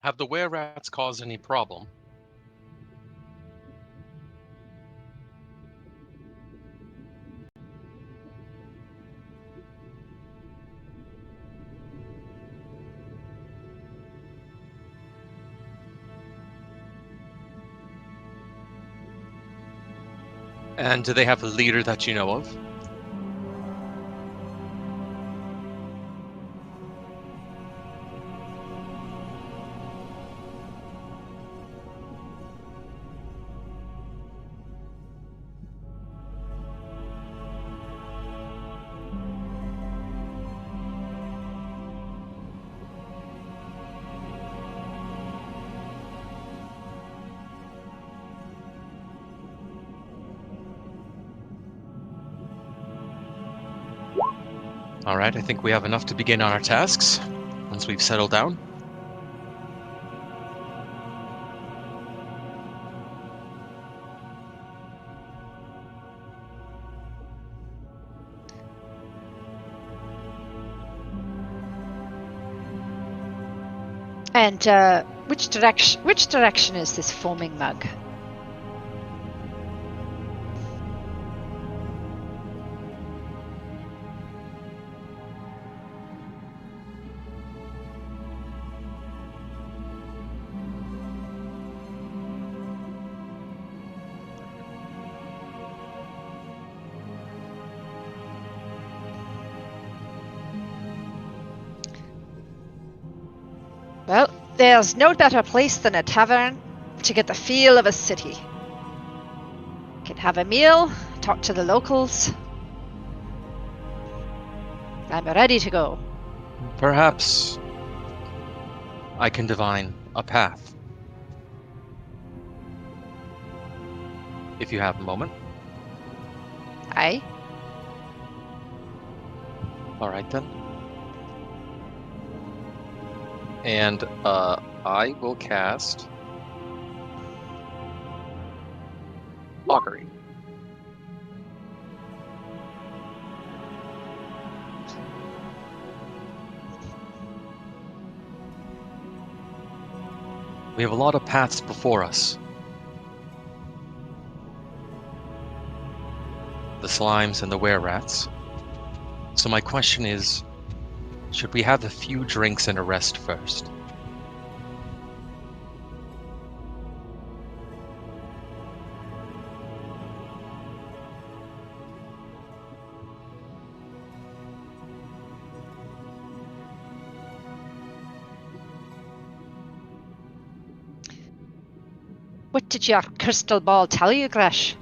Have the were-rats caused any problem? And do they have a leader that you know of? All right, I think we have enough to begin on our tasks once we've settled down. And which direction is this foaming mug? Well, there's no better place than a tavern to get the feel of a city. You can have a meal, talk to the locals. I'm ready to go. Perhaps I can divine a path. If you have a moment. Aye. All right then. And I will cast Augury. We have a lot of paths before us. The slimes and the were-rats. So my question is, should we have a few drinks and a rest first? What did your crystal ball tell you, Gresh?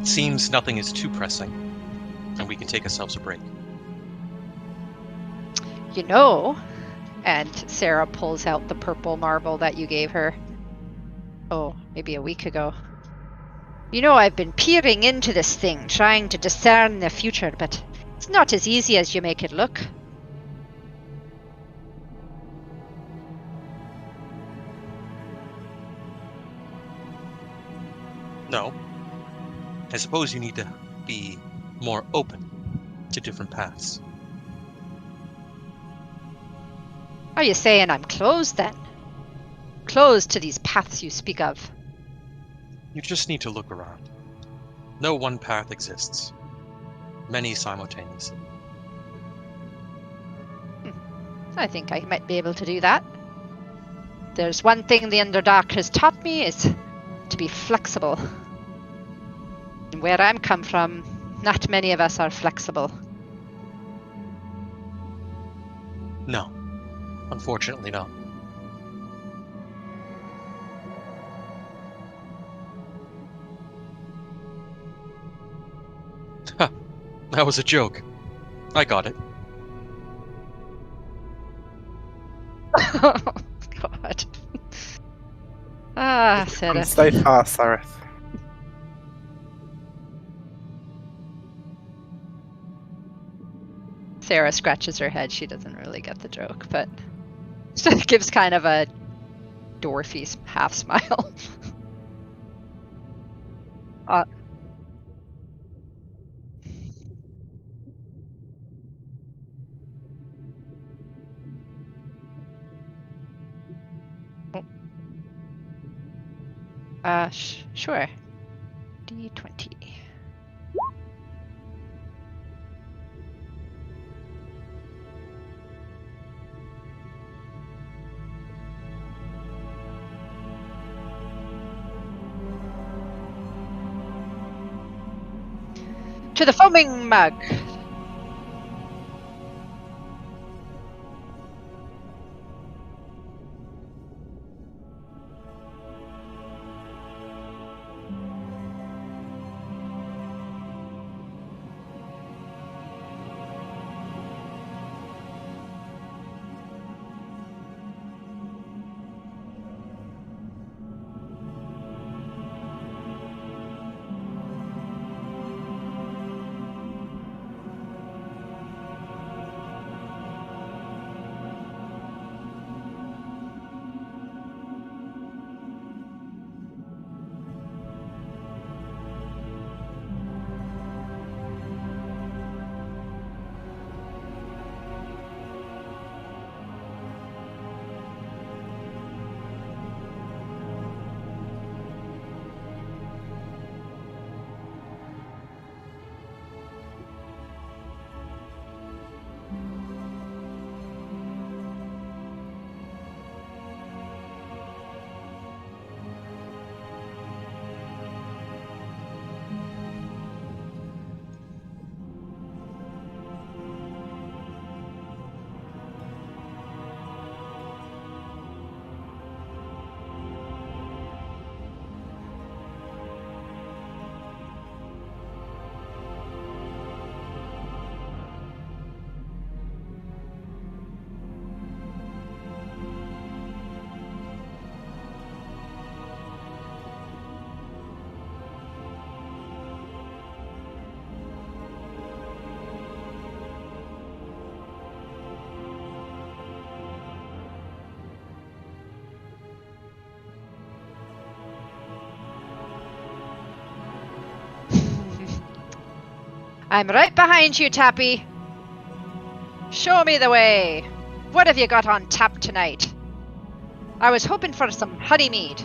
It seems nothing is too pressing, and we can take ourselves a break. You know, and Sarah pulls out the purple marble that you gave her. Oh, maybe a week ago. You know, I've been peering into this thing, trying to discern the future, but it's not as easy as you make it look. No. I suppose you need to be more open to different paths. Are you saying I'm closed then? Closed to these paths you speak of? You just need to look around. No one path exists. Many simultaneously. I think I might be able to do that. There's one thing the Underdark has taught me is to be flexible. And where I'm come from, not many of us are flexible. No. Unfortunately not. Ha! That was a joke. I got it. Oh, God. Ah, Sarah. Stay fast, Sarah. Sarah scratches her head. She doesn't really get the joke, but gives kind of a dwarfy half smile. Sure. D20. To the foaming mug. I'm right behind you, Tappy. Show me the way. What have you got on tap tonight? I was hoping for some honey mead.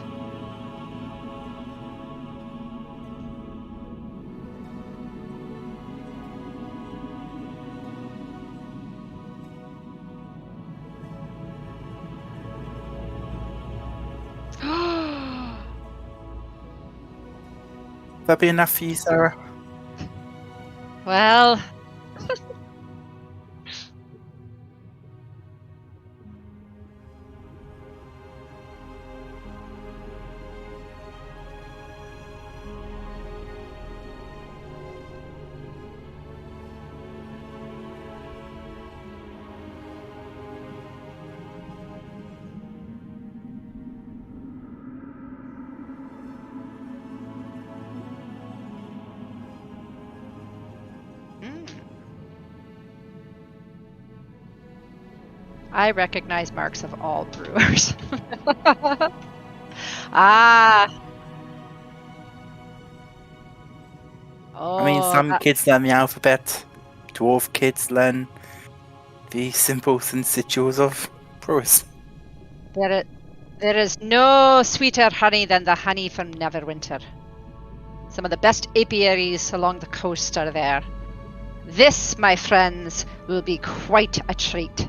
That be enough for you, Sarah? Well, I recognize marks of all brewers. Ah. Oh, I mean, some kids learn the alphabet. Dwarf kids learn the symbols and sigils of brewers. there is no sweeter honey than the honey from Neverwinter. Some of the best apiaries along the coast are there. This, my friends, will be quite a treat.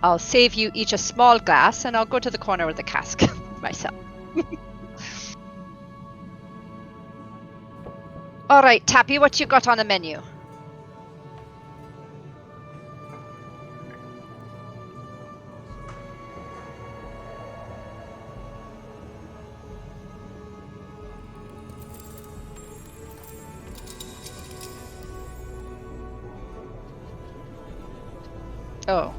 I'll save you each a small glass, and I'll go to the corner with the cask myself. All right, Tappy, what you got on the menu? Oh.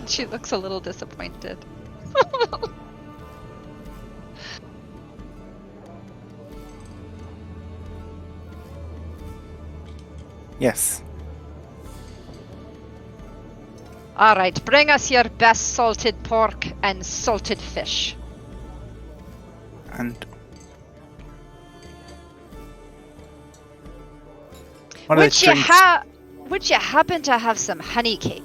She looks a little disappointed. Yes. All right, bring us your best salted pork and salted fish. And one of the drinks. Would you happen to have some honey cake?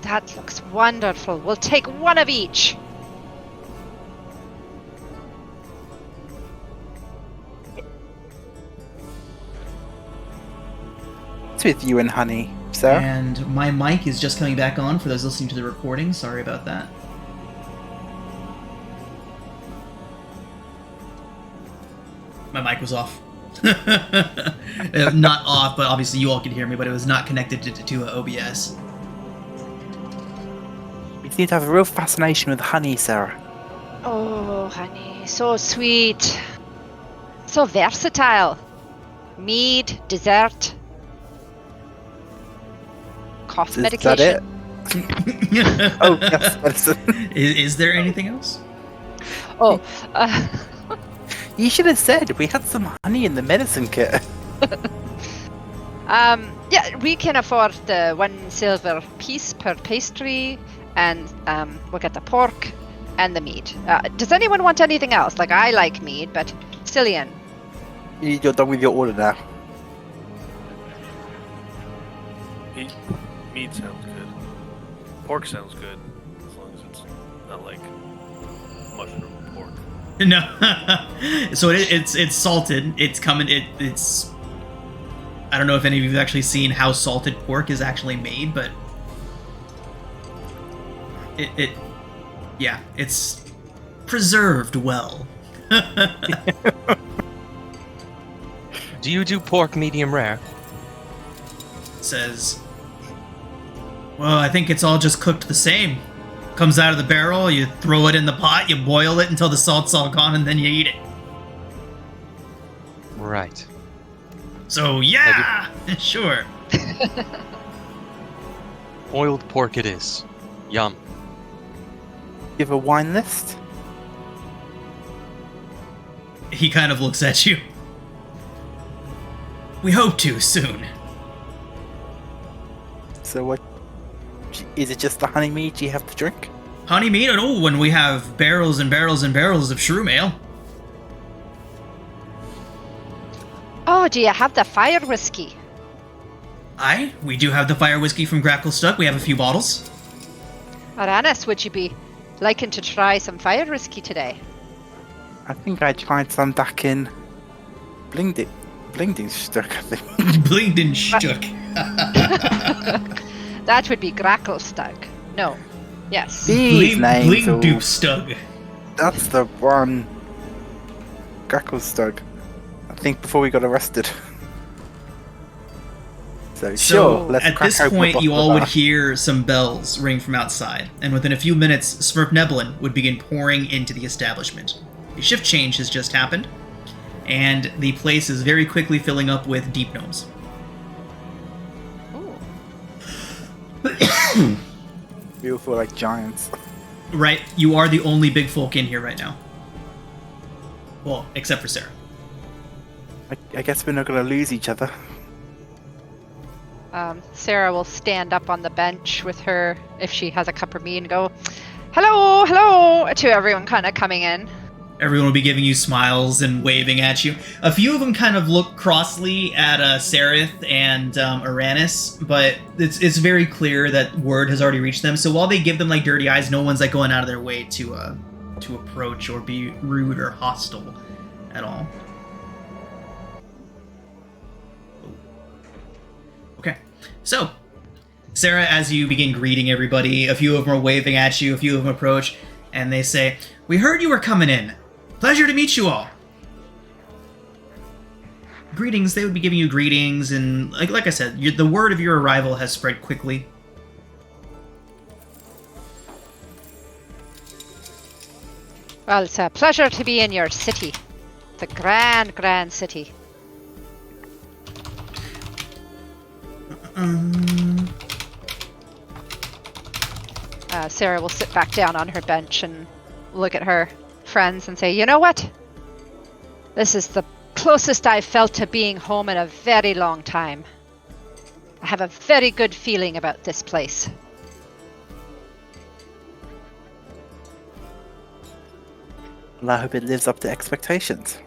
that looks wonderful. We'll take one of each. It's with you and honey, Sarah. And my mic is just coming back on for those listening to the recording. Sorry about that. My mic was off. Not off, but obviously you all could hear me, but it was not connected to OBS. You seem to have a real fascination with honey, Sarah. Oh, honey, so sweet. So versatile. Mead, dessert, cough Is medication. that it? Oh, yes, medicine. Is there anything else? Oh, You should have said we had some honey in the medicine kit. yeah, we can afford the 1 silver piece per pastry, and we'll get the pork and the meat. Does anyone want anything else? Like, I like meat, but Cillian. You're done with your order now. Meat sounds good. Pork sounds good, as long as it's not like mushroom pork. No. So it's salted. It's coming. It's. I don't know if any of you have actually seen how salted pork is actually made, but yeah, it's preserved well. Do you do pork medium rare? Says, well, I think it's all just cooked the same. Comes out of the barrel, you throw it in the pot, you boil it until the salt's all gone, and then you eat it. Right. So, yeah! Sure. Oiled pork it is. Yum. You have a wine list? He kind of looks at you. We hope to, soon. So what? Is it just the honey mead you have to drink? Honey mead? Oh, when we have barrels and barrels and barrels of shroom ale. Oh, do you have the fire whiskey? Aye, we do have the fire whiskey from Gracklestug. We have a few bottles. Aranis, would you be liking to try some fire whiskey today? I think I tried some back in Blingdingstuck, I think. Blingdenstuck. That would be Gracklestug. No. Yes. These names all- Blingdoopstug. That's the one. Gracklestug. I think before we got arrested. So sure, So, let's at crack this open a point, you bottle all of would that. hear some bells ring from outside, and within a few minutes, Smurf Neblin would begin pouring into the establishment. A shift change has just happened, and the place is very quickly filling up with deep gnomes. Ooh. We all feel like giants. Right, you are the only big folk in here right now. Well, except for Sarah. I guess we're not going to lose each other. Sarah will stand up on the bench with her, if she has a cup of mead, and go, hello, hello, to everyone kind of coming in. Everyone will be giving you smiles and waving at you. A few of them kind of look crossly at Sereth and Aranis, but it's very clear that word has already reached them. So while they give them like dirty eyes, no one's like going out of their way to approach or be rude or hostile at all. Okay, so Sarah, as you begin greeting everybody, a few of them are waving at you, a few of them approach, and they say, "We heard you were coming in. Pleasure to meet you all." Greetings. They would be giving you greetings, and like I said, the word of your arrival has spread quickly. Well, it's a pleasure to be in your city. The grand, grand city. Sarah will sit back down on her bench and look at her friends and say, you know what? This is the closest I've felt to being home in a very long time. I have a very good feeling about this place. Well, I hope it lives up to expectations.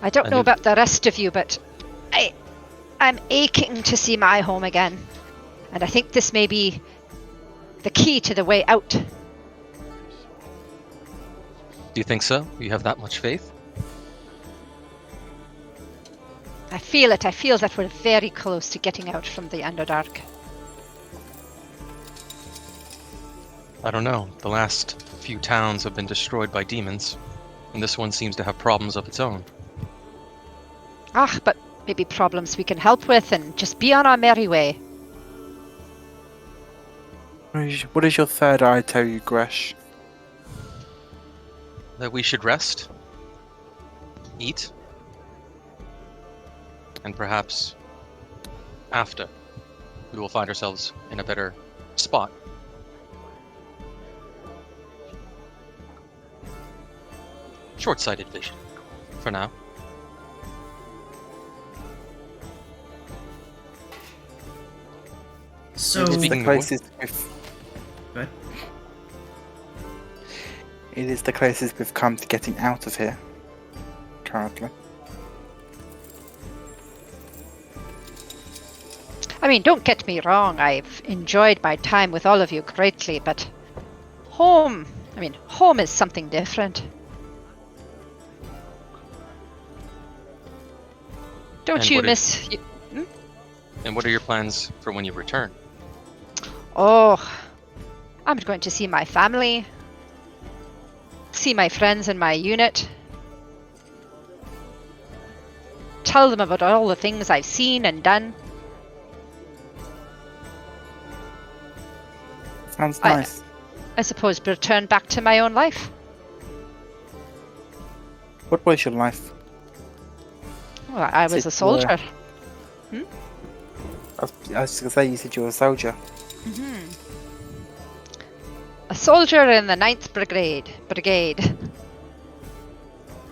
I don't know about the rest of you, but I'm aching to see my home again, and I think this may be the key to the way out. Do you think so? You have that much faith? I feel it. I feel that we're very close to getting out from the Underdark. I don't know. The last few towns have been destroyed by demons, and this one seems to have problems of its own. Ah, but maybe problems we can help with and just be on our merry way. What does your third eye tell you, Gresh? That we should rest, eat, and perhaps after we will find ourselves in a better spot. Short-sighted vision, for now. So It is the Speaking of closest Go ahead. It is the closest we've come to getting out of here. Currently. I mean, don't get me wrong, I've enjoyed my time with all of you greatly, but home is something different. Don't And you what is- miss... And what are your plans for when you return? Oh, I'm going to see my family, see my friends in my unit, tell them about all the things I've seen and done. Sounds I- nice. I suppose return back to my own life. What was your life? Well, I was Said a you soldier. I was just gonna say you said you were a soldier. A soldier in the 9th Brigade.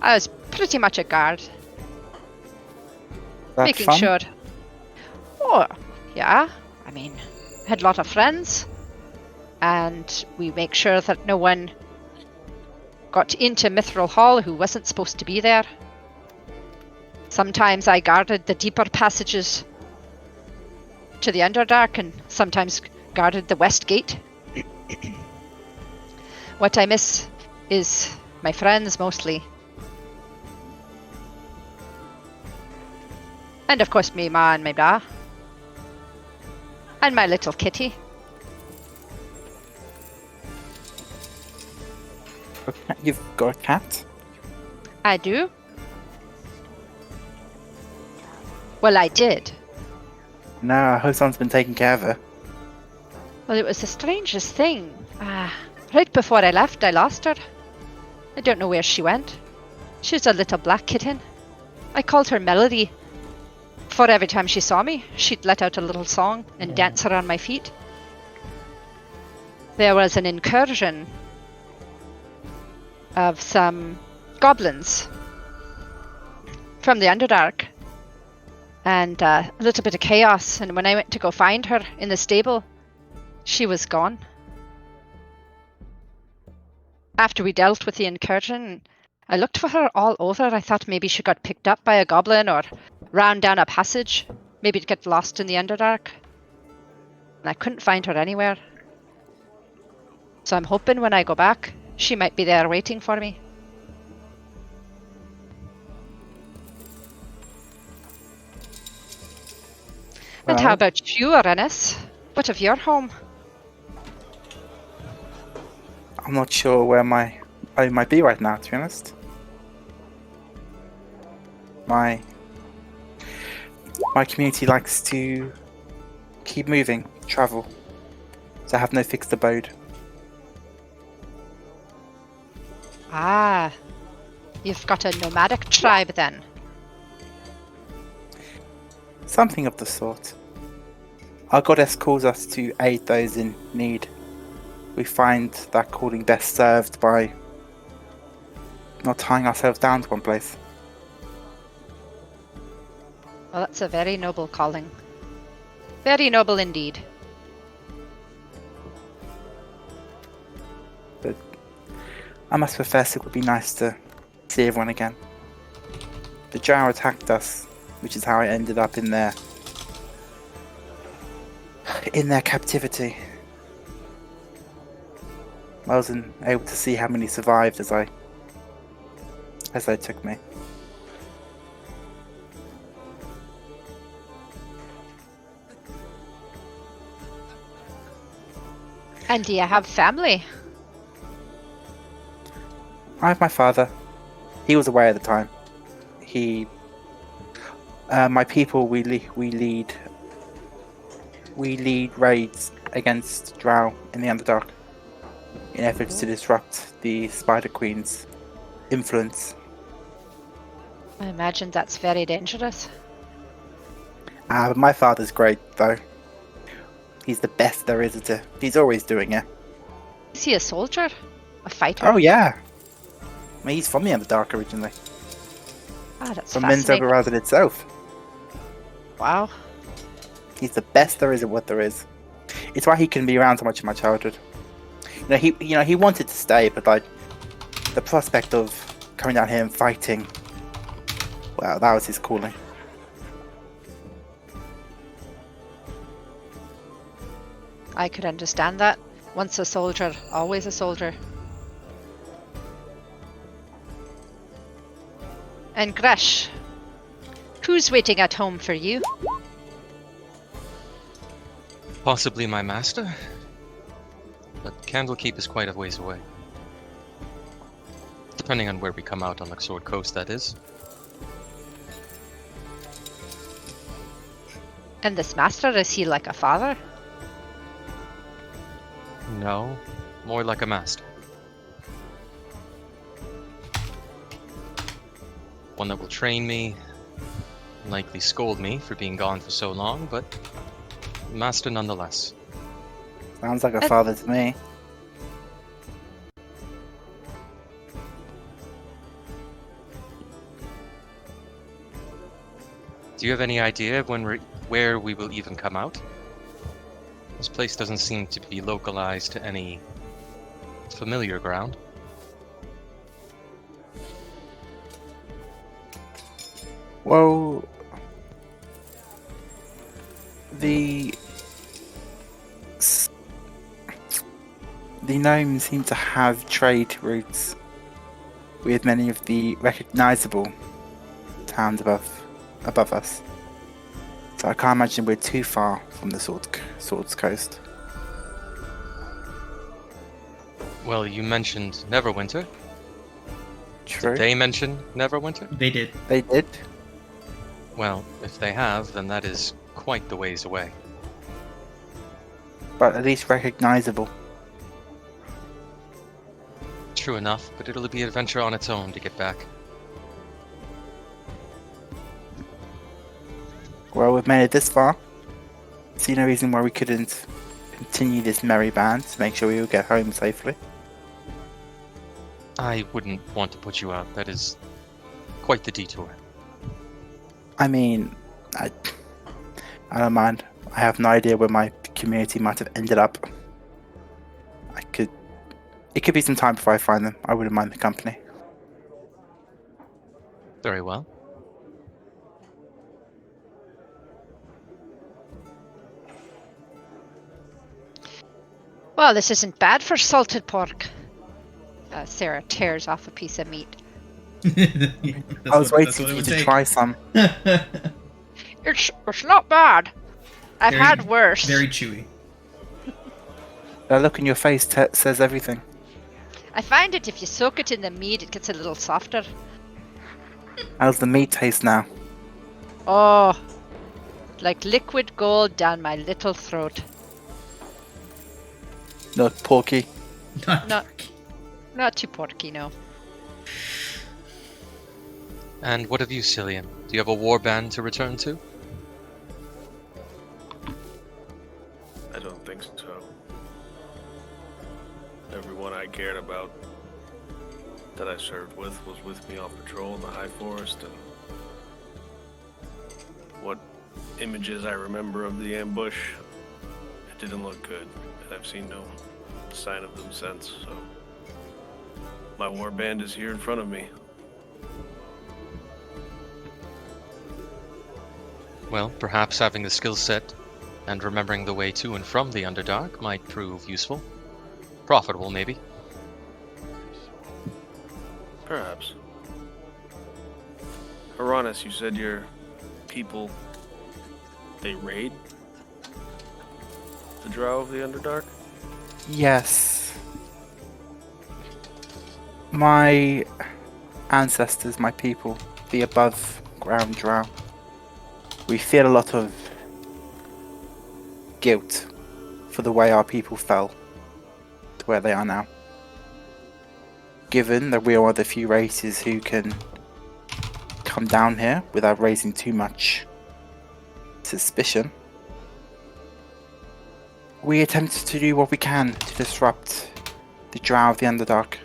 I was pretty much a guard, That making fun? sure. Oh, yeah. I mean, I had a lot of friends, and we make sure that no one got into Mithril Hall who wasn't supposed to be there. Sometimes I guarded the deeper passages to the Underdark, and sometimes guarded the West Gate. What I miss is my friends mostly. And of course me ma and my ba. And my little kitty. Okay, you've got a cat? I do. Well, I did. No, I hope someone's been taking care of her. Well, it was the strangest thing. Right before I left, I lost her. I don't know where she went. She was a little black kitten. I called her Melody. For every time she saw me, she'd let out a little song and dance around my feet. There was an incursion of some goblins from the Underdark. And a little bit of chaos. And when I went to go find her in the stable, she was gone. After we dealt with the incursion, I looked for her all over. I thought maybe she got picked up by a goblin or ran down a passage. Maybe to get lost in the Underdark. And I couldn't find her anywhere. So I'm hoping when I go back, she might be there waiting for me. And how Well, about you, Arenis? What of your home? I'm not sure where my home might be right now, to be honest. My community likes to keep moving, travel. So I have no fixed abode. Ah, you've got a nomadic tribe then. Something of the sort. Our goddess calls us to aid those in need. We find that calling best served by not tying ourselves down to one place. Well, that's a very noble calling. Very noble indeed. But I must confess it would be nice to see everyone again. The Drow attacked us, which is how I ended up in their in their captivity. I wasn't able to see how many survived as they took me. And do you have family? I have my father. He was away at the time. My people, we lead raids against Drow in the Underdark in efforts to disrupt the Spider Queen's influence. I imagine that's very dangerous. But my father's great, though. He's the best there is. He's always doing it. Is he a soldier? A fighter? Oh yeah. I mean, he's from the Underdark originally. Ah, that's From fascinating. Minzoverrazzin itself. Wow. He's the best there is at what there is. It's why he can be around so much in my childhood. He wanted to stay, but like the prospect of coming down here and fighting, well, that was his calling. I could understand that. Once a soldier, always a soldier. And Gresh, who's waiting at home for you? Possibly my master? But Candlekeep is quite a ways away. Depending on where we come out on the Sword Coast, that is. And this master, is he like a father? No, more like a master. One that will train me, likely scold me for being gone for so long, but master nonetheless. Sounds like a father to me. Do you have any idea of where we will even come out? This place doesn't seem to be localized to any familiar ground. Well, the gnomes seem to have trade routes with many of the recognizable towns above us. So I can't imagine we're too far from the Swords Coast. Well, you mentioned Neverwinter. True. Did they mention Neverwinter? They did. They did. Well, if they have, then that is quite the ways away. But at least recognizable. True enough, but it'll be an adventure on its own to get back. Well, we've made it this far. See no reason why we couldn't continue this merry band to make sure we will get home safely. I wouldn't want to put you out. That is quite the detour. I mean, I don't mind. I have no idea where my community might have ended up. It could be some time before I find them. I wouldn't mind the company. Very well. Well, this isn't bad for salted pork. Sarah tears off a piece of meat. I was waiting for you to try some. It's not bad. I've Very- had worse. Very chewy. That look in your face says everything. I find it if you soak it in the meat, it gets a little softer. How's the meat taste now? Oh, like liquid gold down my little throat. Look, porky. Not too porky, no. And what of you, Cillian? Do you have a warband to return to? I don't think so. Everyone I cared about that I served with was with me on patrol in the High Forest, and what images I remember of the ambush, it didn't look good, and I've seen no sign of them since, so my warband is here in front of me. Well, perhaps having the skill set And remembering the way to and from the Underdark might prove useful. Profitable, maybe. Perhaps. Uranus, you said your people, they raid the Drow of the Underdark? Yes. My ancestors, my people, the above ground drow, we feel a lot of guilt for the way our people fell to where they are now. Given that we are one of the few races who can come down here without raising too much suspicion, we attempt to do what we can to disrupt the Drow of the Underdark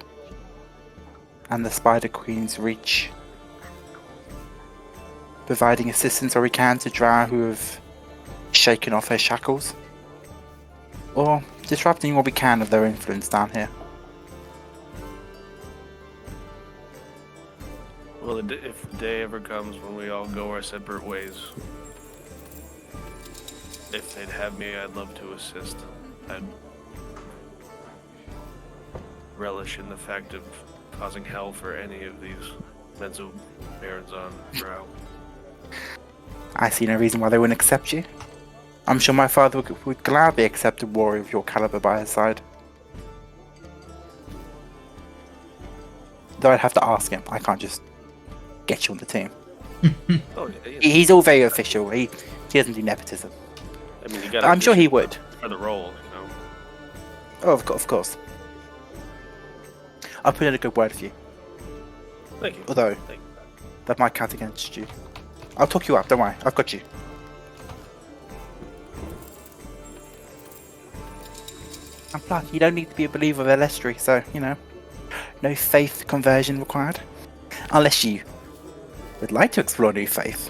and the Spider Queen's reach, providing assistance where we can to Drow who have shaken off their shackles, or disrupting what we can of their influence down here. Well, if the day ever comes when we all go our separate ways, if they'd have me, I'd love to assist. I'd relish in the fact of causing hell for any of these Menzo barons on Drow. I see no reason why they wouldn't accept you. I'm sure my father would gladly accept a warrior of your caliber by his side. Though I'd have to ask him. I can't just get you on the team. Oh, yeah. He's all very official. He doesn't do nepotism. I mean, you gotta I'm sure he audition would. for the role, you know. Oh, of course. I'll put in a good word for you. Thank you. Although, Thank you. that might count against you. I'll talk you up, don't worry. I've got you. And plus, you don't need to be a believer of Elestri, so, you know, no faith conversion required. Unless you would like to explore new faith.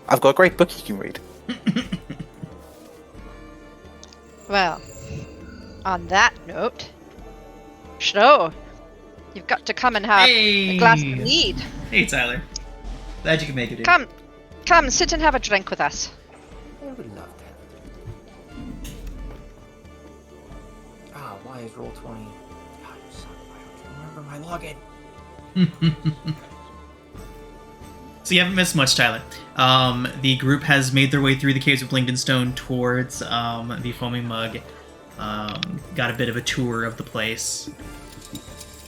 I've got a great book you can read. Well, on that note, Shro, you've got to come and have a glass of mead. Hey, Tyler. Glad you can make it, dude. Come, sit and have a drink with us. I would love that. Ah, why is Roll20? God, son, I don't remember my login. So you haven't missed much, Tyler. The group has made their way through the caves of Blingden Stone towards the Foaming Mug. Got a bit of a tour of the place.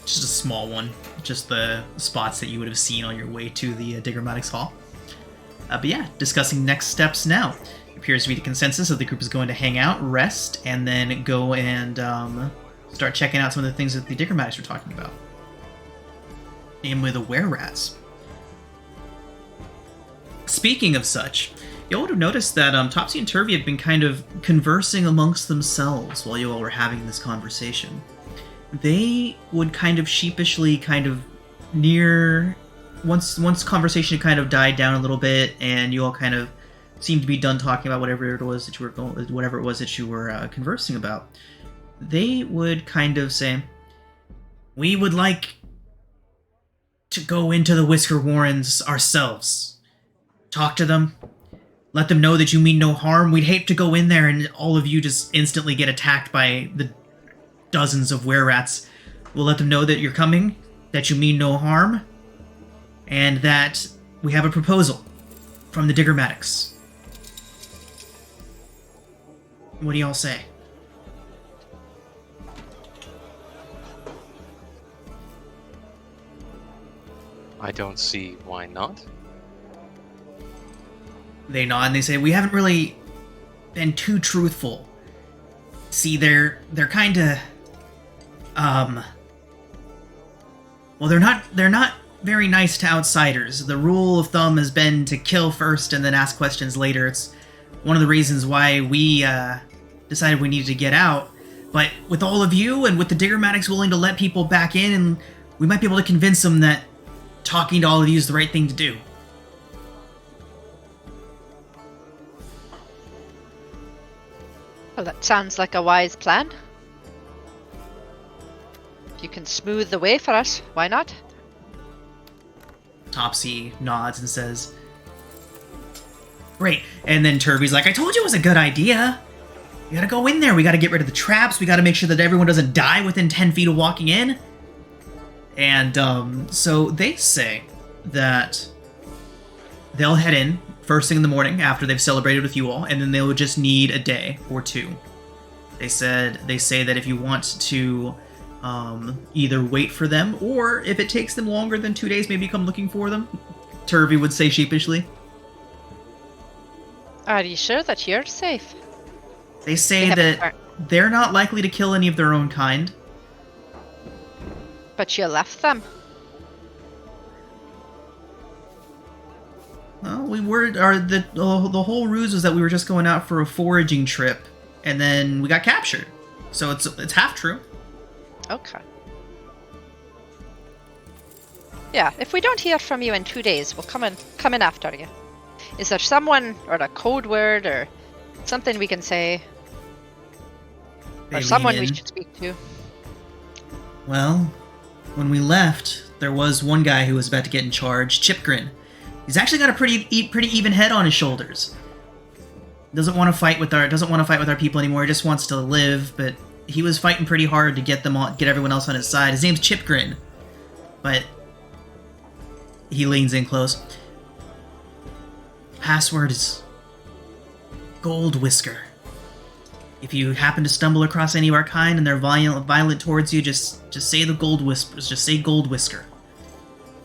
Just a small one. Just the spots that you would have seen on your way to the Digrammatics Hall. But yeah, discussing next steps now. It appears to be the consensus that the group is going to hang out, rest, and then go and start checking out some of the things that the Digrammatics were talking about. Namely the were-rats. Speaking of such, you all would have noticed that Topsy and Turvy had been kind of conversing amongst themselves while you all were having this conversation. They would kind of sheepishly once conversation had kind of died down a little bit and you all kind of seemed to be done talking about whatever it was that you were conversing about, they would kind of say, "We would like to go into the Whisker Warrens ourselves. Talk to them. Let them know that you mean no harm. We'd hate to go in there and all of you just instantly get attacked by the dozens of were-rats. We'll let them know that you're coming, that you mean no harm, and that we have a proposal from the Digrammatics. What do y'all say?" I don't see why not. They nod and they say, "We haven't really been too truthful. See, they're kind of, well, they're not very nice to outsiders. The rule of thumb has been to kill first and then ask questions later. It's one of the reasons why we decided we needed to get out. But with all of you and with the Digrammatics willing to let people back in, and we might be able to convince them that talking to all of you is the right thing to do." Well, that sounds like a wise plan. If you can smooth the way for us, why not? Topsy nods and says, Great. And then Turvey's like, I told you it was a good idea. We gotta go in there. We gotta get rid of the traps. We gotta make sure that everyone doesn't die within 10 feet of walking in. And so they say that they'll head in first thing in the morning after they've celebrated with you all, and then they'll just need a day or two. They say that if you want to either wait for them, or if it takes them longer than 2 days, maybe come looking for them. Turvey would say sheepishly. Are you sure that you're safe? They say that they're not likely to kill any of their own kind. But you left them. Well, the whole ruse was that we were just going out for a foraging trip, and then we got captured. So it's half true. Okay. Yeah, if we don't hear from you in 2 days, we'll come in after you. Is there someone or a code word or something we can say? Or someone we should speak to? Well, when we left, there was one guy who was about to get in charge, Chipgrin. He's actually got a pretty even head on his shoulders. Doesn't want to fight with our people anymore. He just wants to live, but he was fighting pretty hard to get everyone else on his side. His name's Chipgrin. But he leans in close. Password is Gold Whisker. If you happen to stumble across any of our kind and they're violent towards you, just say the Gold Whispers. Just say Gold Whisker.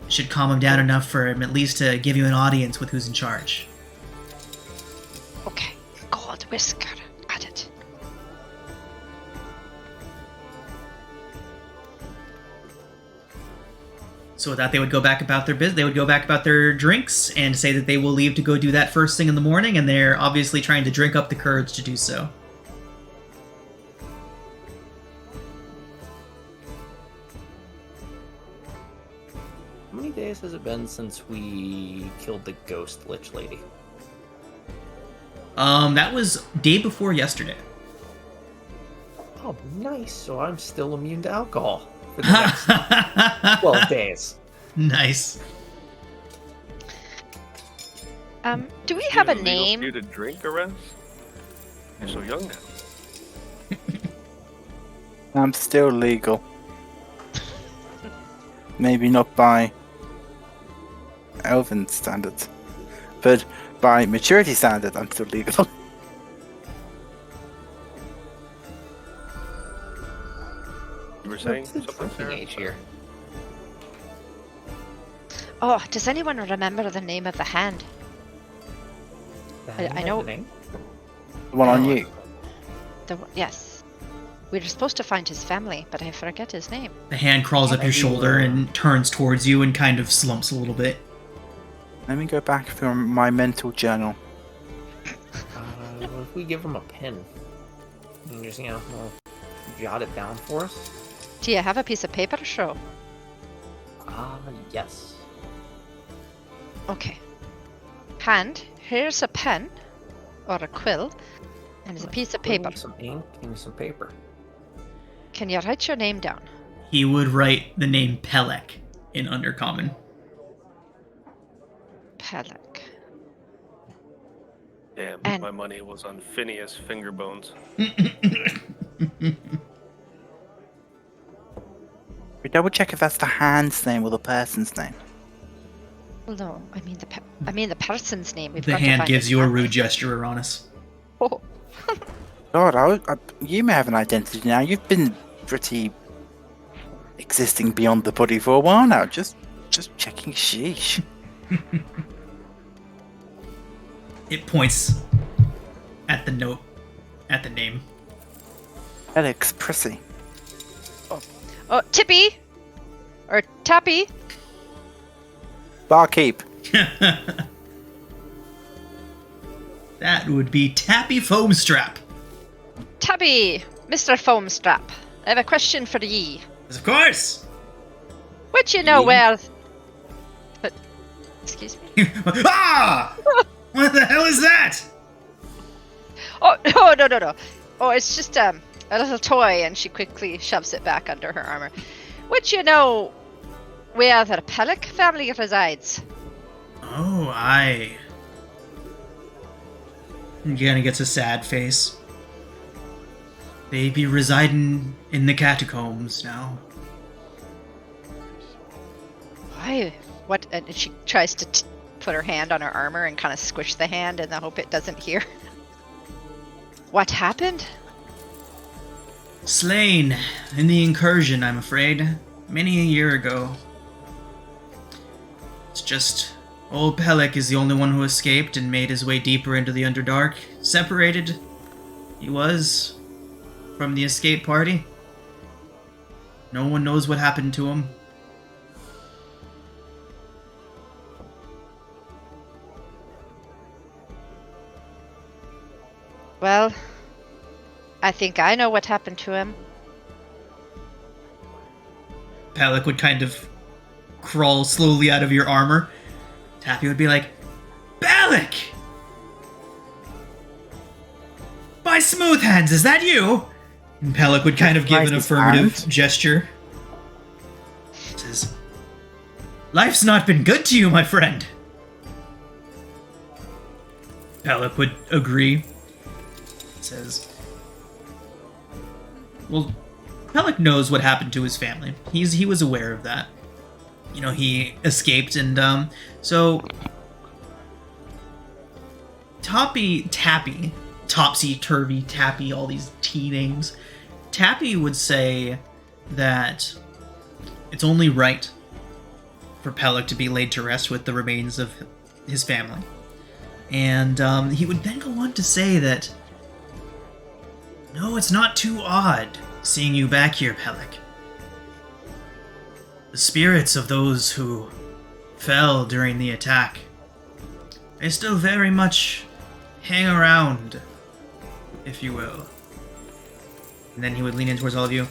It should calm him down enough for him at least to give you an audience with who's in charge. Okay, Gold Whisker. Got it. So with that, they would go back about their business. They would go back about their drinks and say that they will leave to go do that first thing in the morning, and they're obviously trying to drink up the courage to do so. How many days has it been since we killed the ghost lich lady? That was day before yesterday. Oh, nice. So I'm still immune to alcohol for the next 12 days. Nice. Do we have a Is it illegal name? for you to drink, Arez? You're so young now. I'm still legal. Maybe not by elven standards, but by maturity standard, I'm still legal. You were saying What's the something, drinking Sarah? age here? Oh, does anyone remember the name of the hand? I know- The name? The one on you. Yes. We were supposed to find his family, but I forget his name. The hand crawls up your shoulder and turns towards you and kind of slumps a little bit. Let me go back through my mental journal. Well, if we give him a pen, and just, jot it down for us? Do you have a piece of paper to show? Yes. Okay. Hand, here's a pen, or a quill, and it's a piece of paper. Give me some ink, give me some paper. Can you write your name down? He would write the name Pelek in Undercommon. Pelek. Damn, And- my money was on Phineas Fingerbones. We double check if that's the hand's name or the person's name. Well, no, I mean the person's name. We've The got to hand find gives his you a family. rude gesture, Uranus. Oh, God, you may have an identity now. You've been pretty existing beyond the body for a while now. Just checking. Sheesh. It points at the note, at the name. Alex Prissy. oh, Tippy, or Tappy. Barkeep. That would be Tappy Foamstrap. Tabby, Mr. Foamstrap, I have a question for ye. Of course! Would you know Me? where... But, excuse me? Ah! What the hell is that? Oh, no. Oh, it's just a little toy, and she quickly shoves it back under her armor. Would you know where the Pelek family resides? Oh, And he kind of gets a sad face. They be residing in the catacombs now. Why? What? And she tries to put her hand on her armor and kind of squish the hand in the hope it doesn't hear. What happened? Slain in the incursion, I'm afraid. Many a year ago. It's just old Pelek is the only one who escaped and made his way deeper into the Underdark. Separated, he was, from the escape party. No one knows what happened to him. Well, I think I know what happened to him. Pelek would kind of crawl slowly out of your armor. Tappy would be like, Pelek! By smooth hands, is that you? And Pelek would kind of give an affirmative gesture. Says, life's not been good to you, my friend. Pelek would agree. Says, well, Pelek knows what happened to his family. He was aware of that. You know, he escaped, and so Tappy, Topsy-Turvy, Tappy, all these T names. Tappy would say that it's only right for Pelek to be laid to rest with the remains of his family. And he would then go on to say that, no, it's not too odd seeing you back here, Pelek. The spirits of those who fell during the attack, they still very much hang around, if you will. And then he would lean in towards all of you.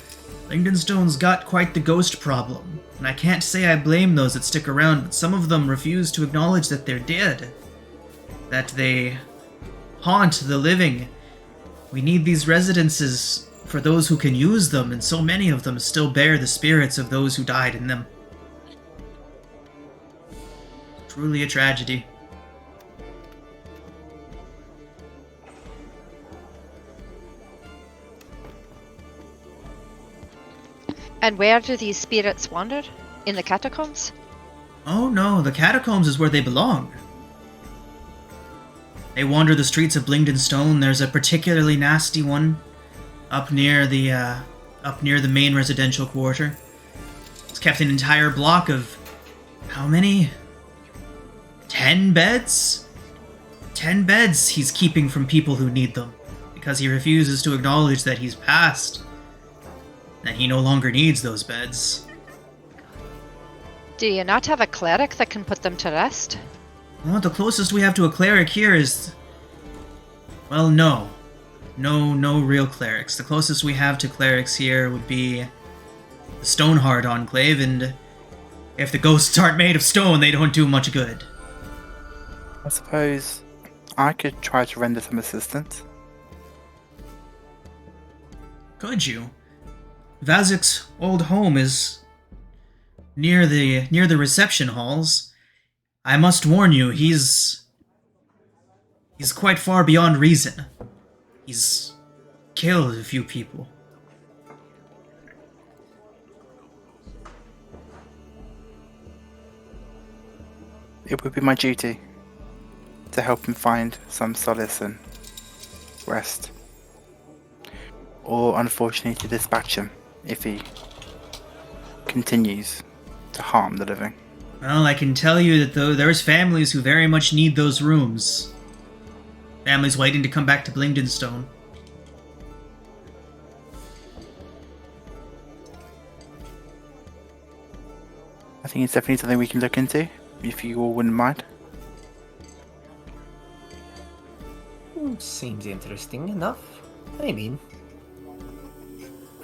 Lingdenstone's got quite the ghost problem, and I can't say I blame those that stick around, but some of them refuse to acknowledge that they're dead. That they haunt the living. We need these residences for those who can use them, and so many of them still bear the spirits of those who died in them. Truly a tragedy. And where do these spirits wander? In the catacombs? Oh no, the catacombs is where they belong. They wander the streets of Blingdenstone. There's a particularly nasty one up near the main residential quarter. It's kept an entire block of how many? 10 beds? 10 beds he's keeping from people who need them because he refuses to acknowledge that he's passed. That he no longer needs those beds. Do you not have a cleric that can put them to rest? Well, the closest we have to a cleric here is... well, no. No real clerics. The closest we have to clerics here would be the Stoneheart Enclave, and if the ghosts aren't made of stone, they don't do much good. I suppose I could try to render some assistance. Could you? Vazik's old home is near the reception halls. I must warn you, he's quite far beyond reason. He's killed a few people. It would be my duty to help him find some solace and rest. Or, unfortunately, to dispatch him if he continues to harm the living. Well, I can tell you that though there's families who very much need those rooms. Families waiting to come back to Blingdenstone. I think it's definitely something we can look into, if you all wouldn't mind. Seems interesting enough. I mean,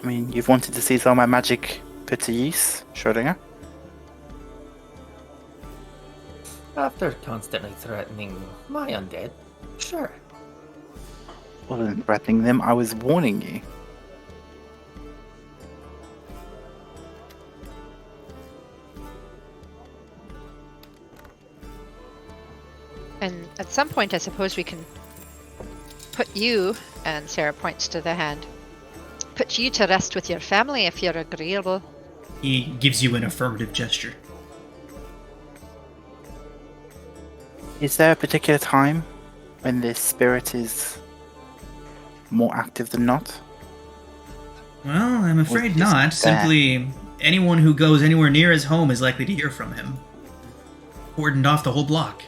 you've wanted to see some of my magic put to use, Schrödinger? after constantly threatening my undead, sure. I wasn't threatening them, I was warning you. And at some point, I suppose we can put you, and Sarah points to the hand, put you to rest with your family if you're agreeable. He gives you an affirmative gesture. Is there a particular time when this spirit is more active than not? Well, I'm afraid just not. there. Simply, anyone who goes anywhere near his home is likely to hear from him. Cordoned off the whole block.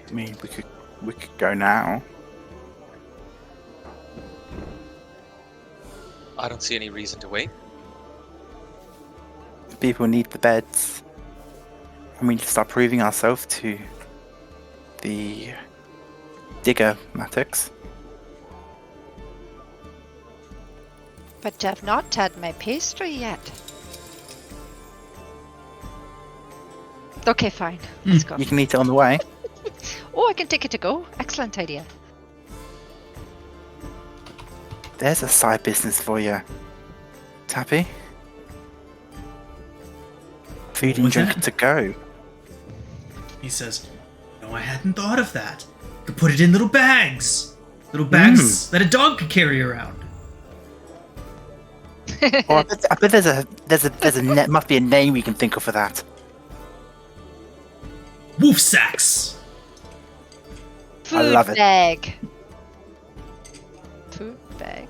I mean, we could go now. I don't see any reason to wait. People need the beds. And we need to start proving ourselves to the digger Mattox. But I've not had my pastry yet. Okay, fine. Let's go. You can eat it on the way. Oh, I can take it to go. Excellent idea. There's a side business for you, Tappy. Food and What's drink that? to go. He says, no, I hadn't thought of that. Could put it in little bags. Little bags that a dog could carry around. Oh, I bet must be a name we can think of for that. Wolf sacks. Food I love it. bag. Food bag.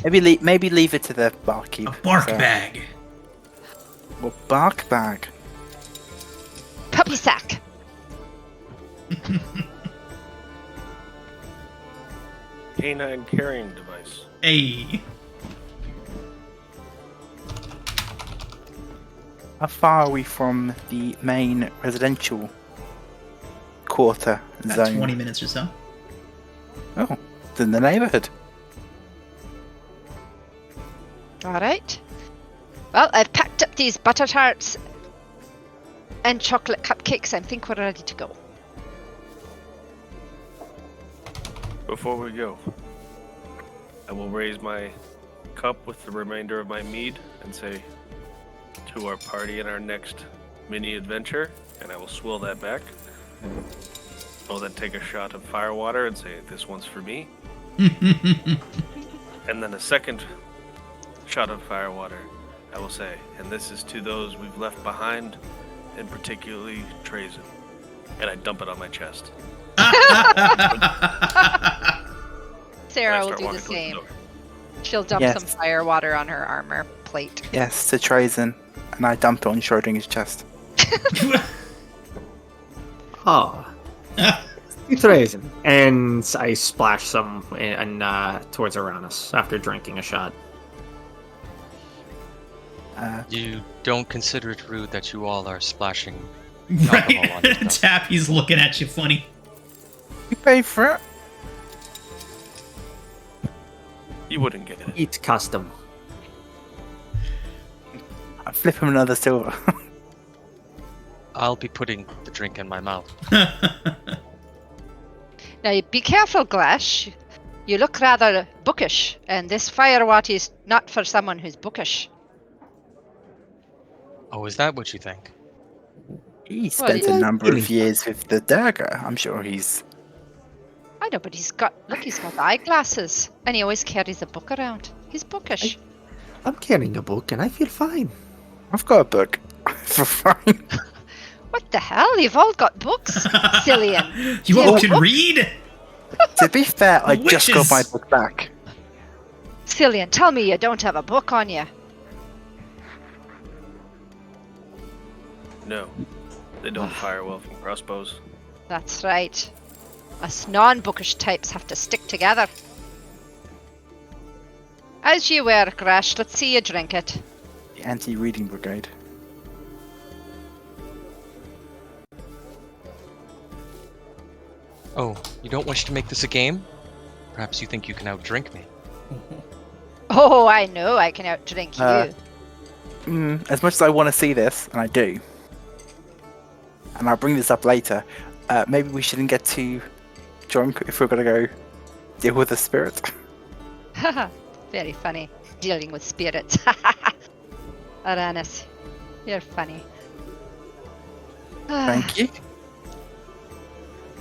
Maybe leave it to the barkeep. A bark So- bag. Well, bark bag. Puppy sack. Canine carrying device. Hey. How far are we from the main residential quarter About zone? 20 minutes or so. Oh, it's in the neighborhood. All right. Well, I've packed up these butter tarts and chocolate cupcakes. I think we're ready to go. Before we go, I will raise my cup with the remainder of my mead and say, to our party in our next mini adventure, and I will swill that back. I'll then take a shot of firewater and say, this one's for me. And then a second shot of firewater, I will say, and this is to those we've left behind, and particularly Trazen. And I dump it on my chest. Sarah And I will start do the walking towards same. door. She'll dump Yes. some fire water on her armor plate. Yes, to Trazen, and I dump it on Schrodinger's chest. Oh. Treason. And I splash some towards Uranus after drinking a shot. You don't consider it rude that you all are splashing alcohol on Right? yourself. Tappy's looking at you funny. You pay for it. You wouldn't get it. Eat custom. I flip him another silver. I'll be putting the drink in my mouth. Now, be careful, Glash. You look rather bookish, and this firewater is not for someone who's bookish. Oh, is that what you think? He spent yeah, a number give of me- years with the dagger. I'm sure he's... I know, but he's got eyeglasses, and he always carries a book around. He's bookish. I'm carrying a book and I feel fine. I've got a book. For fine. What the hell? You've all got books, Cillian. You Yeah, all but can what- read? To be fair, I just got Witches. my book back. Cillian, tell me you don't have a book on you. No, they don't fire well from crossbows. That's right. Us non-bookish types have to stick together. As you were, Grash. Let's see you drink it. The anti-reading brigade. Oh, you don't wish to make this a game? Perhaps you think you can outdrink me. Oh, I know I can outdrink you. As much as I want to see this, and I do, and I'll bring this up later, maybe we shouldn't get too drunk if we're going to go deal with the spirit. Haha, very funny. Dealing with spirits. Uranus, you're funny. Thank you.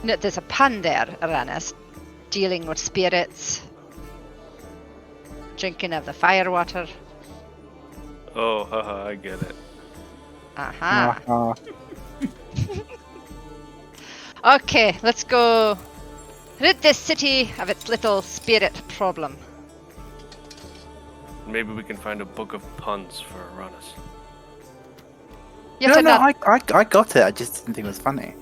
No, there's a pun there, Aranis. Dealing with spirits. Drinking of the firewater. Oh, haha, I get it. Aha. Uh-huh. Okay, let's go rid this city of its little spirit problem. Maybe we can find a book of puns for Uranus. Yet No, another- I got it. I just didn't think it was funny.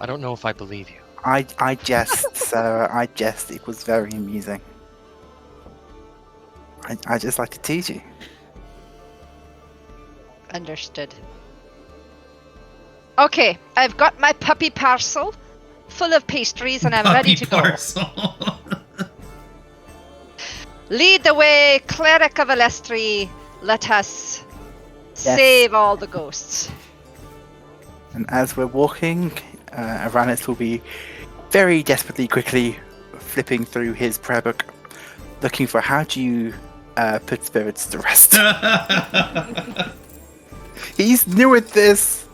I don't know if I believe you. I jest, Sarah. I jest. It was very amusing. I just like to tease you. Understood. Okay, I've got my puppy parcel full of pastries and I'm ready to go. Parcel. Lead the way, cleric of Alestri. Let us save all the ghosts. And as we're walking, Aranis will be very desperately quickly flipping through his prayer book, looking for how do you put spirits to rest. He's new at this.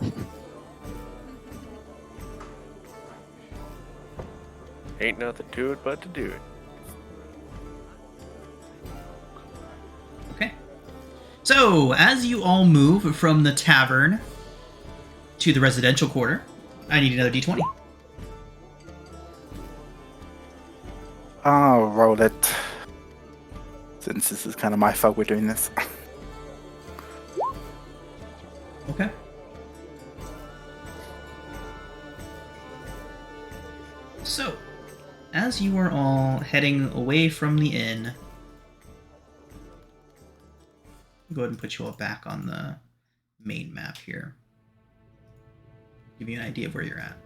Ain't nothing to it but to do it. Okay. So, as you all move from the tavern to the residential quarter, I need another d20. I'll roll it. Since this is kind of my fault we're doing this. Okay. So, as you are all heading away from the inn, I'll go ahead and put you all back on the main map here. Give you an idea of where you're at.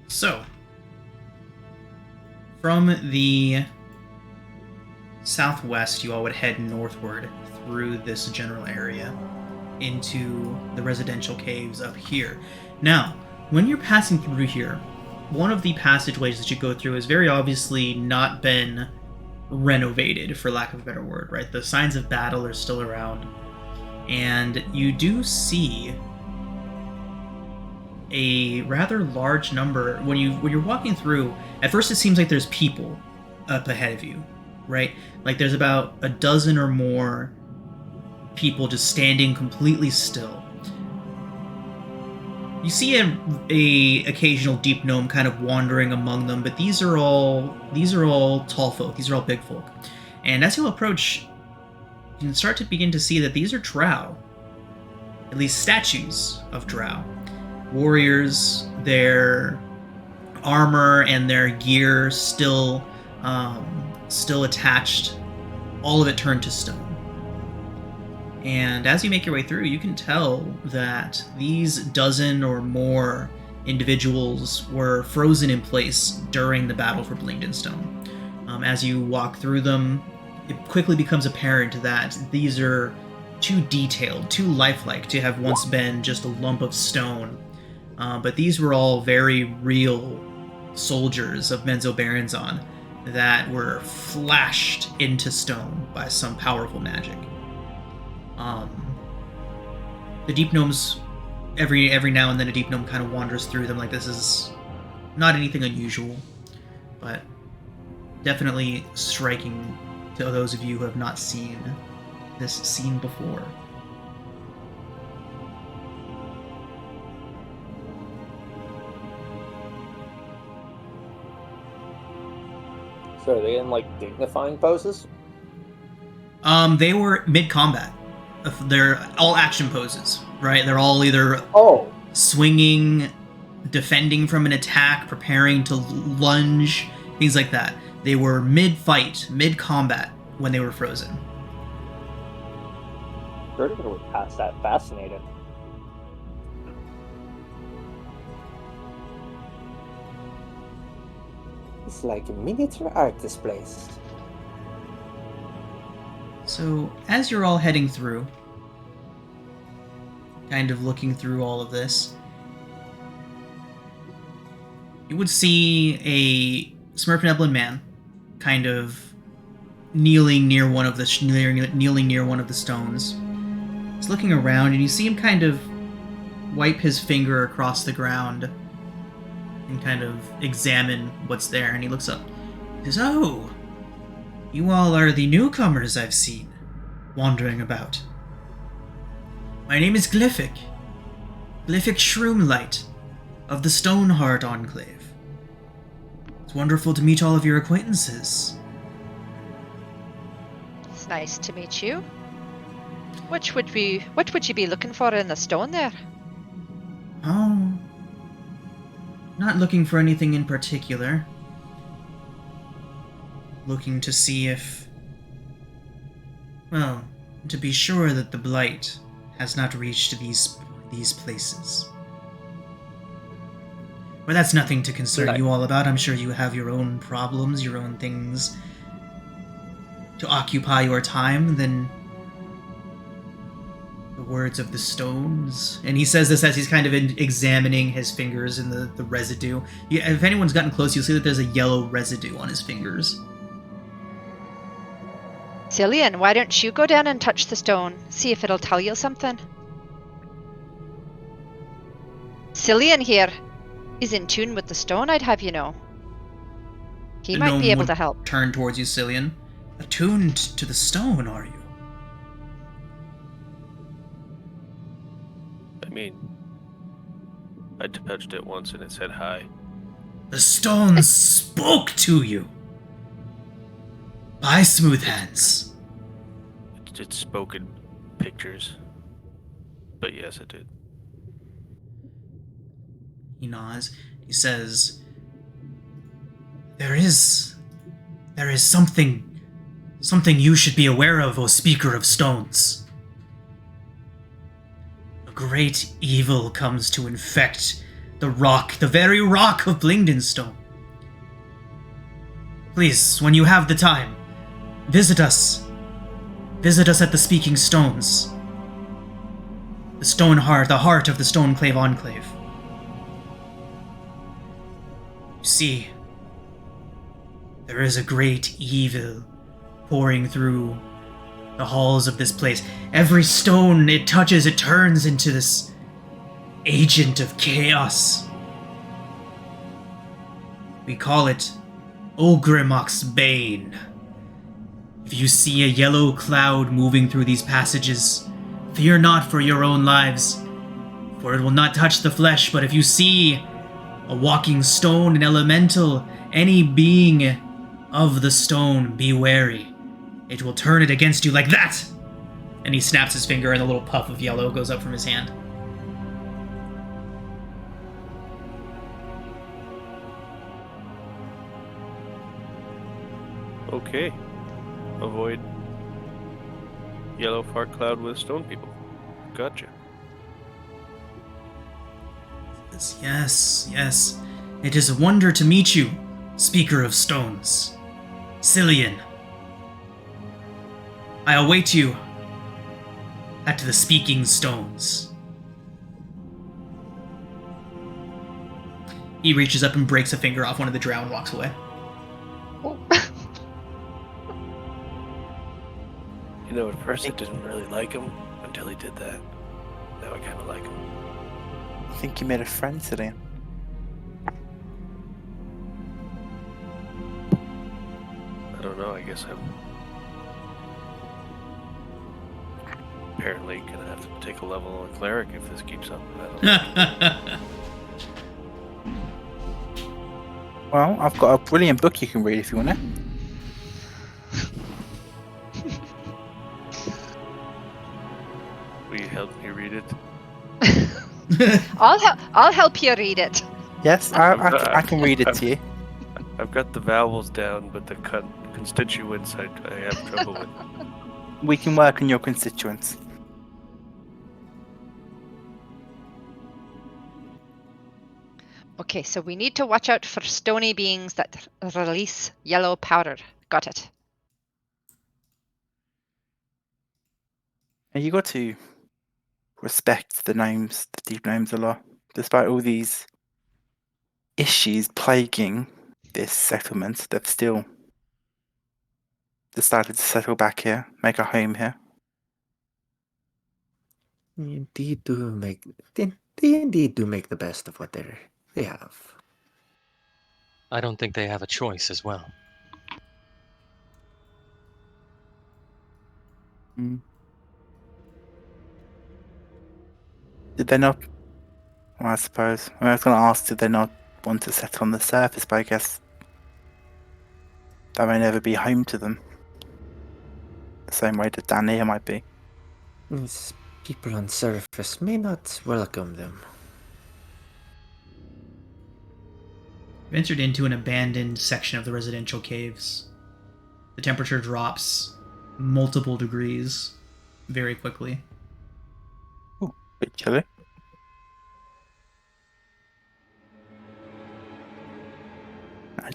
So, from the southwest, you all would head northward through this general area into the residential caves up here. Now, when you're passing through here, one of the passageways that you go through has very obviously not been renovated, for lack of a better word, right? The signs of battle are still around, and you do see a rather large number when you're walking through. At first, it seems like there's people up ahead of you, right? Like there's about a dozen or more people just standing completely still. You see a occasional deep gnome kind of wandering among them, but these are all tall folk. These are all big folk. And as you approach, you can start to begin to see that these are drow, at least statues of drow. Warriors, their armor and their gear still attached, all of it turned to stone. And as you make your way through, you can tell that these dozen or more individuals were frozen in place during the battle for Blingdenstone. As you walk through them, it quickly becomes apparent that these are too detailed, too lifelike to have once been just a lump of stone. But these were all very real soldiers of Menzoberranzan that were flashed into stone by some powerful magic. The deep gnomes, every now and then a deep gnome kind of wanders through them. Like, this is not anything unusual, but definitely striking to those of you who have not seen this scene before. So are they in like dignifying poses? They were mid-combat. They're all action poses, right? They're all either swinging, defending from an attack, preparing to lunge, things like that. They were mid-fight, mid-combat when they were frozen. Gerdigan was past that fascinated. It's like miniature art displays. So, as you're all heading through, kind of looking through all of this, you would see a Smurfneblin man, kind of kneeling near one of the kneeling near one of the stones. He's looking around, and you see him kind of wipe his finger across the ground and kind of examine what's there. And he looks up. He says, "Oh, you all are the newcomers I've seen wandering about. My name is Glyphic Shroomlight of the Stoneheart Enclave. It's wonderful to meet all of your acquaintances." It's nice to meet you. What would you be looking for in the stone there? Oh, not looking for anything in particular. Looking to see if, well, to be sure that the blight has not reached these places. But that's nothing to concern you all about. I'm sure you have your own problems, your own things to occupy your time than the words of the stones. And he says this as he's kind of examining his fingers and the residue. If anyone's gotten close, you'll see that there's a yellow residue on his fingers. Cillian, why don't you go down and touch the stone? See if it'll tell you something. Cillian here is in tune with the stone, I'd have you know. He might be able to help. Turn towards you, Cillian. Attuned to the stone, are you? I mean, I touched it once and it said hi. The stone spoke to you. By Smooth Hands. It spoke in pictures. But yes, it did. He nods. He says, There is something you should be aware of, O Speaker of Stones. A great evil comes to infect the very rock of Blingdenstone. Please, when you have the time, visit us. Visit us at the Speaking Stones. The heart of the Stoneclave Enclave. You see, there is a great evil pouring through the halls of this place. Every stone it touches, it turns into this agent of chaos. We call it Ogrimok's Bane. If you see a yellow cloud moving through these passages, fear not for your own lives, for it will not touch the flesh. But if you see a walking stone, an elemental, any being of the stone, be wary. It will turn it against you like that! And he snaps his finger and a little puff of yellow goes up from his hand. Okay. Avoid yellow fart cloud with stone people. Gotcha. Yes. It is a wonder to meet you, Speaker of Stones. Cillian. I await you at the Speaking Stones. He reaches up and breaks a finger off one of the drow and walks away. Oh. You know, at first I didn't really like him until he did that. Now I kind of like him. I think you made a friend today. I don't know, I guess I'm apparently gonna have to take a level on cleric if this keeps up. I don't know. Well, I've got a brilliant book you can read if you want it. Will you help me read it? I'll help you read it. Yes, I can read it to you. I've got the vowels down, but the constituents I have trouble with. We can work on your constituents. Okay, so we need to watch out for stony beings that release yellow powder. Got it. And you got to respect the deep gnomes a lot, despite all these issues plaguing this settlement, they've still decided to settle back here, make a home here. They indeed do make the best of what they have. I don't think they have a choice as well. Did they not? Well, I suppose. I was going to ask, did they not want to settle on the surface? But I guess that may never be home to them. The same way that down here might be. These people on surface may not welcome them. You entered into an abandoned section of the residential caves. The temperature drops multiple degrees very quickly. Bit chilly.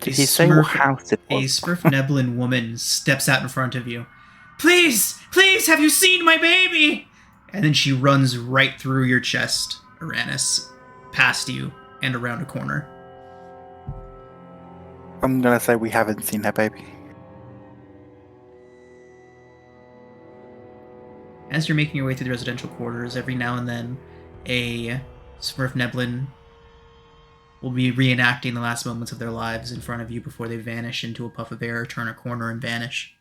Did he say what house it A was? Smurf-Neblin woman steps out in front of you. Please, please, have you seen my baby? And then she runs right through your chest, Uranus, past you and around a corner. I'm going to say we haven't seen her baby. As you're making your way through the residential quarters, every now and then a Smurf-Neblin will be reenacting the last moments of their lives in front of you before they vanish into a puff of air, turn a corner, and vanish.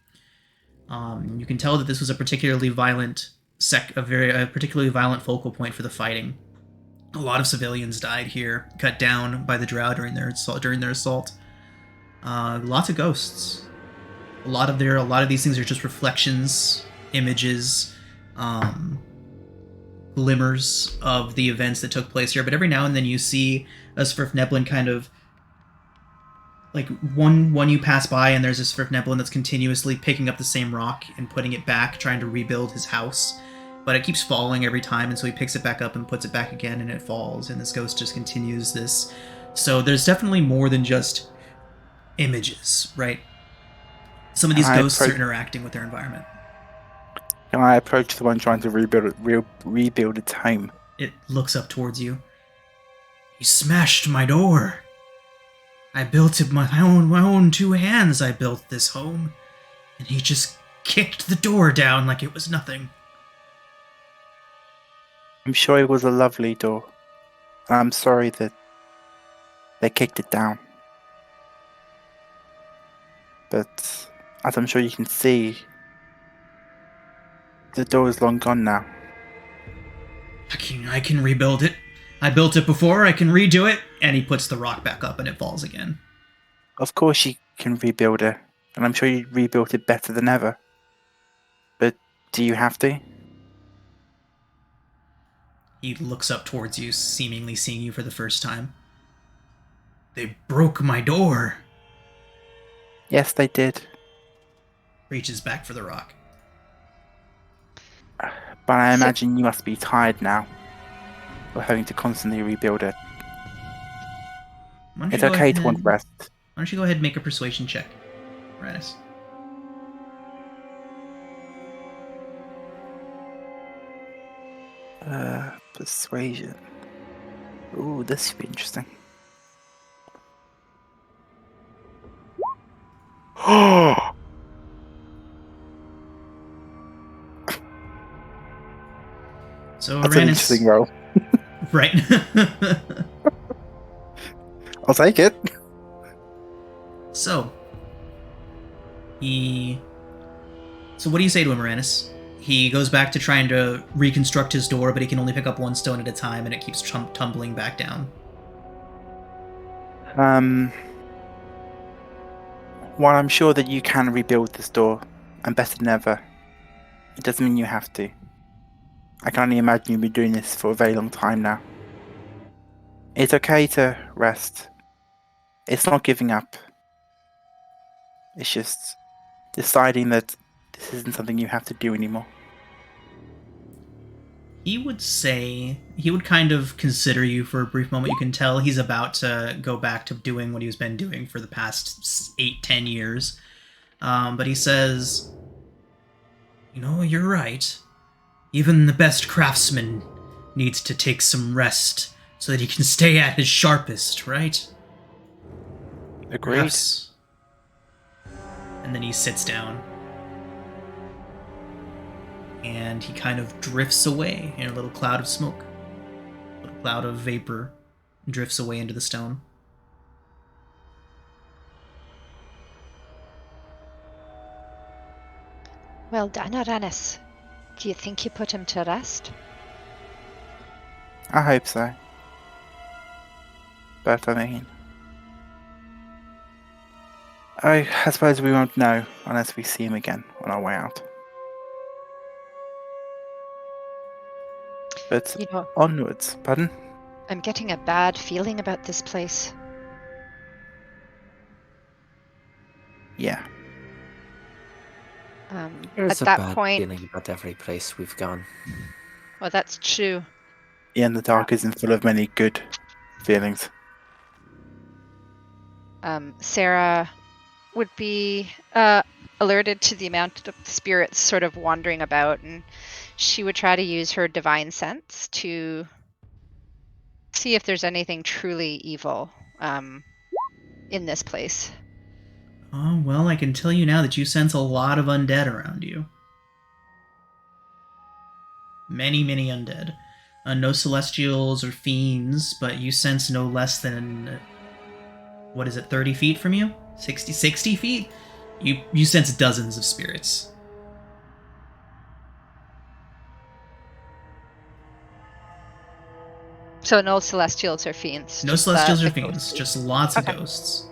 You can tell that this was a particularly violent particularly violent focal point for the fighting. A lot of civilians died here, cut down by the Drow during their assault. Lots of ghosts. A lot of these things are just reflections, images, glimmers of the events that took place here. But every now and then you see a Smurf-Neblin kind of like one you pass by, and there's a Smurf-Neblin that's continuously picking up the same rock and putting it back, trying to rebuild his house. But it keeps falling every time, and so he picks it back up and puts it back again, and it falls, and this ghost just continues this. So there's definitely more than just images, right? Some of these ghosts are interacting with their environment. Can I approach the one trying to rebuild its home? It looks up towards you. He smashed my door. I built it my own two hands. I built this home, and he just kicked the door down like it was nothing. I'm sure it was a lovely door. I'm sorry that they kicked it down. But as I'm sure you can see, the door is long gone now. I can rebuild it. I built it before, I can redo it. And he puts the rock back up and it falls again. Of course you can rebuild it, and I'm sure you rebuilt it better than ever. But do you have to? He looks up towards you, seemingly seeing you for the first time. They broke my door. Yes, they did. Reaches back for the rock. But I imagine you must be tired now of having to constantly rebuild it. It's okay to want rest. Why don't you go ahead and make a persuasion check, Uranus? Persuasion. Ooh, this should be interesting. Oh! So That's an Uranus, interesting roll. right? I'll take it. So what do you say to him, Uranus? He goes back to trying to reconstruct his door, but he can only pick up one stone at a time, and it keeps tumbling back down. While I'm sure that you can rebuild this door, and better than ever, it doesn't mean you have to. I can only imagine you've been doing this for a very long time now. It's okay to rest. It's not giving up. It's just deciding that this isn't something you have to do anymore. He would kind of consider you for a brief moment. You can tell he's about to go back to doing what he's been doing for the past 8-10 years. But he says, you know, you're right. Even the best craftsman needs to take some rest so that he can stay at his sharpest, right? Agreed. Perhaps. And then he sits down. And he kind of drifts away in a little cloud of smoke. A little cloud of vapor drifts away into the stone. Well done, Aranis. Do you think you put him to rest? I hope so. But I mean, I suppose we won't know unless we see him again on our way out. But You know, onwards, pardon? I'm getting a bad feeling about this place. Yeah. There's At a that bad point, feeling about every place we've gone. well, that's true. Yeah, and the dark isn't full of many good feelings. Sarah would be alerted to the amount of spirits sort of wandering about, and she would try to use her divine sense to see if there's anything truly evil in this place. Oh, well, I can tell you now that you sense a lot of undead around you. Many, many undead. No celestials or fiends, but you sense no less than, what is it, 30 feet from you? 60 feet? You sense dozens of spirits. So no celestials or fiends. No just, celestials or the fiends, ghosts. just lots Okay. of ghosts.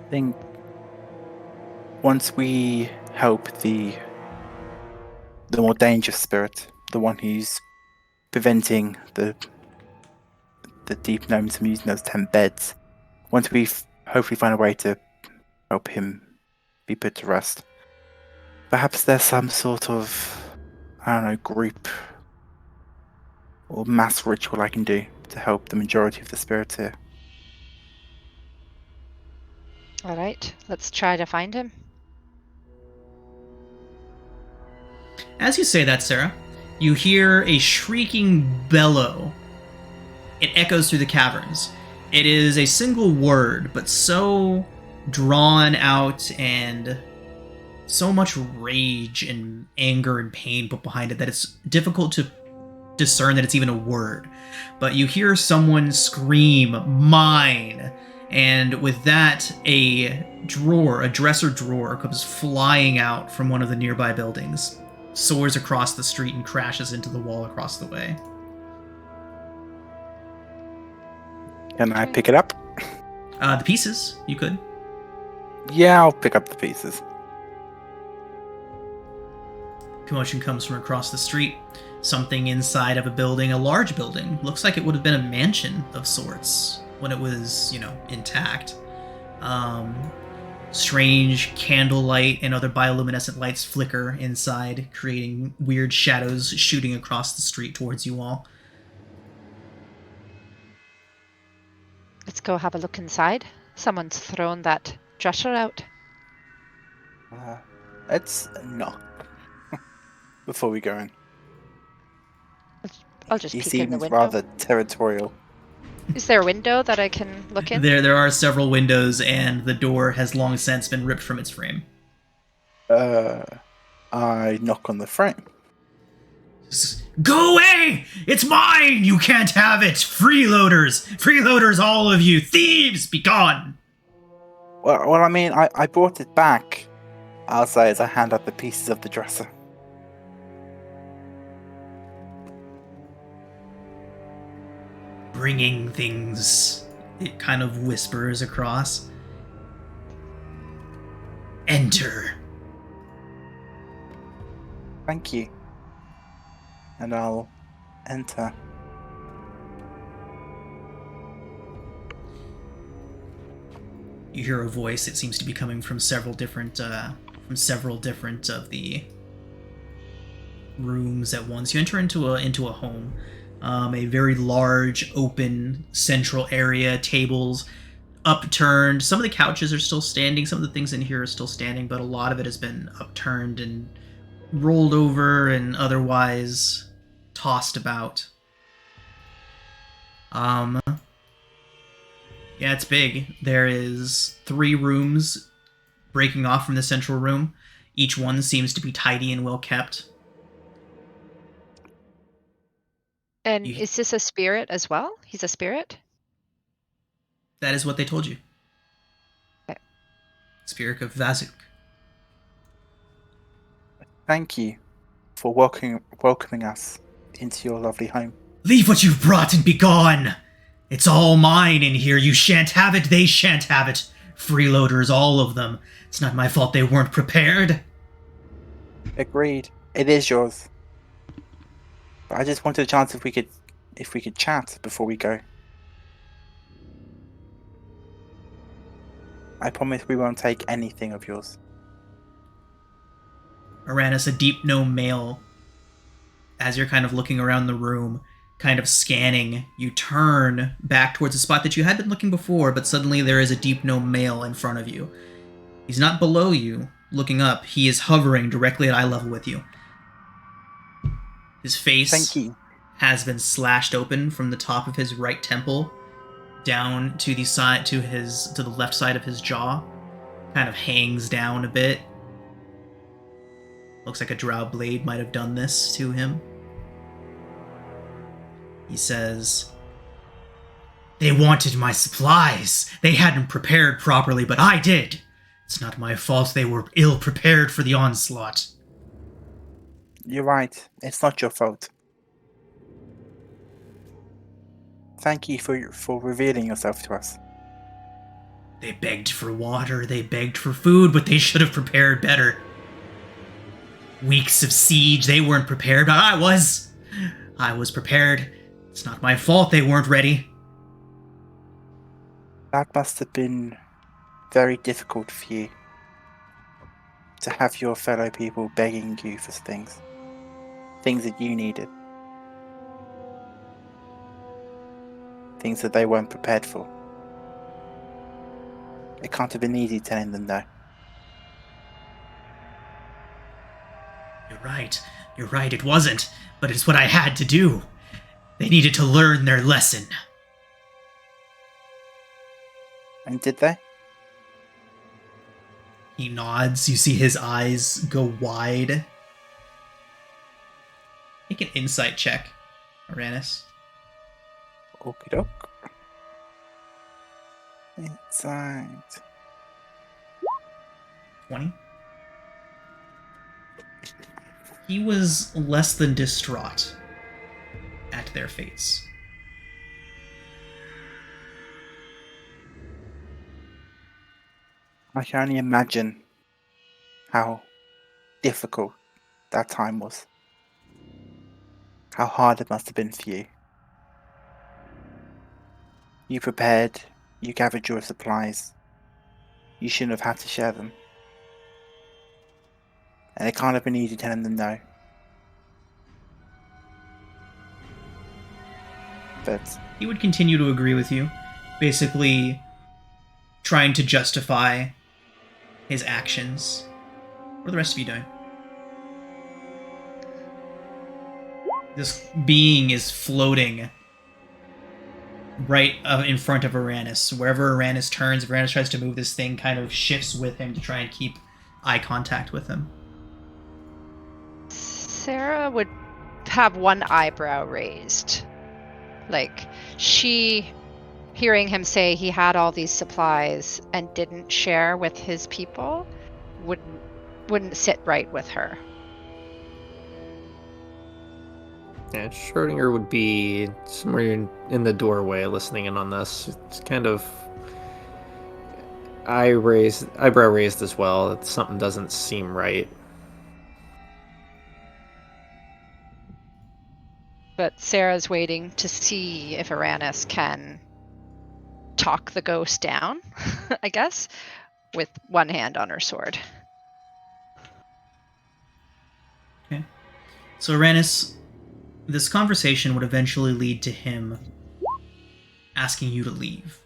I think once we help the more dangerous spirit, the one who's preventing the deep gnomes from using those 10 beds, once we hopefully find a way to help him be put to rest, perhaps there's some sort of, I don't know, group or mass ritual I can do to help the majority of the spirits here. All right, let's try to find him. As you say that, Sarah, you hear a shrieking bellow. It echoes through the caverns. It is a single word, but so drawn out and so much rage and anger and pain put behind it that it's difficult to discern that it's even a word. But you hear someone scream, "Mine!" And with that, a dresser drawer, comes flying out from one of the nearby buildings, soars across the street and crashes into the wall across the way. Can I pick it up? The pieces, you could. Yeah, I'll pick up the pieces. Commotion comes from across the street. Something inside of a building, a large building. Looks like it would have been a mansion of sorts when it was, intact. Strange candlelight and other bioluminescent lights flicker inside, creating weird shadows shooting across the street towards you all. Let's go have a look inside. Someone's thrown that dresser out. Let's knock before we go in. I'll just He peek in the seems window. rather territorial. Is there a window that I can look in? There are several windows, and the door has long since been ripped from its frame. I knock on the frame. Go away! It's mine! You can't have it! Freeloaders! Freeloaders, all of you! Thieves! Be gone! Well, I mean, I brought it back. I'll say as I hand out the pieces of the dresser. Bringing things, it kind of whispers across. Enter. Thank you. And I'll enter. You hear a voice. It seems to be coming from several different of the rooms at once. You enter into a home, a very large, open, central area. Tables upturned. Some of the couches are still standing. Some of the things in here are still standing, but a lot of it has been upturned and rolled over and otherwise tossed about. Yeah, it's big. There is 3 rooms breaking off from the central room. Each one seems to be tidy and well kept. And You- is this a spirit as well? He's a spirit? That is what they told you. Okay. Spirit of Vazuk. Thank you for welcoming us into your lovely home. Leave what you've brought and be gone! It's all mine in here. You shan't have it, they shan't have it. Freeloaders, all of them. It's not my fault they weren't prepared. Agreed. It is yours. But I just wanted a chance if we could chat before we go. I promise we won't take anything of yours. Uranus, a deep gnome male, as you're kind of looking around the room, kind of scanning, you turn back towards the spot that you had been looking before, but suddenly there is a deep gnome male in front of you. He's not below you, looking up. He is hovering directly at eye level with you. His face Thank you. has been slashed open from the top of his right temple down to the side to the left side of his jaw. Kind of hangs down a bit. Looks like a drow blade might have done this to him. He says, "They wanted my supplies. They hadn't prepared properly, but I did. It's not my fault they were ill prepared for the onslaught." You're right. It's not your fault. Thank you for revealing yourself to us. They begged for water, they begged for food, but they should have prepared better. Weeks of siege, they weren't prepared, but I was. I was prepared. It's not my fault they weren't ready. That must have been very difficult for you. To have your fellow people begging you for things. Things that you needed. Things that they weren't prepared for. It can't have been easy telling them no. You're right, it wasn't, but it's what I had to do. They needed to learn their lesson. And did they? He nods, you see his eyes go wide. Make an insight check, Uranus. Okie doke. Inside. 20. He was less than distraught at their fates. I can only imagine how difficult that time was. How hard it must have been for you. You prepared, you gathered your supplies. You shouldn't have had to share them. And it can't have been easy telling them no. But He would continue to agree with you, basically trying to justify his actions. What are the rest of you doing? This being is floating right in front of Uranus. Wherever Uranus turns, if Uranus tries to move, this thing kind of shifts with him to try and keep eye contact with him. Sarah would have one eyebrow raised. Like, she, hearing him say he had all these supplies and didn't share with his people, wouldn't sit right with her. Yeah, Schrodinger would be somewhere in the doorway listening in on this. It's kind of eyebrow raised as well. That something doesn't seem right. But Sarah's waiting to see if Uranus can talk the ghost down, I guess, with one hand on her sword. Okay. So Uranus, this conversation would eventually lead to him asking you to leave.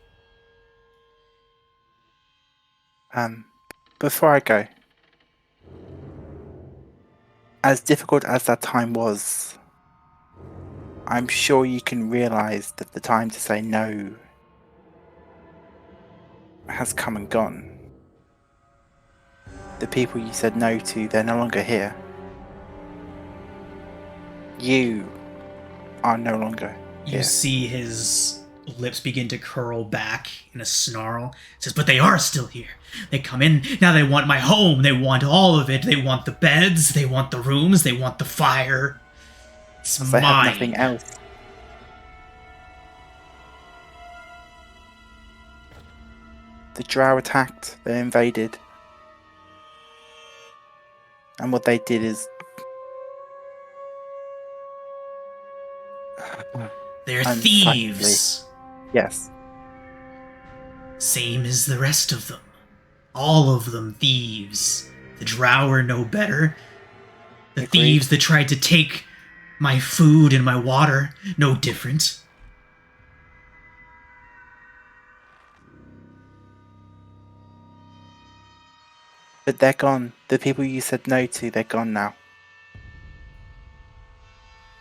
before I go, as difficult as that time was, I'm sure you can realize that the time to say no has come and gone. The people you said no to, they're no longer here. You are no longer You here. see his lips begin to curl back in a snarl. He says, but they are still here. They come in, now they want my home. They want all of it. They want the beds. They want the rooms. They want the fire. It's They have mine. nothing else. The drow attacked, they invaded. And what they did is... They're Unsightly. thieves. Yes. Same as the rest of them. All of them thieves. The drow are no better. The Agreed. thieves that tried to take my food and my water, no different. But they're gone. The people you said no to, they're gone now.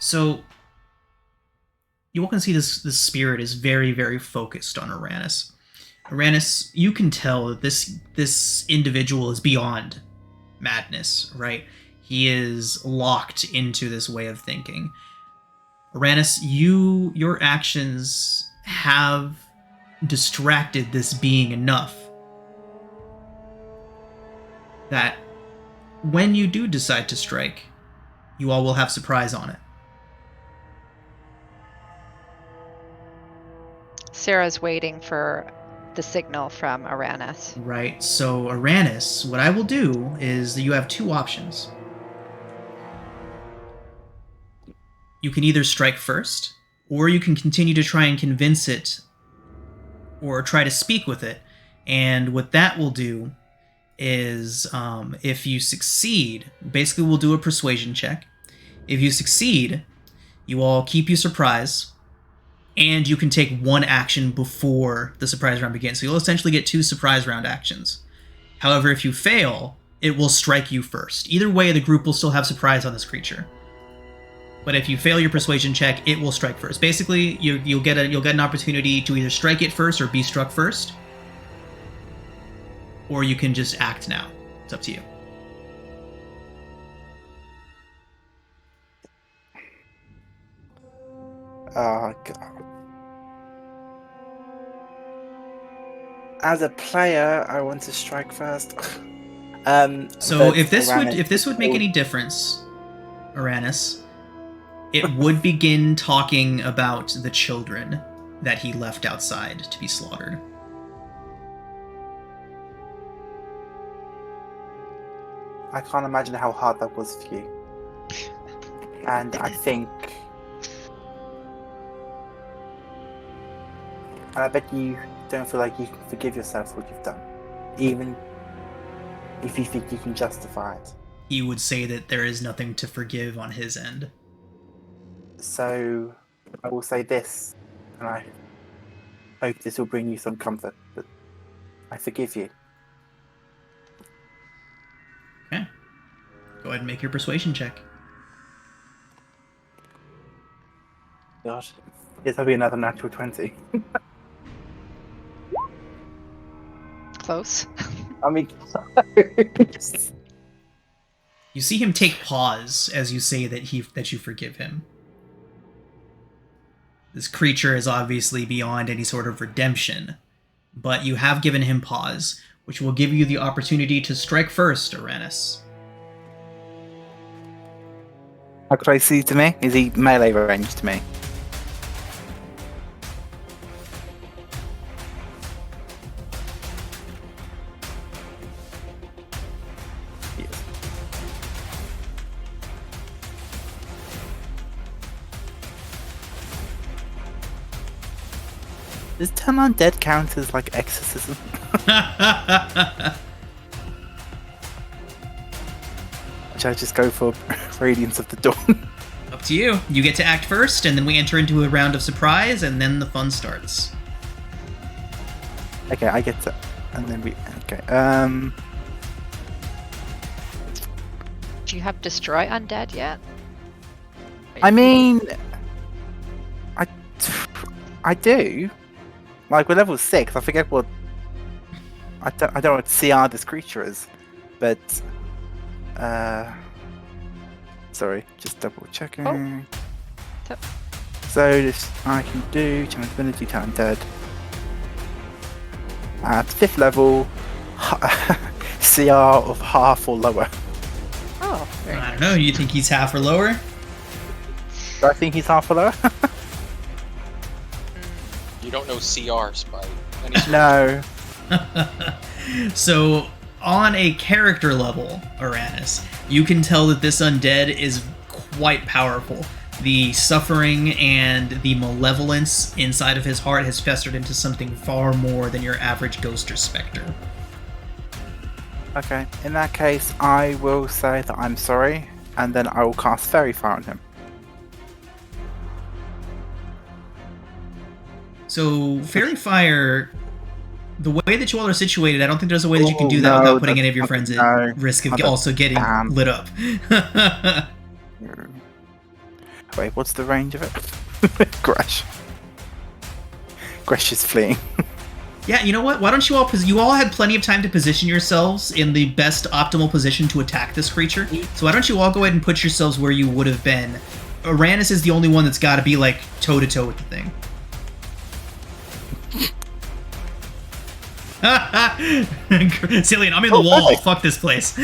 So you all can see this spirit is very, very focused on Uranus. Uranus, you can tell that this individual is beyond madness, right? He is locked into this way of thinking. Uranus, your actions have distracted this being enough that when you do decide to strike, you all will have surprise on it. Sarah's waiting for the signal from Aranis. Right, so Aranis, what I will do is that you have two options. You can either strike first, or you can continue to try and convince it, or try to speak with it. And what that will do is, if you succeed, basically we'll do a persuasion check. If you succeed, you all keep your surprise, and you can take one action before the surprise round begins. So you'll essentially get 2 surprise round actions. However, if you fail, it will strike you first. Either way, the group will still have surprise on this creature. But if you fail your persuasion check, it will strike first. Basically, you'll get an opportunity to either strike it first or be struck first, or you can just act now. It's up to you. Oh, God. As a player, I want to strike first. So but if Aranis- this would make any difference, Aranis, it would begin talking about the children that he left outside to be slaughtered. I can't imagine how hard that was for you. And I think... And I bet you don't feel like you can forgive yourself what you've done. Even if you think you can justify it. He would say that there is nothing to forgive on his end. So, I will say this, and I hope this will bring you some comfort, but I forgive you. Okay. Go ahead and make your persuasion check. God. Yes, that'll be another natural 20. Close. I mean... You see him take pause as you say that you forgive him. This creature is obviously beyond any sort of redemption, but you have given him pause, which will give you the opportunity to strike first, Aranis. How close is he to me? Is he melee range to me? Yes. Does turn undead count as like exorcism? Should I just go for Radiance of the Dawn? Up to you. You get to act first, and then we enter into a round of surprise, and then the fun starts. Okay, I get to, and then we. Okay. Do you have Destroy Undead yet? I mean, I do. Like we're level 6. I forget what I don't know what CR this creature is, but sorry, just double checking. Oh. So this I can do challenge ability, talent dead. At 5th level, CR of half or lower. Oh, very I nice. don't know. You think he's half or lower? Do I think he's half or lower? You don't know CRs by any sort No. So, on a character level, Uranus, you can tell that this undead is quite powerful. The suffering and the malevolence inside of his heart has festered into something far more than your average ghost or specter. Okay, in that case, I will say that I'm sorry, and then I will cast Fairy Fire on him. So, Fairy Fire, the way that you all are situated, I don't think there's a way that you can Oh, do that no, without putting that's any of your not- friends no, at risk of not also getting damn. lit up. Wait, what's the range of it? Gresh. Gresh is fleeing. Yeah, you know what? Why don't you all... You all had plenty of time to position yourselves in the best optimal position to attack this creature. So why don't you all go ahead and put yourselves where you would have been. Uranus is the only one that's got to be, like, toe-to-toe with the thing. Cillian, I'm in the wall. perfect. Fuck this place.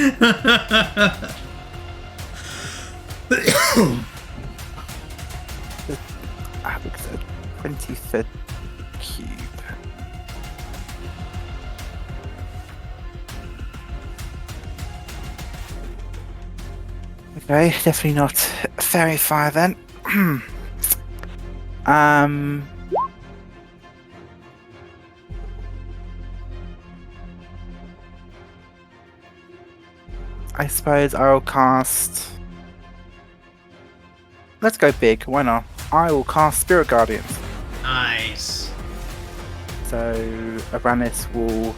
Alex at 20 cube. Okay, definitely not Fairy Fire then. I suppose I'll cast. Let's go big, why not? I will cast Spirit Guardians. Nice. So Uranus will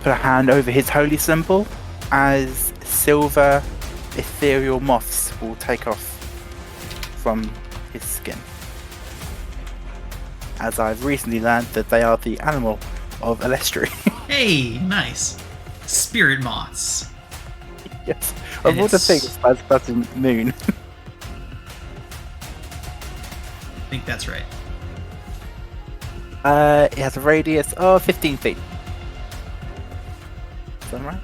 put a hand over his holy symbol as silver ethereal moths will take off from his skin. As I've recently learned that they are the animal of Elestri. Hey, nice. Spirit moths. Yes. And Of all the it's- things, that's a moon. I think that's right. It has a radius of 15 feet. Is that right?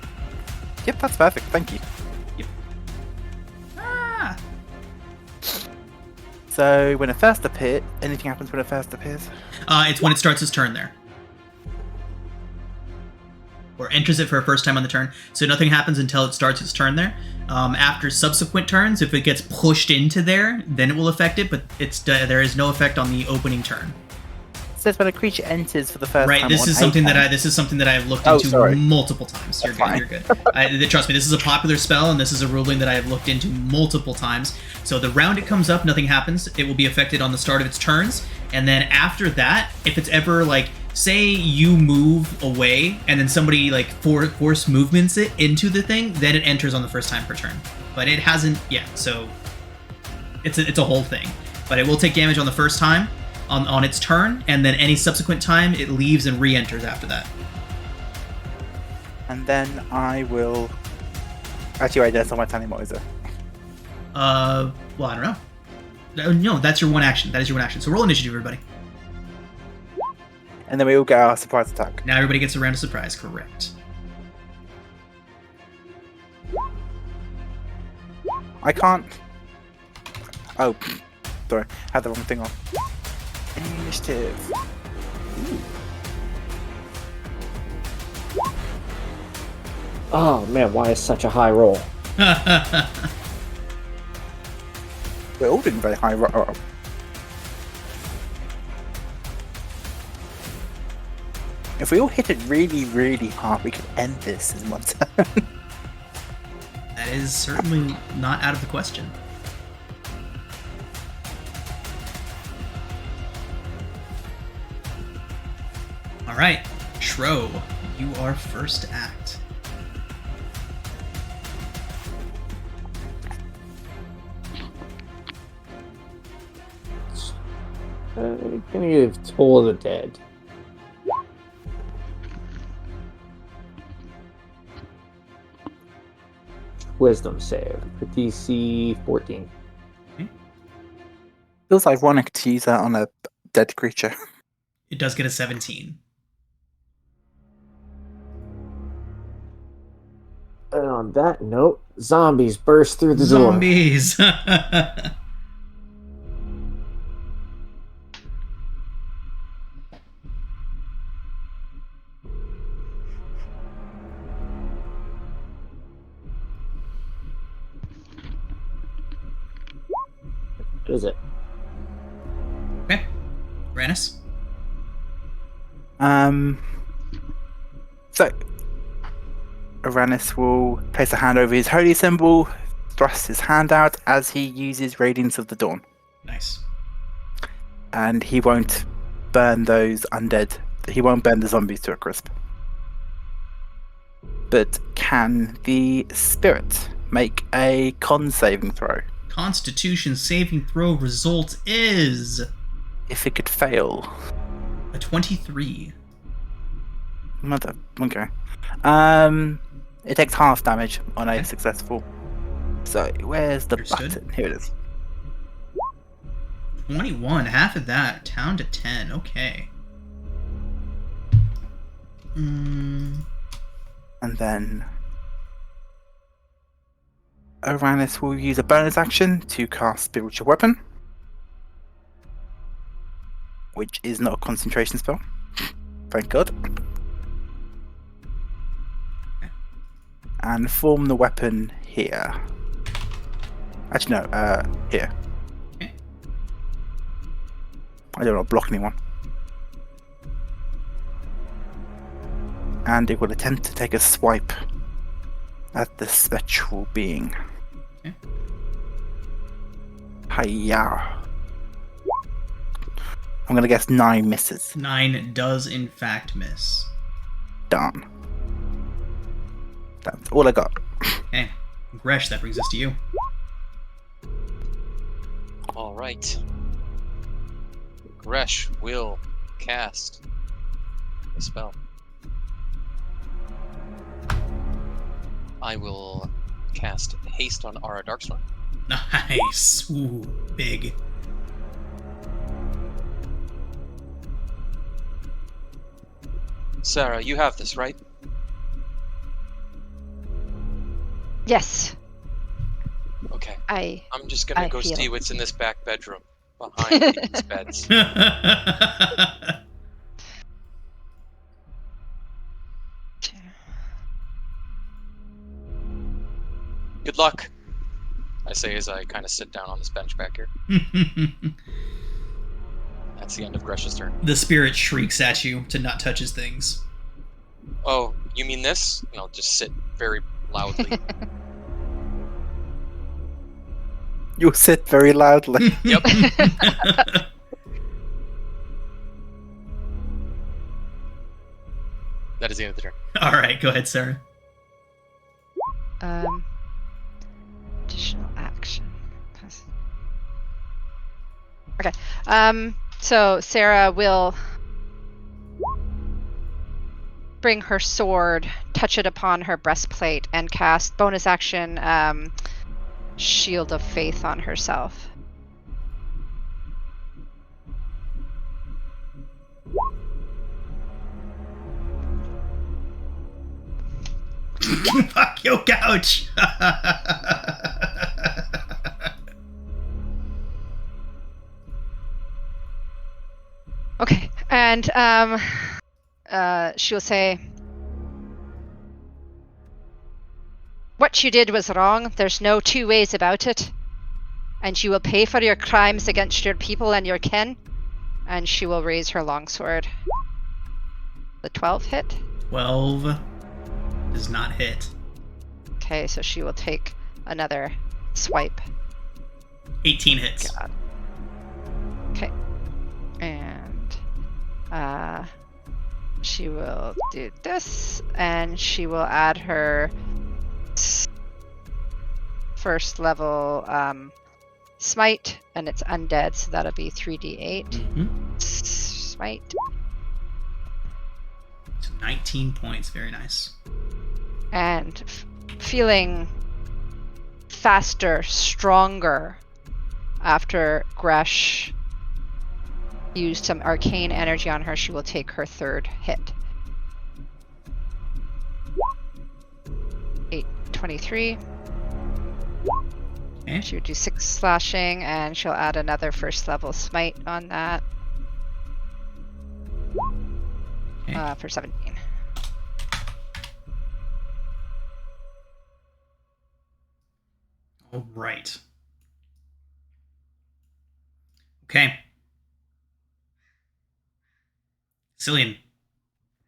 Yep, that's perfect. Thank you. Ah! So when it first appears, anything happens when it first appears? It's when it starts its turn there. Or enters it for a first time on the turn. So nothing happens until it starts its turn there. After subsequent turns, if it gets pushed into there, then it will affect it, but there is no effect on the opening turn. It says when a creature enters for the first Right, time. this on is a something turn. this is something that I've looked Oh, into sorry. multiple times. You're That's good. You're good. Trust me, this is a popular spell, and this is a ruling that I have looked into multiple times. So the round it comes up, nothing happens. It will be affected on the start of its turns, and then after that, if it's ever like, say you move away, and then somebody like force movements it into the thing, then it enters on the first time per turn. But it hasn't yet, so it's a whole thing. But it will take damage on the first time. On its turn, and then any subsequent time it leaves and re-enters after that. And then I will. Actually, wait, that's not my time anymore, is it? Well, I don't know. No, that's your one action. That is your one action. So roll initiative, everybody. And then we all get our surprise attack. Now everybody gets a round of surprise. Correct. I can't. Oh, sorry, I had the wrong thing on. Initiative. Oh man, why is such a high roll? We're all doing very high. If we all hit it really, really hard, we could end this in one turn. That is certainly not out of the question. All right, Shro, you are first to act. Gonna give Toll of the Dead. wisdom save. For DC 14. Feels ironic to use that on a dead creature. It does get a 17. And on that note, zombies burst through the door. Zombies! What is it? Okay. Rannis? So Uranus will place a hand over his holy symbol, thrust his hand out as he uses Radiance of the Dawn, Nice. and he won't burn those undead. He won't burn the zombies to a crisp. But can the spirit make a con saving throw? Constitution saving throw result is If it could fail. a 23. Mother. Okay. It takes half damage on a Okay. successful. So where's the Understood. button? Here it is. 21, half of that, down to 10. Okay. And then Uranus will use a bonus action to cast Spiritual Weapon, which is not a concentration spell. Thank God. And form the weapon here. Actually, no, here. Okay. I don't want to block anyone. And it will attempt to take a swipe at the spectral being. Okay. Hiya. I'm gonna guess 9 misses. 9 does in fact miss. Darn. That's all I got. Okay. Gresh, that brings us to you. All right. Gresh will cast a spell. I will cast Haste on Aura Darkstorm. Nice. Ooh, big. Sarah, you have this, right? Yes, Okay. I. I'm just gonna I go feel- see what's in this back bedroom behind these beds. Good luck, I say as I kind of sit down on this bench back here. That's the end of Gresh's turn. The spirit shrieks at you to not touch his things. Oh, you mean this? And I'll just sit very loudly. You'll sit very loudly. Yep. That is the end of the turn. All right, go ahead, Sarah. Additional action. Okay. So Sarah will bring her sword, touch it upon her breastplate, and cast bonus action Shield of Faith on herself. Fuck your couch. Okay, and she'll say, "What you did was wrong. There's no two ways about it. And you will pay for your crimes against your people and your kin." And she will raise her longsword. The 12 hit. 12 does not hit. Okay, so she will take another swipe. 18 hits. God. Okay. And she will do this, and she will add her first level smite, and it's undead, so that'll be 3d8. Mm-hmm. Smite. So 19 points. Very nice. And feeling faster, stronger after Gresh used some arcane energy on her. She will take her third hit. 23. Okay. She would do 6 slashing, and she'll add another first level smite on that Okay. for 17. All right. Okay. Cillian.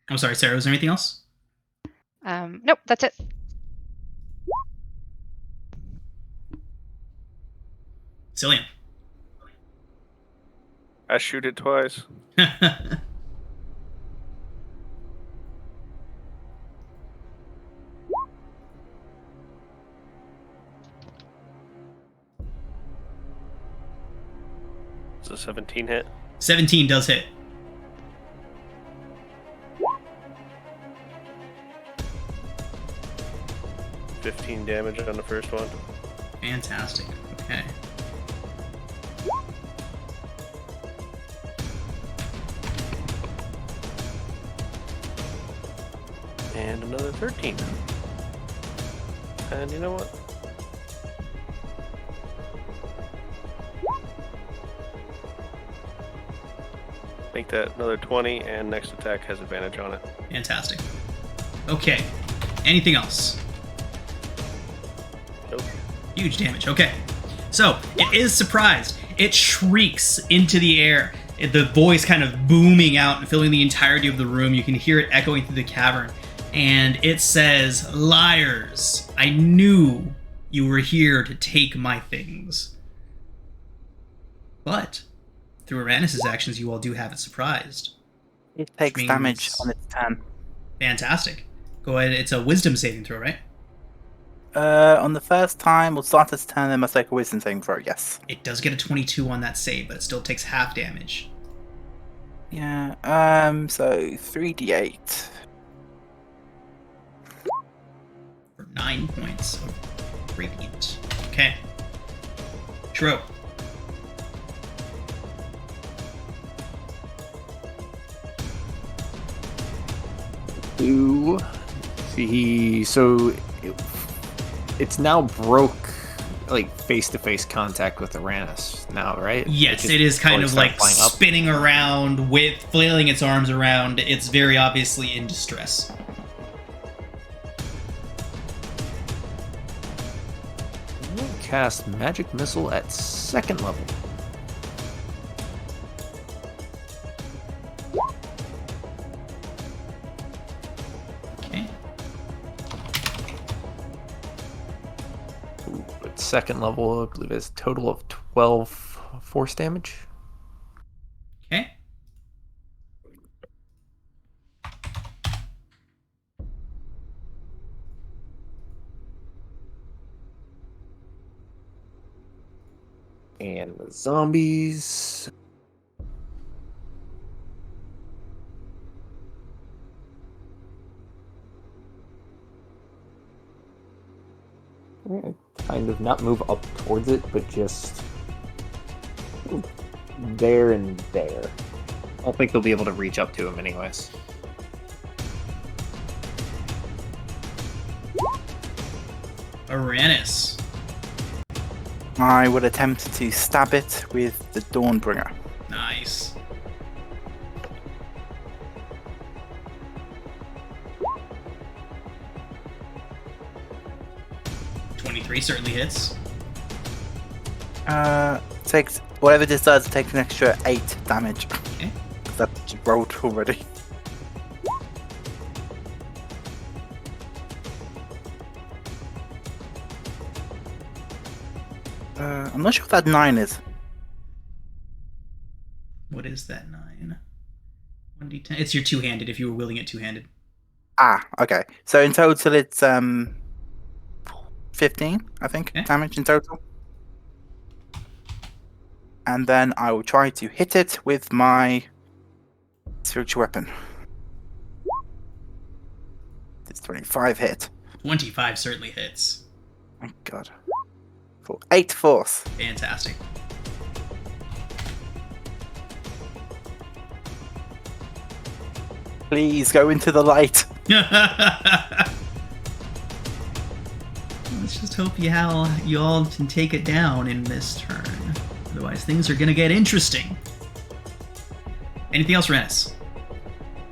I'm sorry, Sarah, was there anything else? Nope, that's it. Cillian. I shoot it twice. It's a 17 hit. 17 does hit. $15 damage on the first one. Fantastic. Okay. And another 13. And you know what? Make that another 20, and next attack has advantage on it. Fantastic. Okay. Anything else? Nope. Huge damage. Okay. So, it is surprised. It shrieks into the air. The voice kind of booming out and filling the entirety of the room. You can hear it echoing through the cavern. And it says, "Liars! I knew you were here to take my things." But, through Uranus' actions, you all do have it surprised. It takes Means- damage on its turn. Fantastic. Go ahead. It's a wisdom saving throw, right? On the first time, we'll start its turn, then must take a wisdom saving throw, yes. It does get a 22 on that save, but it still takes half damage. Yeah, so 3d8. For 9 points of radiant. Okay. True. Ooh. See, so it's now broke like face-to-face contact with Uranus now, right? Yes, just it is kind totally of started like flying up. spinning around with flailing its arms around. It's very obviously in distress. Cast magic missile at 2nd level. Okay. Ooh, at 2nd level, I believe it's a total of 12 force damage. Okay. And the zombies. Kind of not move up towards it, but just there and there. I don't think they'll be able to reach up to him anyways. Uranus. I would attempt to stab it with the Dawnbringer. Nice. "23 certainly hits. Takes whatever this does, it takes an extra 8 damage. Okay. That's rolled already. I'm not sure what that 9 is. What is that 9? 1d10. It's your two-handed if you were wielding it two-handed. Ah, okay. So in total, it's 15, I think, Okay. damage in total. And then I will try to hit it with my spiritual weapon. It's 25 hit. 25 certainly hits. My God. For 8 force. Fantastic. Please go into the light. Let's just hope you all can take it down in this turn. Otherwise, things are gonna get interesting. Anything else, Rennis?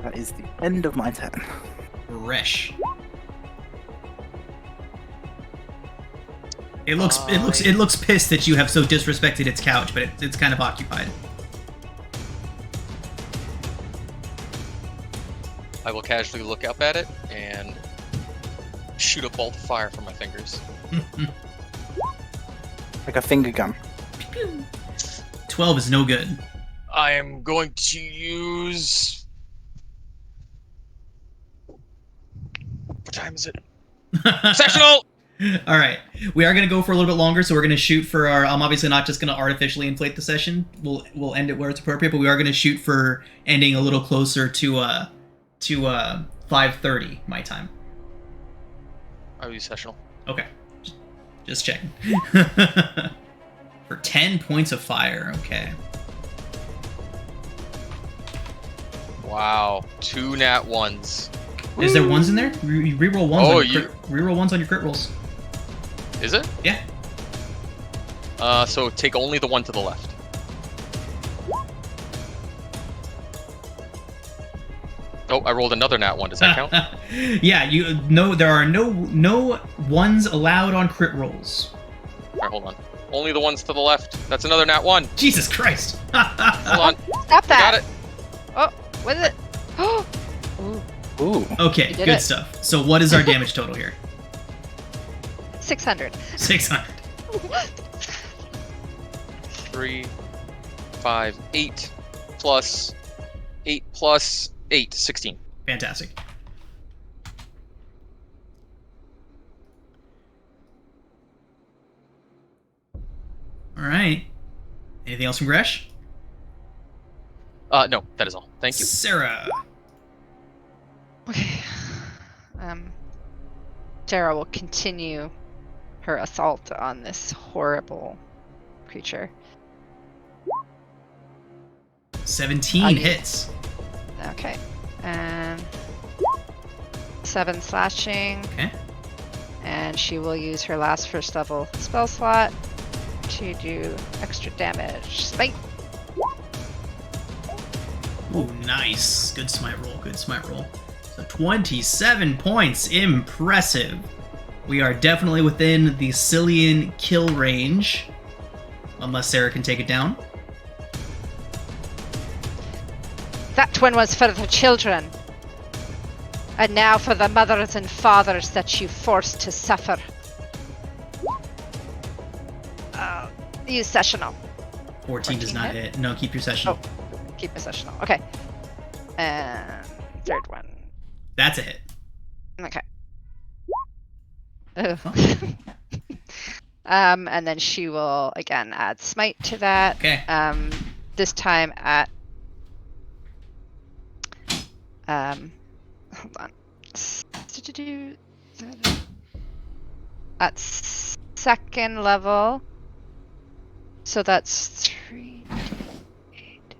That is the end of my turn. Resh. It looks pissed that you have so disrespected its couch, but it's kind of occupied. I will casually look up at it and shoot a bolt of fire from my fingers. Like a finger gun. 12 is no good. I am going to use... What time is it? Sectional! All right, we are going to go for a little bit longer, so we're going to shoot for our. I'm obviously not just going to artificially inflate the session. We'll end it where it's appropriate, but we are going to shoot for ending a little closer to 5:30 my time. I will use sessional. Okay, just checking. For 10 points of fire. Okay. Wow, 2 nat 1s. Is there ones in there? You reroll ones. Oh, reroll ones on your crit rolls. Is it? Yeah. So take only the one to the left. Oh, I rolled another nat 1. Does that count? Yeah, there are no ones allowed on crit rolls. Alright, hold on. Only the ones to the left. That's another nat 1. Jesus Christ. Hold on. Stop I that! got it. Oh, what is it? Oh, Ooh. Okay, You did good it. stuff. So what is our damage total here? 600. 600. 3, 5, 8 plus 8 plus 8, 16. Fantastic. All right. Anything else from Gresh? No, that is all. Thank you. Sarah. Okay. Sarah will continue her assault on this horrible creature. 17 hits. Okay. 7 slashing. Okay. And she will use her last first level spell slot to do extra damage. Smite. Ooh, nice. Good smite roll. Good smite roll. So 27 points. Impressive. We are definitely within the Cillian kill range. Unless Sarah can take it down. That one was for the children. And now for the mothers and fathers that you forced to suffer. Use sessional. 14 does 14 not hit? hit. No, keep your session. Keep a sessional. Okay. And third one. That's a hit. Okay. Oh. And then she will again add smite to that. Okay. This time at hold on. At second level. So that's 3, 8.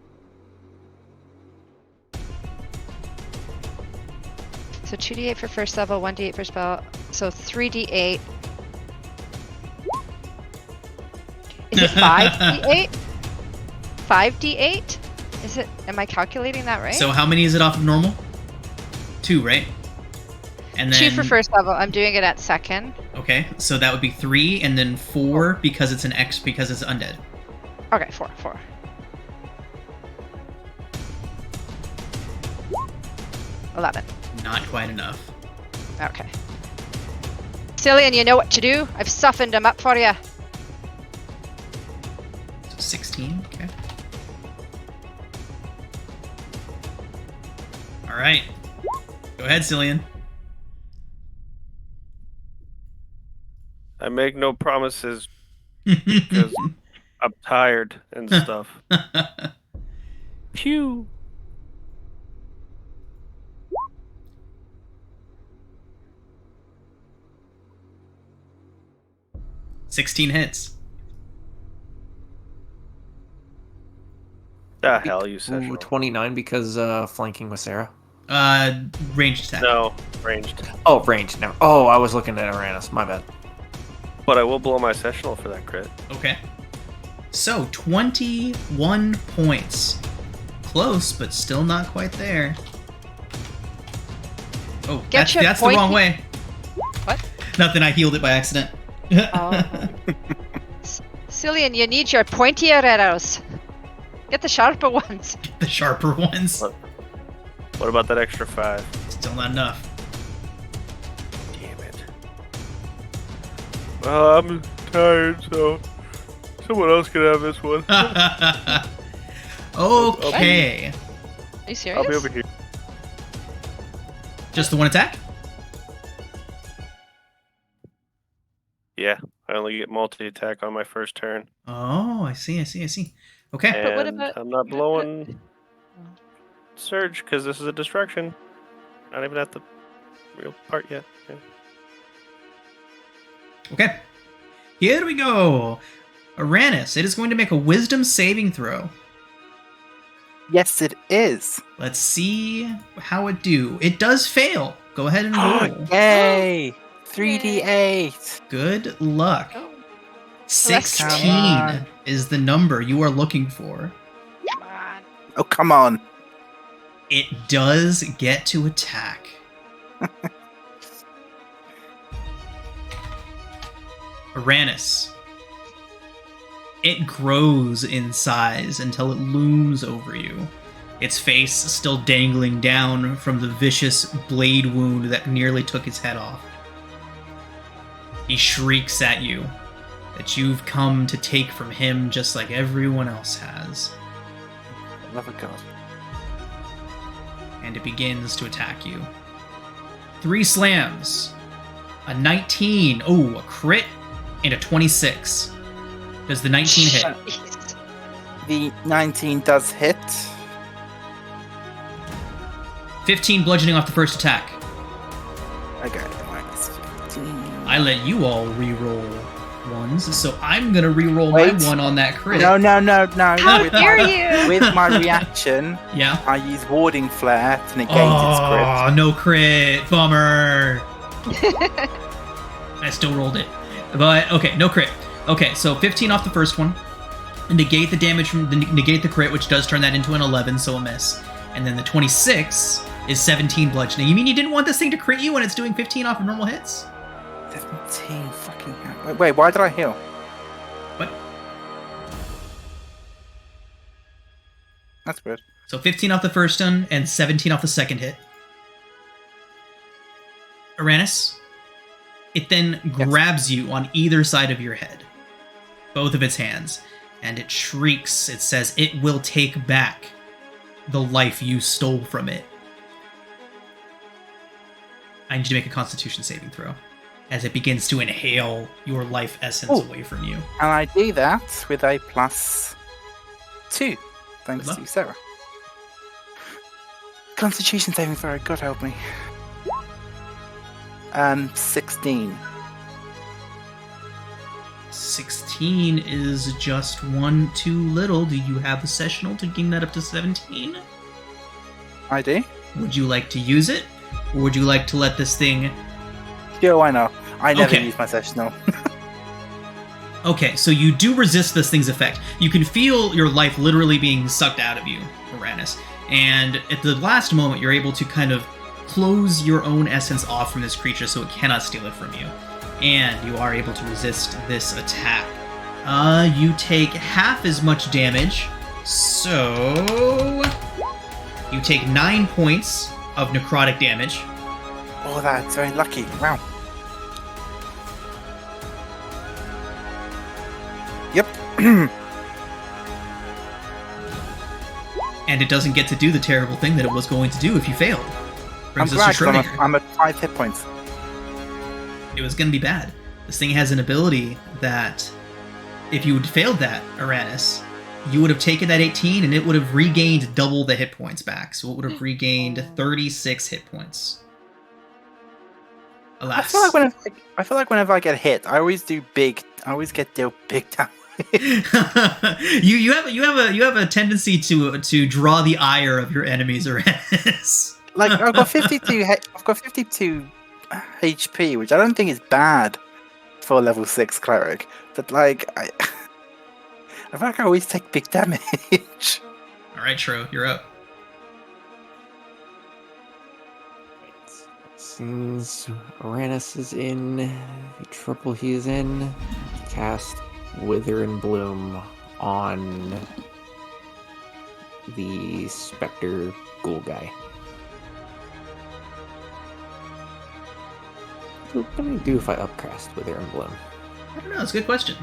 So 2d8 for first level, 1d8 for spell. So 3d8. Is it 5d8? 5d8? Is it? Am I calculating that right? So how many is it off of normal? 2, right? And then 2 for first level. I'm doing it at second. Okay, so that would be 3, and then 4 because it's an X because it's undead. Okay, 4. 11. Not quite enough. Okay. Cillian, you know what to do. I've softened him up for you. So 16. Okay. All right. Go ahead, Cillian. I make no promises because I'm tired and stuff. Phew. 16 hits. The hell, you Ooh, sessional. 29 because flanking with Sarah. Ranged attack. No, ranged. Oh, range. No. Oh, I was looking at Uranus. My bad. But I will blow my sessional for that crit. Okay. So, 21 points. Close, but still not quite there. Oh, Get your that's the wrong pointy- way. What? Nothing, I healed it by accident. Oh. Cillian, you need your pointier arrows. Get the sharper ones. The sharper ones. What about that extra 5? Still not enough. Damn it. Well, I'm tired, so someone else can have this one. Okay. Are you serious? I'll be over here. Just the one attack? Yeah, I only get multi-attack on my first turn. Oh, I see. Okay. But what And about- I'm not blowing Surge because this is a distraction. Not even at the real part yet. Yeah. Okay. Here we go. Uranus, it is going to make a wisdom saving throw. Yes, it is. Let's see how it do. It does fail. Go ahead and roll. Yay! 3d8. Good luck. Oh. 16 Come on. is the number you are looking for. Come on. Oh, come on. It does get to attack. Uranus. It grows in size until it looms over you. Its face still dangling down from the vicious blade wound that nearly took his head off. He shrieks at you that you've come to take from him just like everyone else has, Love of God. and it begins to attack you. 3 slams. A 19. Oh, a crit, and a 26. Does the 19 hit? Jeez. The 19 does hit. 15 bludgeoning off the first attack. Okay, minus 15. I let you all re-roll ones, so I'm gonna re-roll Wait. my one on that crit. No. How With dare my, you? with my reaction, Yeah. I use Warding Flare to negate its Oh, no crit. Bummer. I still rolled it. But, okay, no crit. Okay, so 15 off the first one. Negate the damage from negate the crit, which does turn that into an 11, so a miss. And then the 26 is 17 bludgeoning. You mean you didn't want this thing to crit you when it's doing 15 off of normal hits? crit. 17 fucking hell. Wait, why did I heal? What? That's weird. So 15 off the first one and 17 off the second hit. Uranus, it then Yes. grabs you on either side of your head, both of its hands, and it shrieks. It says it will take back the life you stole from it. I need you to make a Constitution saving throw as it begins to inhale your life essence Oh. away from you. And I do that with a +2. Thanks Good to luck. Sarah. Constitution saving throw, God help me. 16. 16 is just one too little. Do you have a sessional to gain that up to 17? I do? Would you like to use it? Or would you like to let this thing... Yeah, why not? I never Okay. use my sessional. Okay, so you do resist this thing's effect. You can feel your life literally being sucked out of you, Uranus. And at the last moment, you're able to kind of close your own essence off from this creature so it cannot steal it from you. And you are able to resist this attack. You take half as much damage, so... You take 9 points of necrotic damage. Oh, that's very lucky. Wow. Yep. And it doesn't get to do the terrible thing that it was going to do if you failed. I'm Brings us glad to 'cause Schrodinger. I'm at 5 hit points. It was going to be bad. This thing has an ability that, if you had failed that, Uranus, you would have taken that 18 and it would have regained double the hit points back. So it would have regained 36 hit points. I Alas. feel like whenever I get hit, I always get dealt big damage. you have a tendency to draw the ire of your enemies, Uranus. Like I've got 52 HP, which I don't think is bad for a level 6 cleric. But like I feel like I always take big damage. All right, Shro, you're up. Since Uranus is in the triple he is in, cast Wither and Bloom on the Spectre Ghoul guy. What can I do if I upcast Wither and Bloom? I don't know. It's a good question.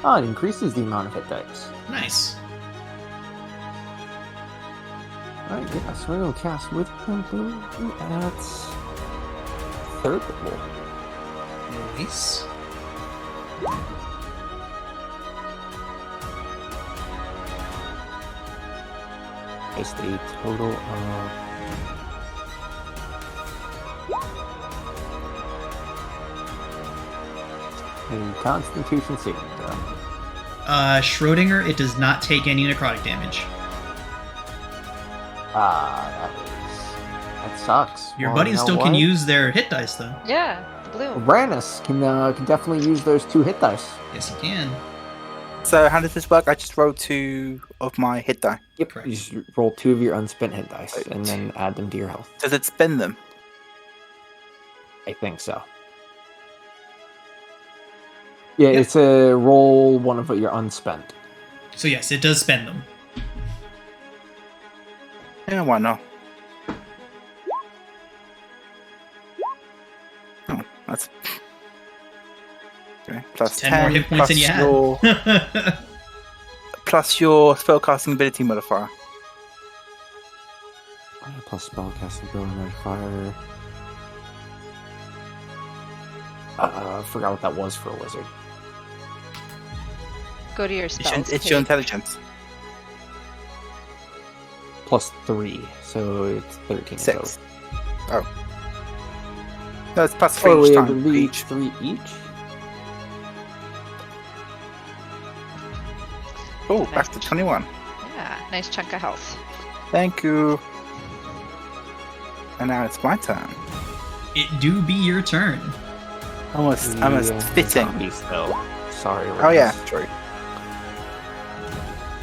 Oh, it increases the amount of hit dice. Nice. Alright, yeah, so I'm going to cast Wither and Bloom at 3rd level. Nice. Just a total of... a Constitution saving throw. Schrodinger, it does not take any necrotic damage. That sucks. Your Well, buddies you know still can what? use their hit dice, though. Yeah, Bloom. Uranus can definitely use those 2 hit dice. Yes, you can. So how does this work? I just roll 2 of my hit die. Yep. Correct. You just roll 2 of your unspent hit dice Right. and then add them to your health. Does it spend them? I think so. Yeah, it's a roll 1 of your unspent. So yes, it does spend them. Yeah, why not? Oh, that's okay. Plus 10 more hit points plus than you your had. plus your spellcasting ability modifier. Plus spellcasting ability modifier. I forgot what that was for a wizard. Go to your spells. It's your page. intelligence. Plus 3, so it's 13. 6. So. Oh. No, it's plus 3 Oh, each we have time. to reach Each. 3 each? Oh, back to 21. Yeah, nice chunk of health. Thank you. And now it's my turn. It do be your turn. Almost The fitting. Zombies, though. Sorry, Oh yeah, Uranus. true.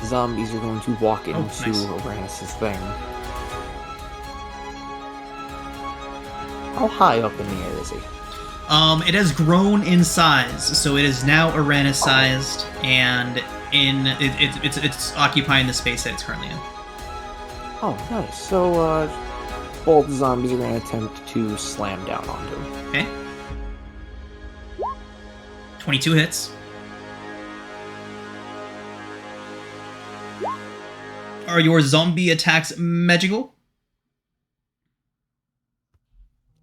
Zombies are going to walk into nice. Uranus's thing. How high up in the air is he? It has grown in size, so it is now Uranus-sized, and it's occupying the space that it's currently in. Oh, nice. So, both zombies are going to attempt to slam down onto him. Okay. 22 hits. Are your zombie attacks magical?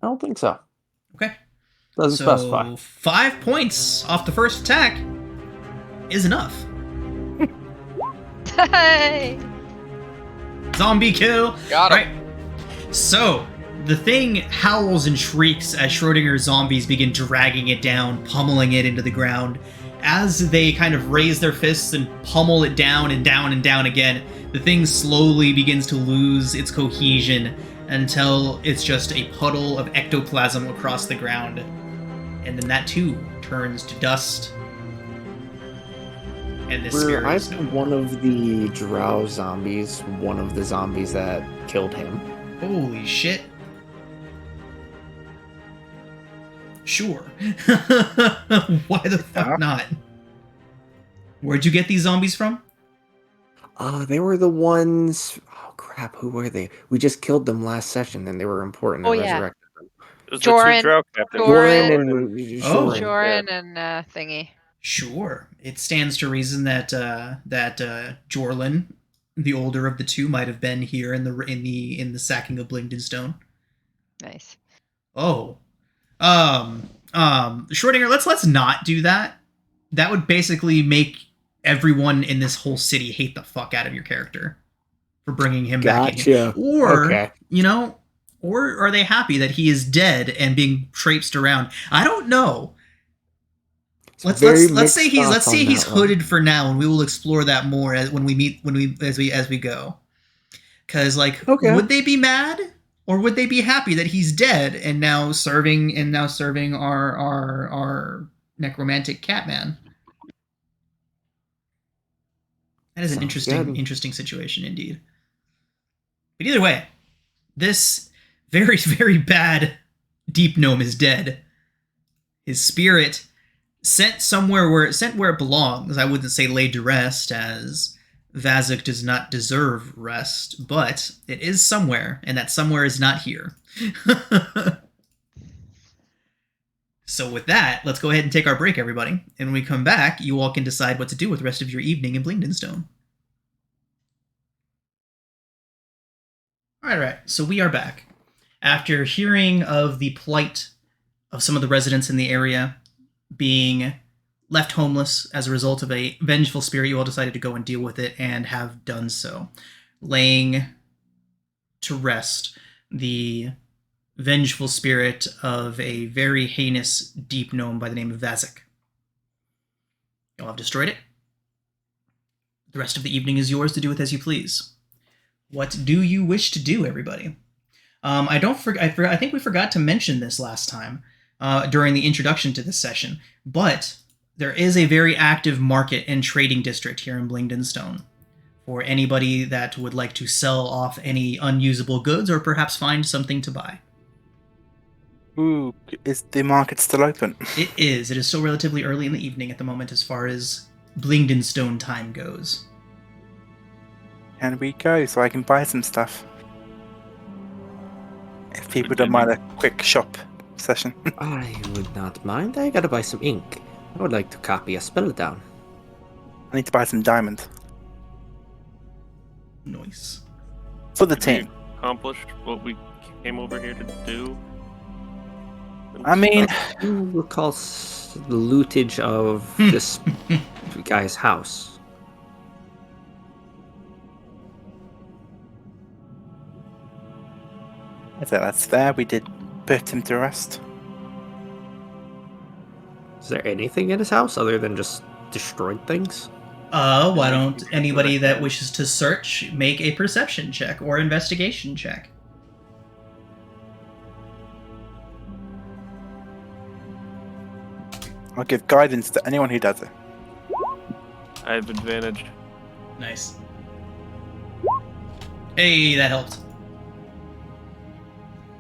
I don't think so. Okay. Doesn't So specify. 5 points off the first attack is enough. Hey! Zombie kill. Got him. Right. So the thing howls and shrieks as Schrodinger's zombies begin dragging it down, pummeling it into the ground. As they kind of raise their fists and pummel it down and down and down again, the thing slowly begins to lose its cohesion until it's just a puddle of ectoplasm across the ground. And then that too turns to dust. And this Were spirit I is no more. one of the drow zombies, one of the zombies that killed him? Holy shit. Sure. Why the fuck Yeah. not? Where'd you get these zombies from? They were the ones... Oh, crap, who were they? We just killed them last session, and they were important. Oh, and yeah. resurrected them. It was Joran- the 2 drow captains. Joran and... Oh. Joran and thingy. Sure. It stands to reason that Jorlin, the older of the two, might have been here in the sacking of Blingdenstone. Nice. Oh. Schrodinger, let's not do that. That would basically make everyone in this whole city hate the fuck out of your character for bringing him back in here. Gotcha. Or, Okay. or are they happy that he is dead and being traipsed around? I don't know. Let's say he's hooded for now, and we will explore that more as we go. Because Okay. would they be mad, or would they be happy that he's dead and now serving our necromantic Catman? That is an interesting situation indeed. But either way, this very, very bad deep gnome is dead. His spirit sent where it belongs. I wouldn't say laid to rest, as Vazuk does not deserve rest, but it is somewhere, and that somewhere is not here. So with that, let's go ahead and take our break, everybody. And when we come back, you all can decide what to do with the rest of your evening in Blingdenstone. All right. So we are back. After hearing of the plight of some of the residents in the area being left homeless as a result of a vengeful spirit, you all decided to go and deal with it, and have done so, laying to rest the vengeful spirit of a very heinous deep gnome by the name of Vazuk. You all have destroyed it. The rest of the evening is yours to do with as you please. What do you wish to do, everybody? I think we forgot to mention this last time during the introduction to this session, but there is a very active market and trading district here in Blingdenstone for anybody that would like to sell off any unusable goods or perhaps find something to buy. Ooh, is the market still open? It is. It is still relatively early in the evening at the moment as far as Blingdenstone time goes. Can we go so I can buy some stuff? If people don't mind a quick shop session. I would not mind. I gotta buy some ink. I would like to copy a spell down. I need to buy some diamond. Nice. For the Did we team. accomplish what we came over here to do? I mean, You recall the lootage of this guy's house. I think that's fair. We did put him to rest. Is there anything in his house other than just destroyed things? Why don't anybody that wishes to search make a perception check or investigation check? I'll give guidance to anyone who does it. I have advantage. Nice. Hey, that helped.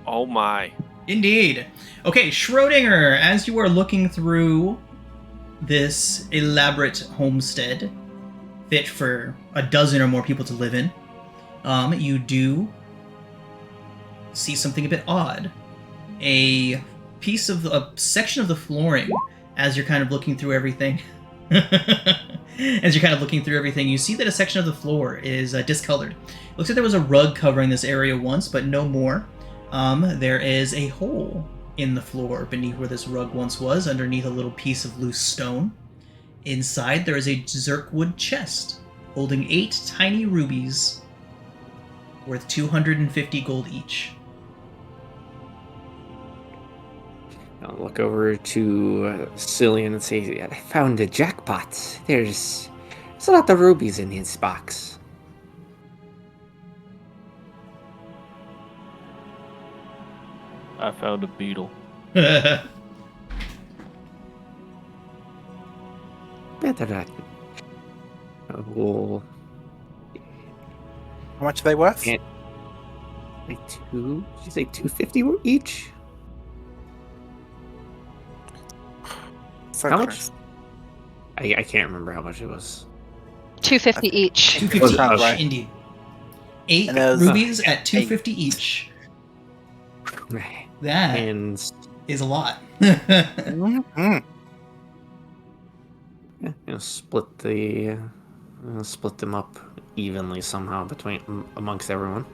Oh my. Indeed. Okay, Schrodinger, as you are looking through this elaborate homestead fit for a dozen or more people to live in, you do see something a bit odd. A section of the flooring, as you're kind of looking through everything. As you're kind of looking through everything, you see that a section of the floor is discolored. Looks like there was a rug covering this area once, but no more. There is a hole in the floor beneath where this rug once was, underneath a little piece of loose stone. Inside, there is a Zirkwood chest holding 8 tiny rubies worth 250 gold each. I'll look over to Cillian and say, I found a jackpot. There's a lot of rubies in his box. I found a beetle. Better not. Well, How much are they worth? Can't- like two? Did you say 250 each? So How much? close. I can't remember how much it was. 250 each. 250 Sounds each, right. indeed. 8 And there's, rubies at 250 each. That And is a lot. Mhm. yeah, split them up evenly somehow amongst everyone.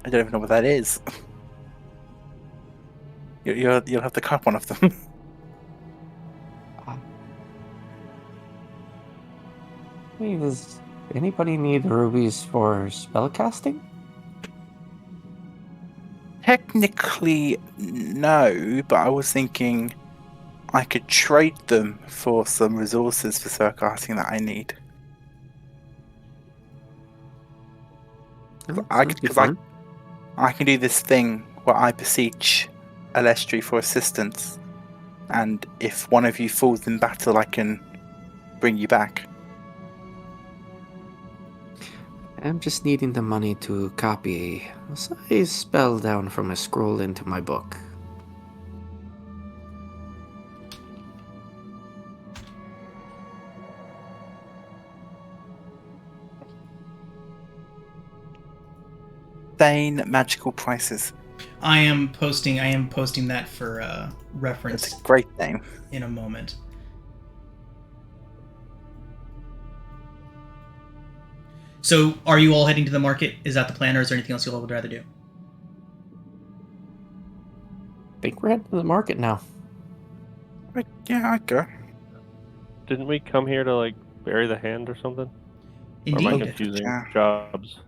I don't even know what that is. You'll have to cut one of them. Hey, does anybody need rubies for spellcasting? Technically, no, but I was thinking I could trade them for some resources for spellcasting that I need. Oh, I that'd be because fun. I can do this thing where I beseech Alestri for assistance, and if one of you falls in battle, I can bring you back. I'm just needing the money to copy a size spell down from a scroll into my book. Sane magical prices. I am posting that for It's reference a great name. in a moment. So, are you all heading to the market? Is that the plan, or is there anything else you all would rather do? I think we're heading to the market now. Yeah, I'd go. Didn't we come here to like bury the hand or something? Or am I Indeed. confusing Yeah. jobs?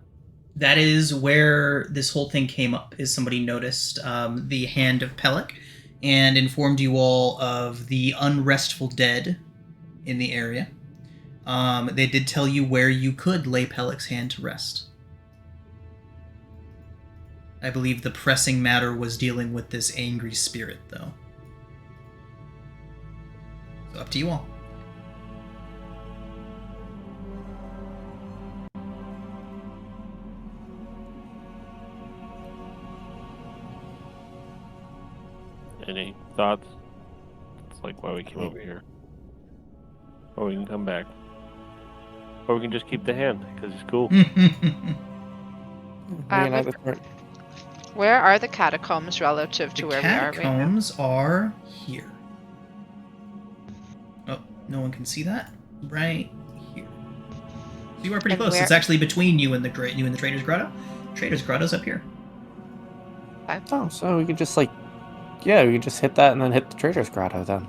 That is where this whole thing came up, is somebody noticed the hand of Pellic and informed you all of the unrestful dead in the area. They did tell you where you could lay Pellic's hand to rest. I believe the pressing matter was dealing with this angry spirit, though. So up to you all. Any thoughts? It's like why we came over here. Or we can come back. Or we can just keep the hand, because it's cool. Where are the catacombs relative to The where we are right now? catacombs are here. Oh, no one can see that? Right here. So you are pretty And close. where- It's actually between you and the Trader's Grotto. Trader's Grotto's up here. Oh, so we could just we could just hit that and then hit the Trader's Grotto then.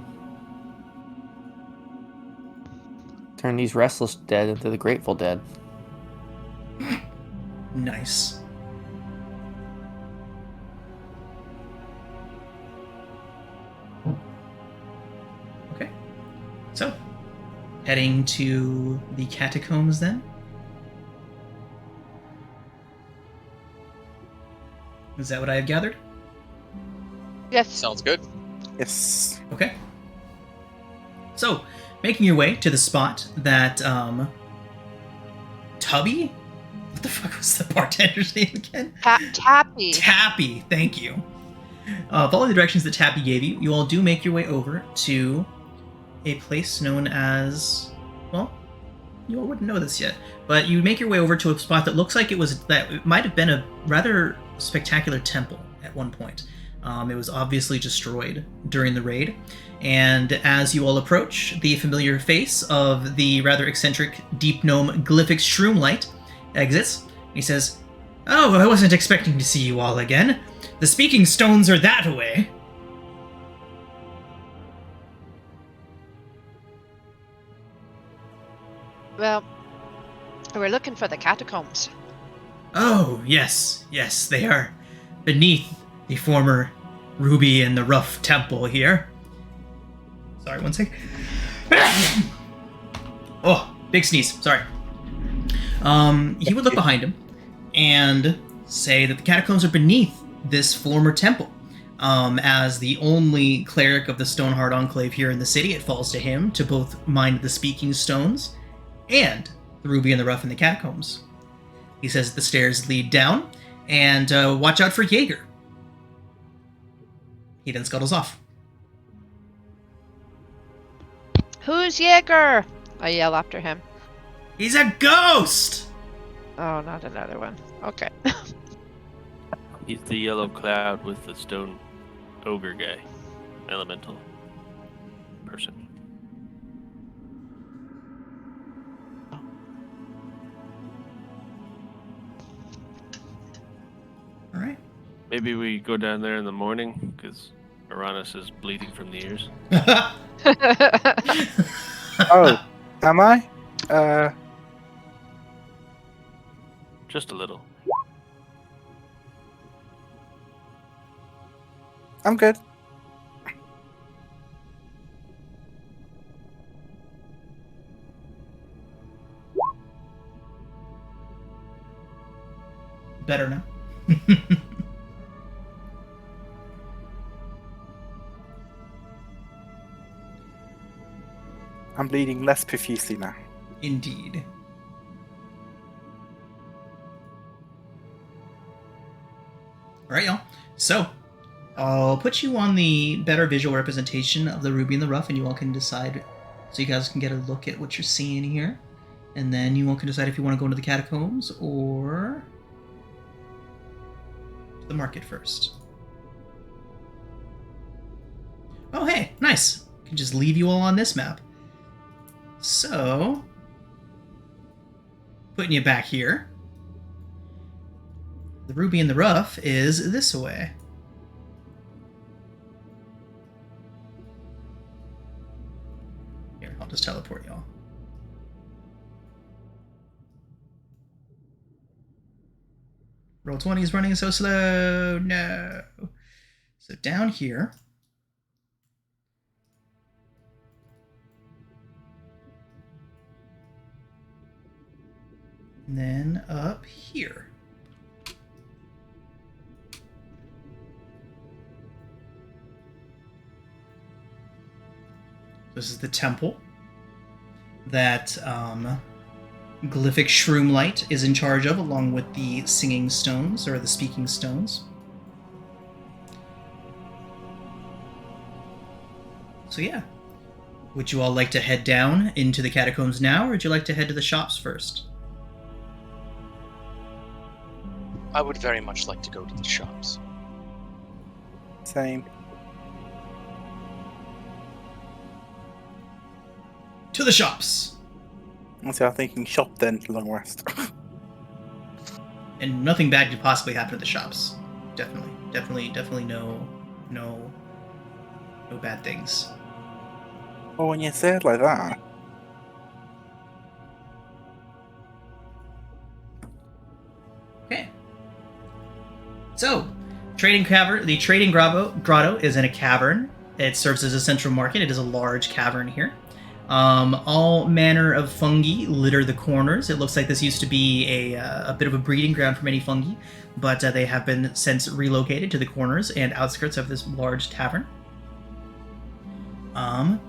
Turn these restless dead into the Grateful Dead. Nice. Okay. So, heading to the catacombs then? Is that what I have gathered? Yes. Sounds good. Yes. Okay. So, making your way to the spot that, Tubby? What the fuck was the bartender's name again? Tappy. Tappy, thank you. Following the directions that Tappy gave you, you all do make your way over to a place known as, well, you all wouldn't know this yet, but you make your way over to a spot that looks like it might have been a rather spectacular temple at one point. It was obviously destroyed during the raid, and as you all approach, the familiar face of the rather eccentric deep gnome Glyphic Shroomlight exits. He says, "Oh, I wasn't expecting to see you all again. The speaking stones are that way." Well, we're looking for the catacombs. Oh, yes, they are beneath the former Ruby and the Rough Temple here. Sorry, one sec. Oh, big sneeze. Sorry. He would look behind him and say that the catacombs are beneath this former temple. As the only cleric of the Stoneheart Enclave here in the city, it falls to him to both mind the speaking stones and the Ruby and the Rough in the catacombs. He says the stairs lead down, and watch out for Jaeger. He then scuttles off. Who's Jaeger? I yell after him. He's a ghost! Oh, not another one. Okay. He's the yellow cloud with the stone ogre guy. Elemental person. Maybe we go down there in the morning, because Uranus is bleeding from the ears. Oh, am I? Just a little. I'm good. Better now. I'm bleeding less profusely now. Indeed. Alright, y'all. So, I'll put you on the better visual representation of the Ruby in the Rough, and you all can decide, so you guys can get a look at what you're seeing here. And then you all can decide if you want to go into the catacombs or the market first. Oh, hey, nice. I can just leave you all on this map. So, putting you back here. The Ruby in the Rough is this way. Here, I'll just teleport y'all. Roll 20 is running so slow. No. So down here. And then up here. This is the temple that Glyphic Shroomlight is in charge of, along with the singing stones, or the speaking stones. So yeah. Would you all like to head down into the catacombs now, or would you like to head to the shops first? I would very much like to go to the shops. Same. To the shops! So I'm thinking shop then, long rest. And nothing bad could possibly happen at the shops. Definitely no bad things. Oh, when you say it like that. Okay. So, the trading grotto is in a cavern. It serves as a central market. It is a large cavern here. All manner of fungi litter the corners. It looks like this used to be a bit of a breeding ground for many fungi, but they have been since relocated to the corners and outskirts of this large tavern.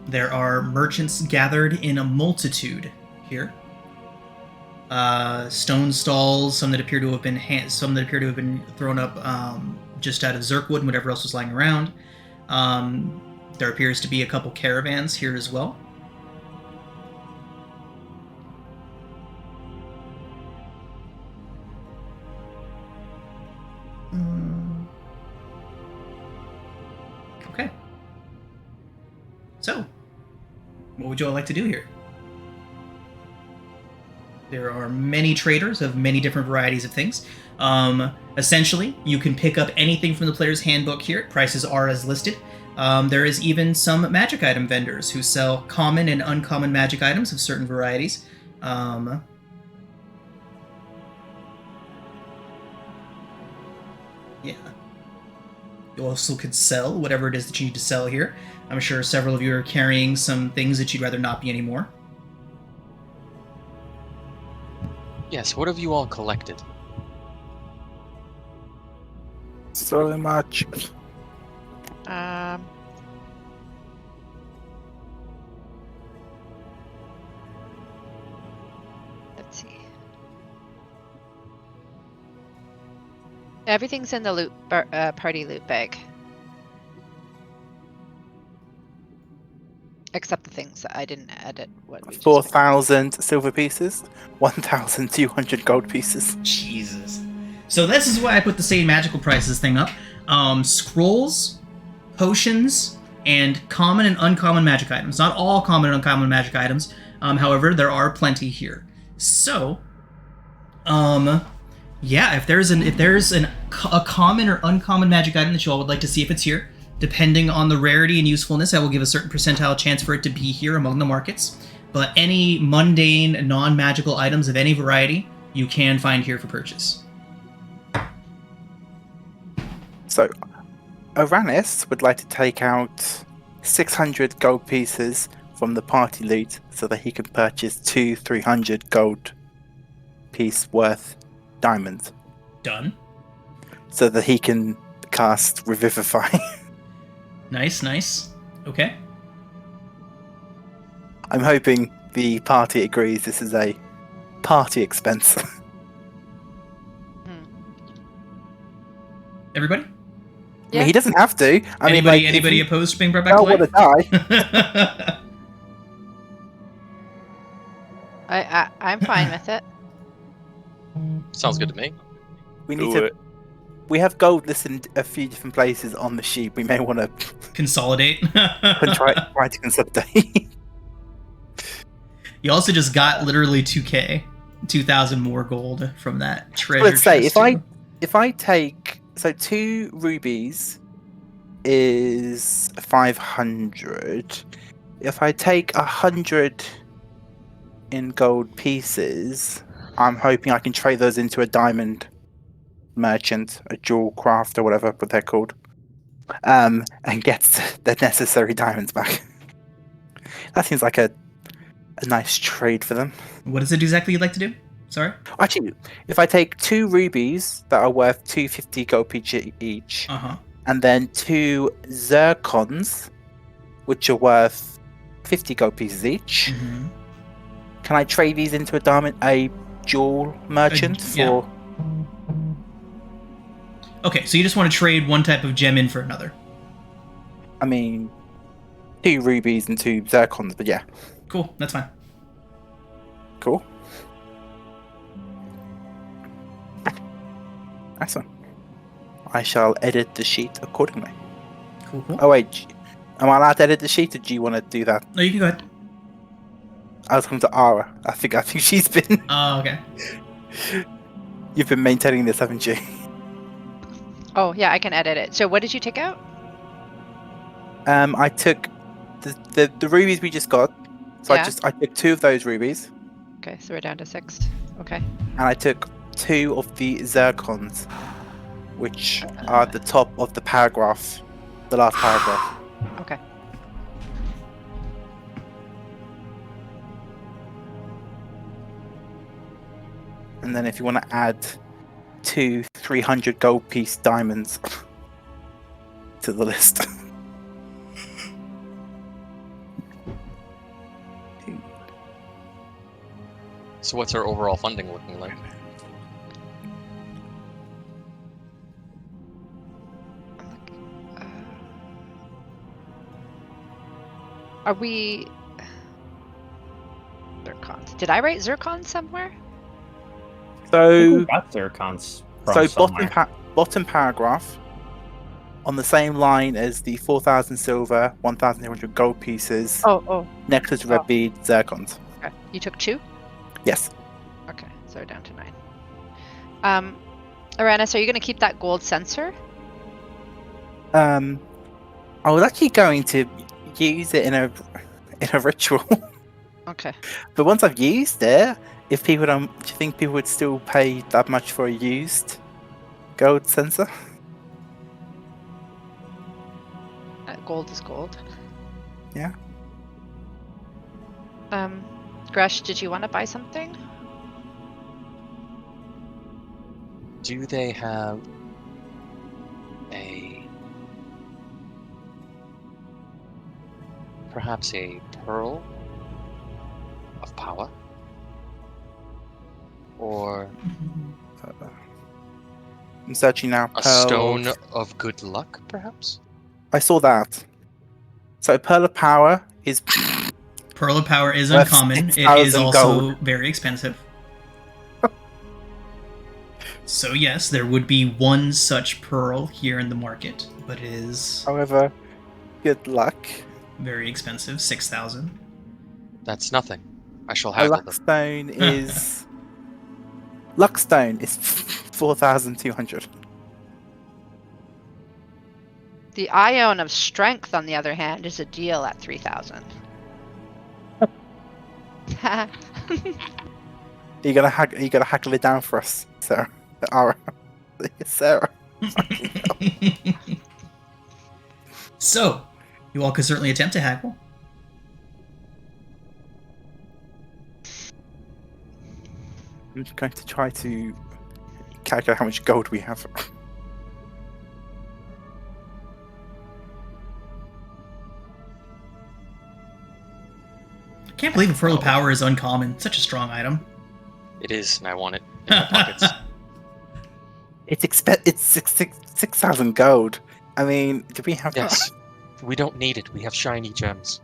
There are merchants gathered in a multitude here. Stone stalls, some that appear to have been thrown up just out of Zerkwood and whatever else was lying around. There appears to be a couple caravans here as well. Okay. So, what would you all like to do here? There are many traders of many different varieties of things. Essentially, you can pick up anything from the player's handbook here. Prices are as listed. There is even some magic item vendors who sell common and uncommon magic items of certain varieties. Yeah. You also could sell whatever it is that you need to sell here. I'm sure several of you are carrying some things that you'd rather not be anymore. Yes, what have you all collected? So much. Let's see. Everything's in the loot party loot bag. Except the things that I didn't edit. What we just 4,000 silver pieces, 1,200 gold pieces. Jesus. So this is why I put the same magical prices thing up. Scrolls, potions, and common and uncommon magic items. Not all common and uncommon magic items. However, there are plenty here. So, Yeah, if there's a common or uncommon magic item that you all would like to see if it's here, depending on the rarity and usefulness, I will give a certain percentile chance for it to be here among the markets. But any mundane, non-magical items of any variety, you can find here for purchase. So, Aranis would like to take out 600 gold pieces from the party loot so that he can purchase 2 300 gold piece worth diamonds. Done. So that he can cast Revivify. Nice. Okay. I'm hoping the party agrees this is a party expense. Everybody? I mean, he doesn't have to. I mean, like, Anybody if opposed to being brought you back to want to life? die, I'm fine with it. Sounds good to me. we need Do to. it. We have gold listed a few different places on the sheet. We may want to Consolidate. try to consolidate. You also just got literally 2k, 2,000 more gold from that treasure. Let's say chest if I take 2 rubies is 500. If I take 100 in gold pieces, I'm hoping I can trade those into a diamond merchant, a jewel craft or whatever what they're called, and get the necessary diamonds back. That seems like a nice trade for them. What is it exactly you'd like to do? Sorry? Actually, if I take 2 rubies that are worth 250 gold each, Uh-huh. and then 2 zircons, which are worth 50 gold pieces each, Mhm. can I trade these into a jewel merchant yeah. for? Okay, so you just want to trade one type of gem in for another. I mean, 2 rubies and 2 zircons, but yeah, Cool, that's fine. cool. Excellent. I shall edit the sheet accordingly. Cool. Oh wait, am I allowed to edit the sheet, or do you want to do that? No, you can go ahead. I was coming to Ara. I think she's been. Oh, okay. You've been maintaining this, haven't you? Oh, yeah, I can edit it. So what did you take out? I took the rubies we just got. So Yeah. I took 2 of those rubies, Okay, so we're down to 6. Okay. and I took 2 of the zircons, which are at the top of the paragraph, the last paragraph. Okay. And then if you want to add 2 300 gold piece diamonds to the list. So what's our overall funding looking like? Are we... Zircons. Did I write zircon somewhere? So, Got zircons from so somewhere. bottom paragraph, on the same line as the 4,000 silver, 1,200 gold pieces, Oh. necklace red Oh. bead, zircons. Okay. You took 2? Yes. Okay, so we're down to 9. Aranis, are you going to keep that gold sensor? I was actually going to use it in a ritual, Okay. but once I've used it, if people don't, do you think people would still pay that much for a used gold sensor? Gold is gold. Yeah. Gresh, did you want to buy something? Do they have perhaps a pearl of power? Or I'm searching now. a Pearl stone of- of good luck, perhaps? I saw that. So Pearl of Power is Pearl of Power is Worth uncommon. It 6,000 is also gold. very expensive. So yes, there would be one such pearl here in the market, but it is however good luck. very expensive, 6,000. That's nothing. I shall A haggle them. luckstone is luckstone is 4,200. The Ion of Strength, on the other hand, is a deal at 3,000. You gotta hackle it down for us, Sarah. Sarah. So, you all could certainly attempt to haggle. I'm just going to try to calculate how much gold we have. Can't believe a Pearl of Power is uncommon. Such a strong item. It is, and I want it in my pockets. It's 6,000 gold. I mean, do we have Yes. We don't need it. We have shiny gems.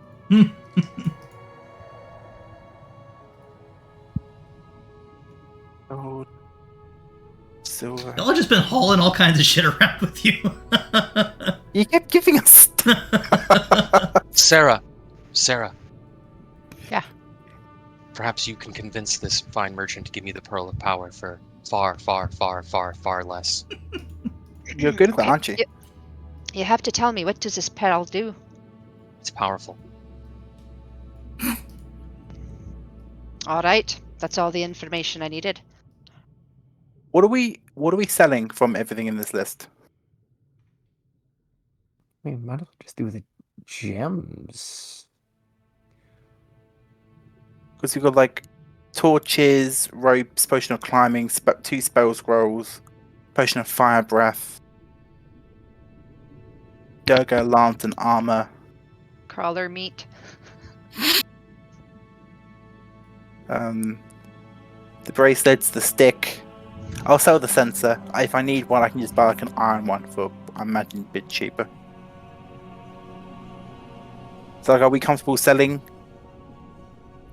gold? Silver. Y'all have just been hauling all kinds of shit around with you. You kept giving us Sarah. Yeah. Perhaps you can convince this fine merchant to give me the Pearl of Power for far, far, far, far, far less. You're good at that, aren't you? You have to tell me, what does this pearl do? It's powerful. All right, that's all the information I needed. What are we selling from everything in this list? I mean, might as well just do the gems. Because we've got like torches, ropes, potion of climbing, 2 spell scrolls, potion of fire breath, Durga lantern armor. Crawler meat. The bracelets, the stick. I'll sell the sensor. If I need one, I can just buy like an iron one for, I imagine, a bit cheaper. So, like, are we comfortable selling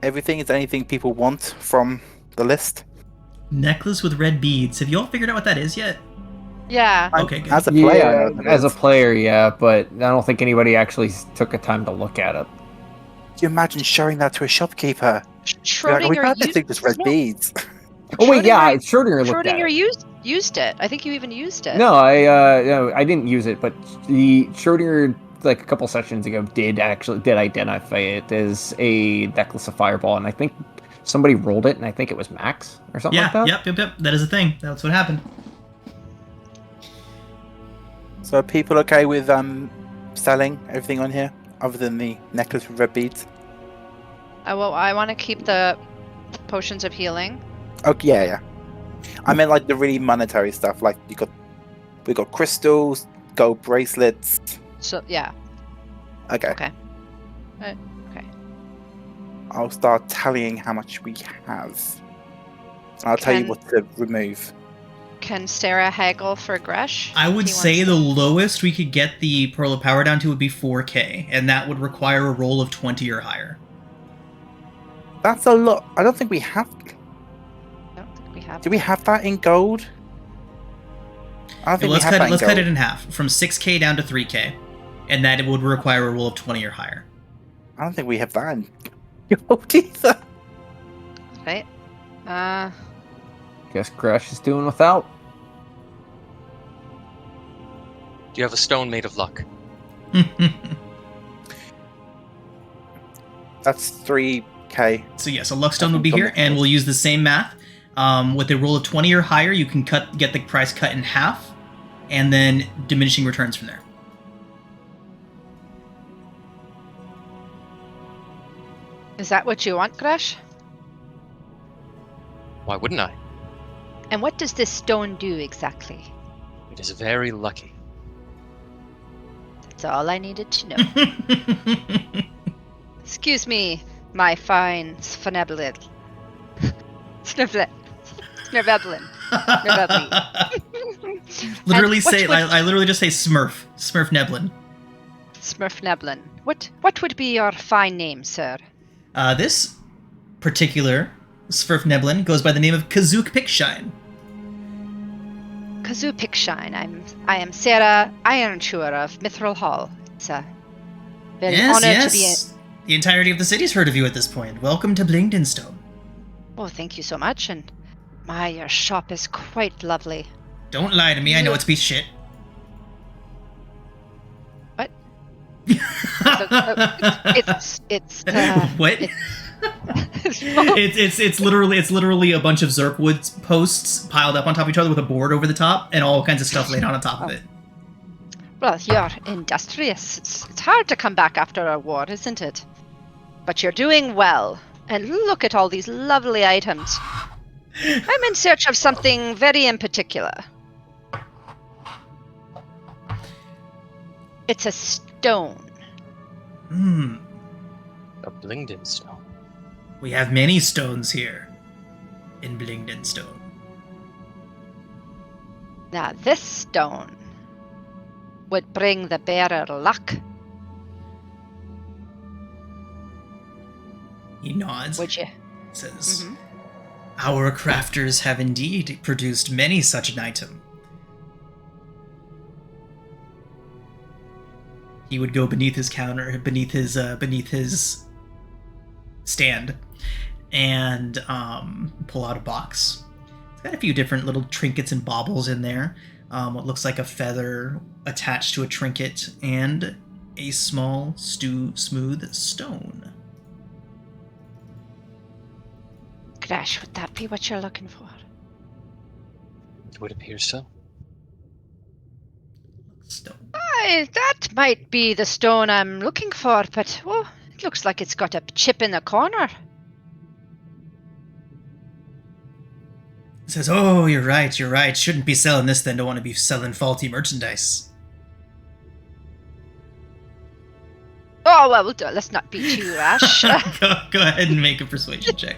everything? Is there anything people want from the list? Necklace with red beads. Have you all figured out what that is yet? Yeah. Okay, good. As a player, I know Yeah, what as it a is. player, yeah, but I don't think anybody actually took a time to look at it. Do you imagine showing that to a shopkeeper? Be like, Schrodinger we found this thing, just red no, beads. Oh wait, yeah, Schrodinger- Schrodinger looked at Schrodinger it. used it. I think you even used it. No, I didn't use it, but the Schrodinger, like a couple sessions ago, did identify it as a necklace of fireball, and I think somebody rolled it, and I think it was Max or something like Yeah, that. yep. That is a thing. That's what happened. So are people okay with selling everything on here, other than the necklace with red beads? Well, I want to keep the potions of healing. Oh yeah. I meant like the really monetary stuff. Like we got crystals, gold bracelets. So yeah. Okay. Okay. Okay. I'll start tallying how much we have. And I'll tell you Can- what to remove. Can Sarah haggle for Gresh? I would He say wants the lowest we could get the Pearl of Power down to would be 4K, and that would require a roll of 20 or higher. That's a lot. I don't think we have. I don't think we have. Do we have that in gold? I don't think Let's we have that in cut gold. it in half, from 6K down to 3K, and that it would require a roll of 20 or higher. I don't think we have that in gold either. Right. Guess Crash is doing without. Do you have a stone made of luck? That's 3k. So yes, a Luckstone would be here, and we'll use the same math. With a roll of 20 or higher, you can get the price cut in half, and then diminishing returns from there. Is that what you want, Gresh? Why wouldn't I? And what does this stone do exactly? It is very lucky. That's all I needed to know. Excuse me, my fine Sneveblin. Sneveblin. Literally And what say, would- I literally just say Smurf Neblin. Smurfneblin. What would be your fine name, sir? This particular Smurf Neblin goes by the name of Kazook Pickshine. Kazoo Pickshine. I am Sarah Ironshore of Mithril Hall. It's a very honor to be. The entirety of the city's heard of you at this point. Welcome to Blingdenstone. Oh, thank you so much. And your shop is quite lovely. Don't lie to me. I know it's a piece of shit. What? It's What? It's literally a bunch of Zerkwood posts piled up on top of each other with a board over the top and all kinds of stuff laid on top of it. Well, you're industrious. It's hard to come back after a war, isn't it? But you're doing well. And look at all these lovely items. I'm in search of something very in particular. It's a stone. A Blingden stone. We have many stones here in Blingdenstone. Now, this stone would bring the bearer luck. He nods. Would you? Says, Our crafters have indeed produced many such an item. He would go beneath his counter, beneath his stand, and pull out a box. It's got a few different little trinkets and baubles in there. What looks like a feather attached to a trinket, and a small, smooth stone. Crash, would that be what you're looking for? It would appear so. Stone. That might be the stone I'm looking for, but it looks like it's got a chip in the corner. Says, oh, you're right. Shouldn't be selling this then, don't want to be selling faulty merchandise. Oh, well, let's not be too rash. Go ahead and make a persuasion check.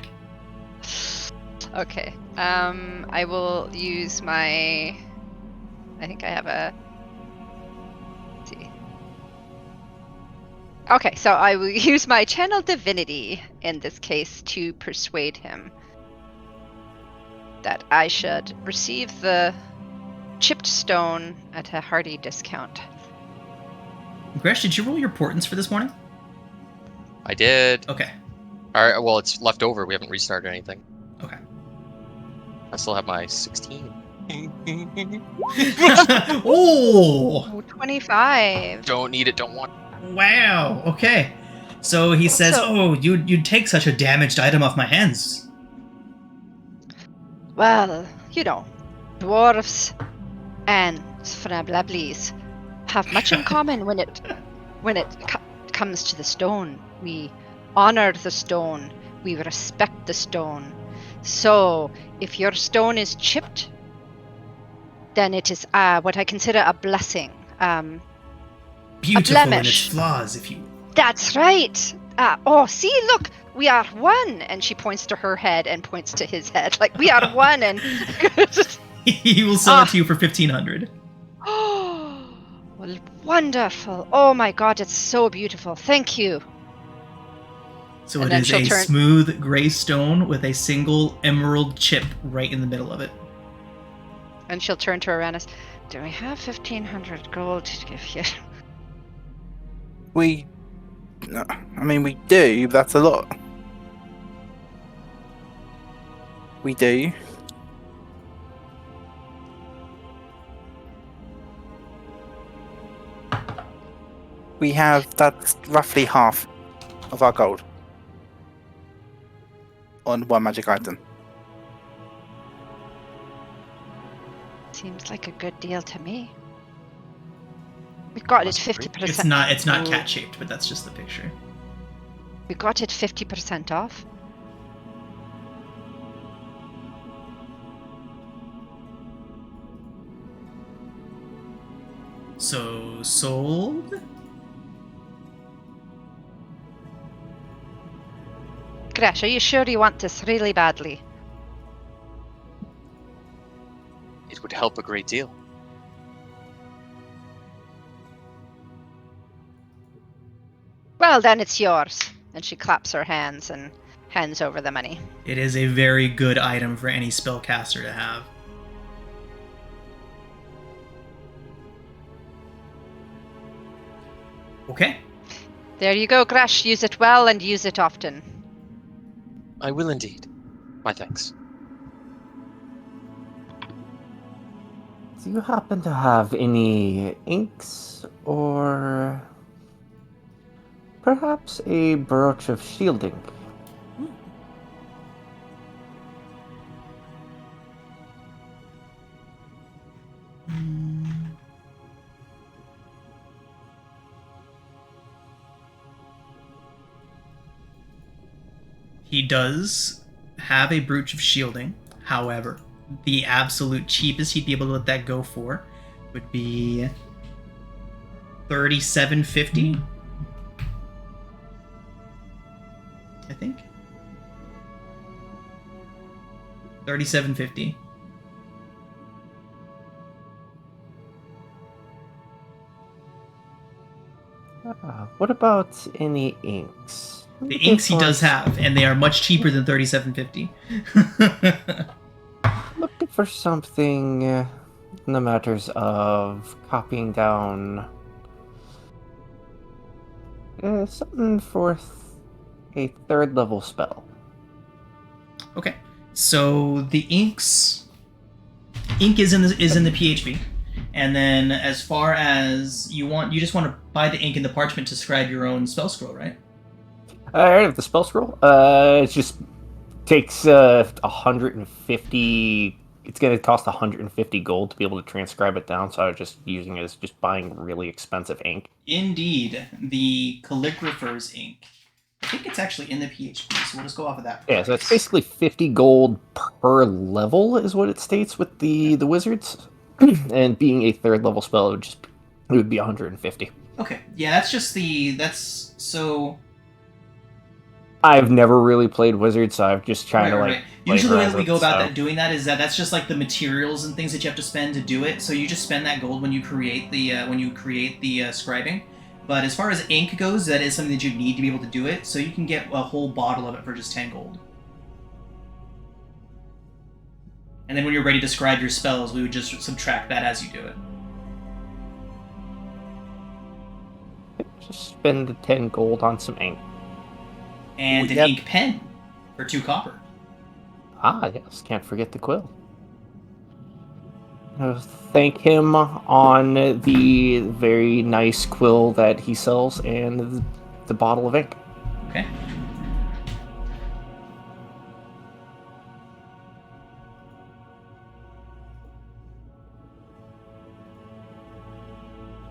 Okay. I will use my... I think I have a... Let's see. Okay, so I will use my channel divinity in this case to persuade him that I should receive the chipped stone at a hearty discount. Gresh, did you roll your portents for this morning? I did. Okay. All right. Well, it's left over. We haven't restarted anything. Okay. I still have my 16. Oh! 25. Don't need it. Don't want. Wow. Okay. So he says, "Oh, you'd take such a damaged item off my hands." Well, you know, dwarves and Frablablis have much in common when it comes to the stone. We honor the stone. We respect the stone. So, if your stone is chipped, then it is what I consider a blessing. Beautiful a in its blemish. flaws, if you. That's right. See, look, we are one. And she points to her head and points to his head, like we are one. And He will sell it to you for 1,500. oh, well, wonderful! Oh my God, it's so beautiful. Thank you. So And it then is she'll a turn- smooth gray stone with a single emerald chip right in the middle of it. And she'll turn to Uranus. Do we have 1,500 gold to give you? We do, but that's a lot. We do. We have, that's roughly half of our gold on one magic item. Seems like a good deal to me. We got it 50%. It's not cat shaped, but that's just the picture. We got it 50% off. So sold. Gresh, are you sure you want this really badly? It would help a great deal. Well, then it's yours. And she claps her hands and hands over the money. It is a very good item for any spellcaster to have. Okay. There you go, Gresh. Use it well and use it often. I will indeed. My thanks. Do you happen to have any inks or perhaps a brooch of shielding? He does have a brooch of shielding. However, the absolute cheapest he'd be able to let that go for would be $37.50. I think. $37.50. What about any inks? The inks he does have, and they are much cheaper than $37.50. Looking for something in the matters of copying down something for a third level spell. Okay, so the ink is in the PHB, and then as far as you just want to buy the ink and the parchment to scribe your own spell scroll, right? I have the spell scroll. It just takes 150. It's going to cost 150 gold to be able to transcribe it down. So I was just using it as just buying really expensive ink. Indeed, the calligrapher's ink. I think it's actually in the PHB, so we'll just go off of that. Yeah, so it's basically 50 gold per level is what it states with the wizards. And being a third level spell, it would be 150. Okay, yeah, that's so. I've never really played wizards, so I'm just trying to Right. Usually the way that we go about doing that is that's just like the materials and things that you have to spend to do it. So you just spend that gold when you create the scribing. But as far as ink goes, that is something that you need to be able to do it. So you can get a whole bottle of it for just 10 gold. And then when you're ready to scribe your spells, we would just subtract that as you do it. Just spend the 10 gold on some ink. And an ink pen for 2 copper. Ah, yes, can't forget the quill. Thank him on the very nice quill that he sells and the bottle of ink. Okay.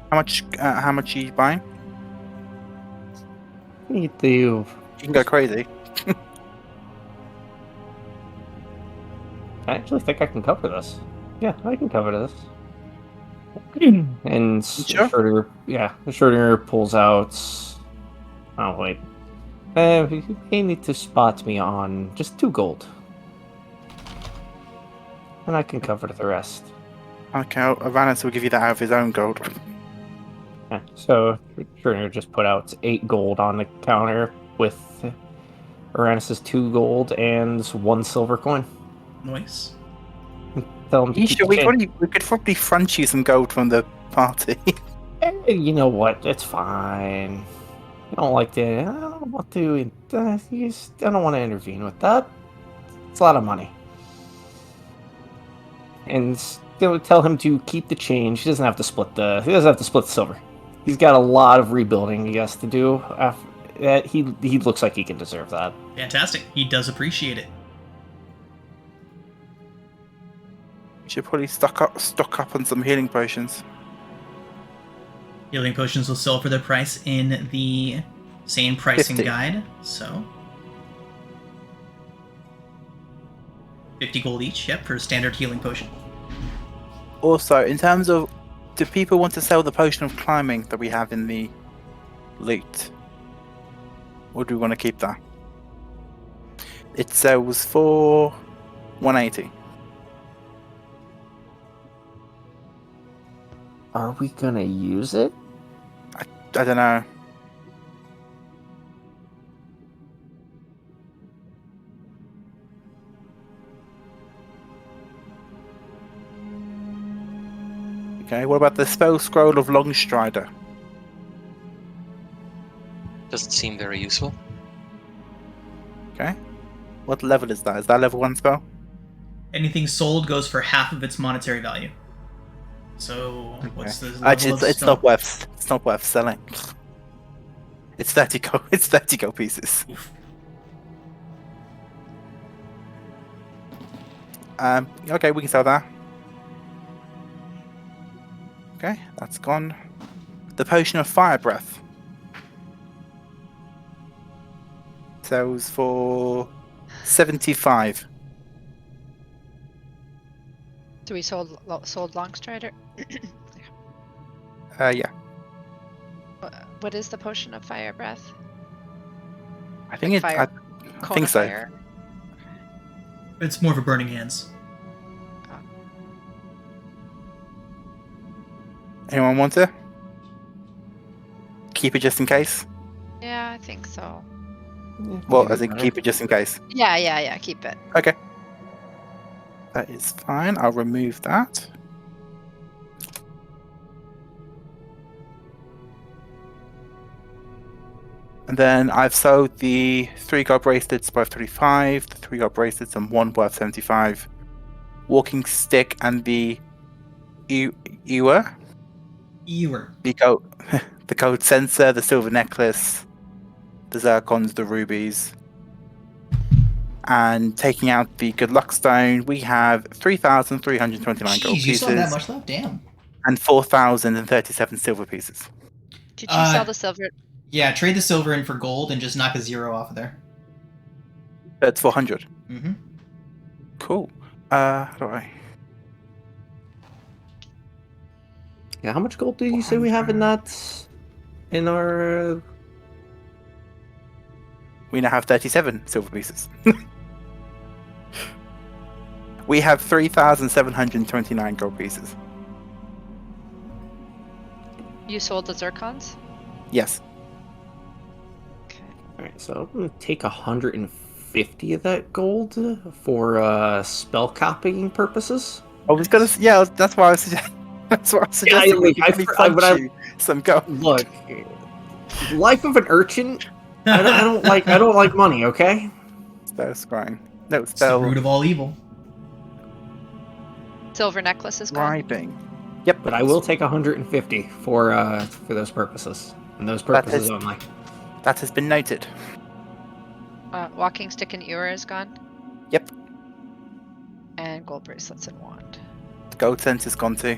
How much are you buying? Need the You can go crazy. I actually think I can cover this. Yeah, I can cover this. And Sure. Schrödinger pulls out. Oh wait, you need to spot me on just 2 gold, and I can cover the rest. Okay, Valanus will give you that out of his own gold. Yeah, so Schrödinger just put out 8 gold on the counter with Uranus's 2 gold and 1 silver coin. Nice. Tell him to keep the change. We could probably front you some gold from the party. You know what? It's fine. I don't want to. I don't want to intervene with that. It's a lot of money. And tell him to keep the change. He doesn't have to split the silver. He's got a lot of rebuilding he has to do. After that, he looks like he can deserve that. Fantastic. He does appreciate it. Should probably stock up on some healing potions. Healing potions will sell for their price in the same pricing 50. guide. So 50 gold each, yep, for a standard healing potion. Also, in terms of, do people want to sell the potion of climbing that we have in the loot? Or do we want to keep that? It sells for 180. Are we gonna use it? I don't know. Okay, what about the spell scroll of Longstrider? Doesn't seem very useful. Okay. What level is that? Is that level 1 spell? Anything sold goes for half of its monetary value. So what's the level Actually, of it's not worth selling. It's 30 gold. It's 30 gold pieces. Okay, we can sell that. Okay, that's gone. The potion of fire breath sells for 75. So we sold Longstrider. Yeah, What is the potion of fire breath? I think Like it. fire, I cone think of so. fire. It's more of a burning hands. Anyone want to keep it just in case? Yeah, I think so. Well, Maybe as in better. keep it just in case. Yeah. Keep it. Okay, that is fine. I'll remove that. And then I've sold the 3 gold bracelets worth 35, the 3 gold bracelets and 1 worth 75, walking stick and the ewer, Ewer. the gold, the gold sensor, the silver necklace, the zircons, the rubies, and taking out the good luck stone, we have 3,329 gold Jeez, you still have that pieces much left? Damn. and 4,037 silver pieces. Did you sell the silver? Yeah, trade the silver in for gold and just knock a 0 off of there. That's 400. Mm-hmm. Cool. How do I? Yeah, how much gold did you say we have in that? In our. We now have 37 silver pieces. We have 3,729 gold pieces. You sold the zircons? Yes. Okay. Alright, so I'm gonna take 150 of that gold for spell copying purposes. I was gonna. Yeah, that's why I was suggesting. That's what I was suggesting. like, We could fund you some gold. Look, life of an urchin. I don't like money. Okay. Spell scrying. No, It's the spell root of all evil. Silver necklace is gone. scribing. Yep. But I will take 150 for those purposes, and those purposes only. That has been noted. Walking stick and ewer is gone. Yep. And gold bracelets and wand. The gold sensor's gone too,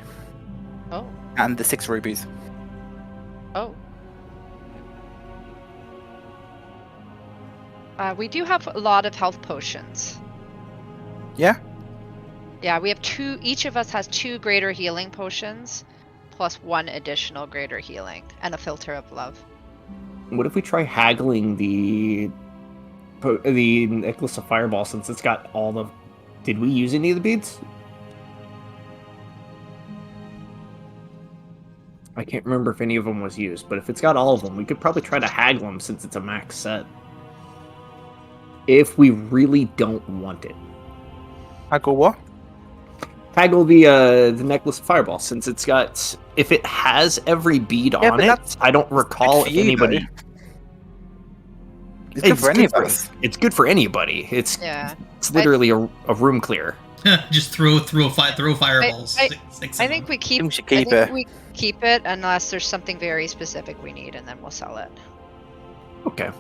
Oh. and the 6 rubies. Oh. We do have a lot of health potions. Yeah. Yeah, we have 2. Each of us has 2 greater healing potions, plus 1 additional greater healing, and a filter of love. What if we try haggling the necklace of fireball since it's got all the? Did we use any of the beads? I can't remember if any of them was used, but if it's got all of them, we could probably try to haggle them since it's a max set. If we really don't want it. Haggle what? Haggle the necklace of fireball since it's got. If it has every bead on it, I don't recall for you, anybody. though. It's good for any of us. It's good for anybody. It's literally a room clear. Just throw fireballs. I Six I of think them. we keep. We should I keep think it. we keep it unless there's something very specific we need, and then we'll sell it Okay.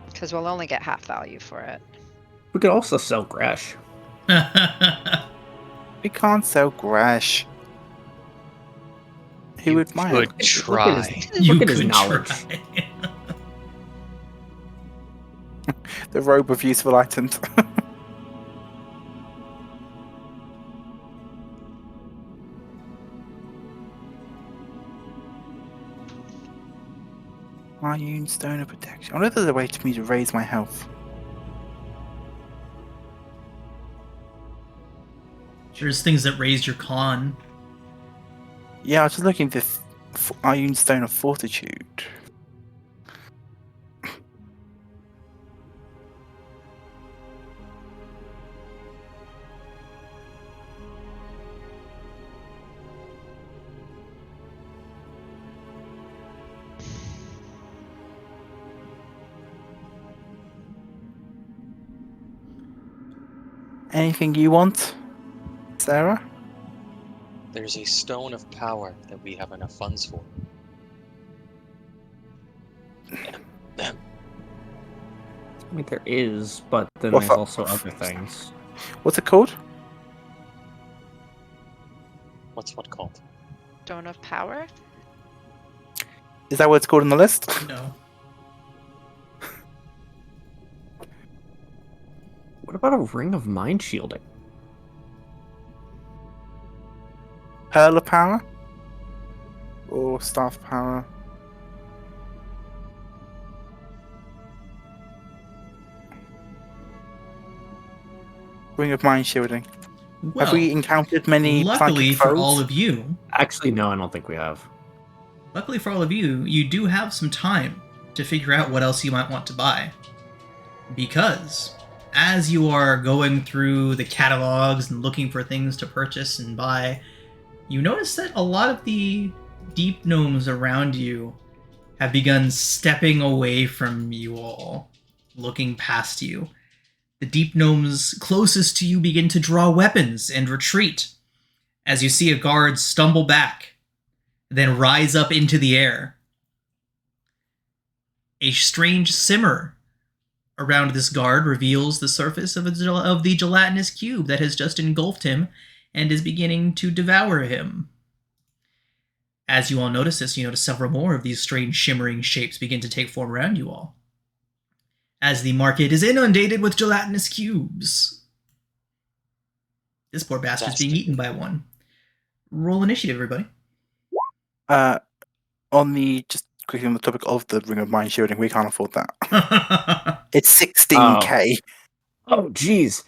because we'll only get half value for it. We could also sell Grash. We can't sell Grash. Who would mind? Good try. You Look at his could knowledge. try. The robe of useful items. Iron Stone of Protection. I wonder if there's a way for me to raise my health. There's things that raise your con. Yeah, I was just looking at this Iron Stone of Fortitude. Anything you want, Sarah? There's a stone of power that we have enough funds for. I mean, there is, but then Well, there's fu- also other things. What's it called? What's what called? Stone of Power? Is that what it's called on the list? No. What about a ring of mind shielding? Pearl of Power? Or Staff of Power? Ring of Mind Shielding. Well, Have we encountered many luckily psychic for foes? all of you, Actually, no, I don't think we have. you do have some time to figure out what else you might want to buy. Because as you are going through the catalogs and looking for things to purchase and buy, you notice that a lot of the deep gnomes around you have begun stepping away from you all, looking past you. The deep gnomes closest to you begin to draw weapons and retreat as you see a guard stumble back, then rise up into the air. A strange simmer around this guard reveals the surface of the gelatinous cube that has just engulfed him and is beginning to devour him. As you all notice this, you notice several more of these strange shimmering shapes begin to take form around you all, as the market is inundated with gelatinous cubes. This poor bastard's being eaten by one. Roll initiative, everybody. Just quickly on the topic of the Ring of Mind Shielding, we can't afford that. It's 16k. Oh, jeez.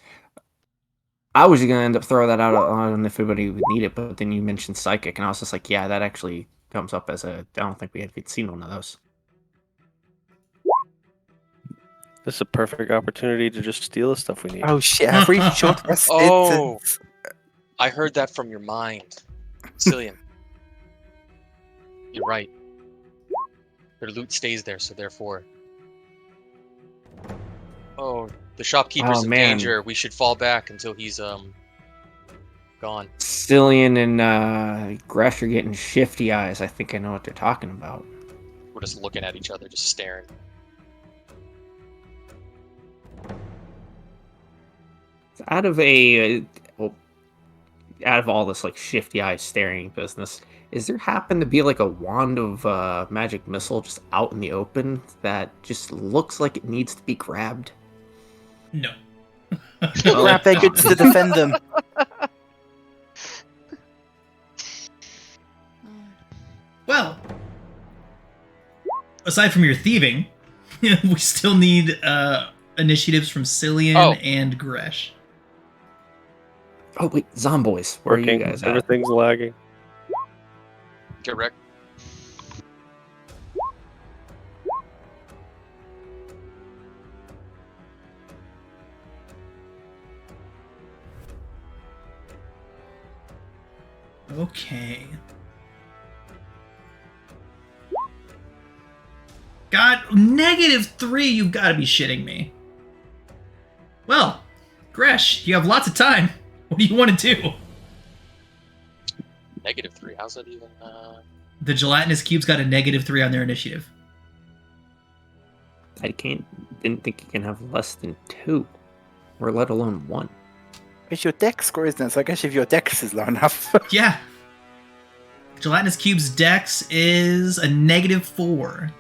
I was going to end up throwing that out on if anybody would need it, but then you mentioned Psychic, and I was just like, yeah, that actually comes up as a... I don't think we'd seen one of those. This is a perfect opportunity to just steal the stuff we need. Oh shit, have we short rested? Oh. I heard that from your mind. Cillian. You're right. Their loot stays there, so therefore... Oh, the shopkeeper's in danger. We should fall back until he's, gone. Cillian and Gresh are getting shifty eyes. I think I know what they're talking about. We're just looking at each other, just staring. Out of all this like shifty eye staring business, is there happen to be like a wand of magic missile just out in the open that just looks like it needs to be grabbed? No. Grab their goods to defend them. Well, aside from your thieving, we still need initiatives from Cillian and Gresh. Oh wait, Zomboys, where are you guys at? Everything's lagging. Get wrecked. Okay. God, -3, you've got to be shitting me. Well, Gresh, you have lots of time. What do you want to do? -3, how's that even, The gelatinous cube's got a -3 on their initiative. I didn't think you can have less than 2, or let alone 1. It's your dex score, isn't it? So I guess if your dex is low enough. Yeah. Gelatinous cube's dex is a -4.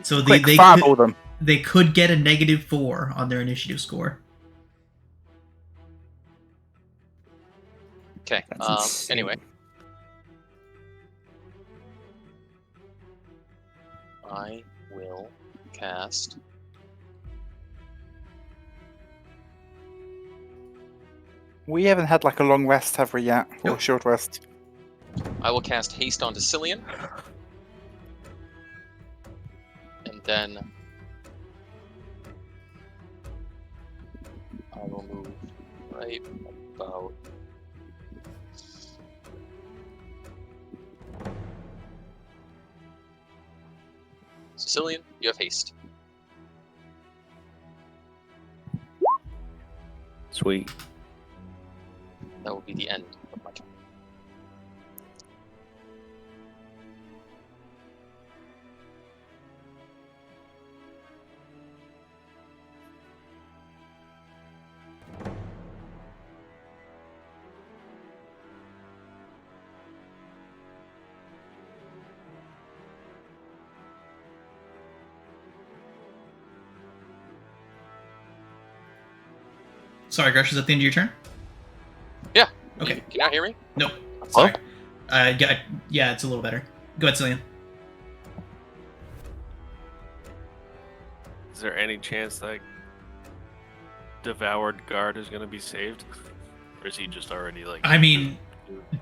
So Quick, fireball them. they could get a -4 on their initiative score. Okay, anyway. I will cast... We haven't had like a long rest, have we yet? Or Nope. a short rest? I will cast Haste onto Cillian. And then... I will move right about... Cillian, you have Haste. Sweet. That will be the end of my turn. Sorry, Grush, is that the end of your turn? Yeah. Okay. Can you not hear me? Nope. Sorry. Yeah, it's a little better. Go ahead, Cillian. Is there any chance that devoured guard is going to be saved? Or is he just already like... I mean,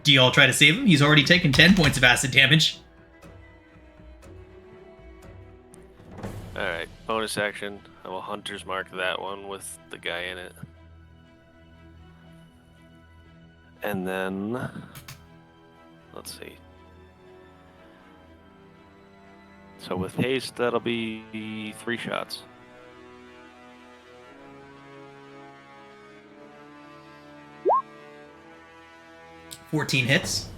do y'all try to save him? He's already taken 10 points of acid damage. Alright, bonus action. I will Hunter's Mark that one with the guy in it. And then... Let's see. So with haste, that'll be 3 shots. $14 hits.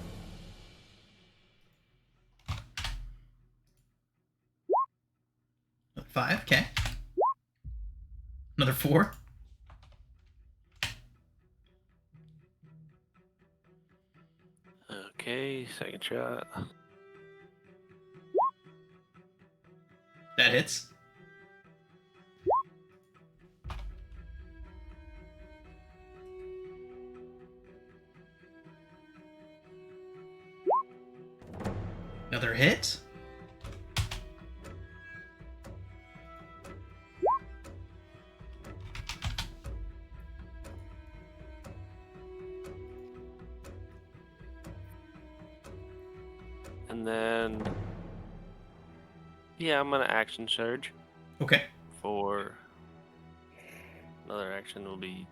Another 5, okay. Another 4. Okay, second shot. That hits. Another hit. And then... Yeah, I'm gonna action surge. Okay. For another action will be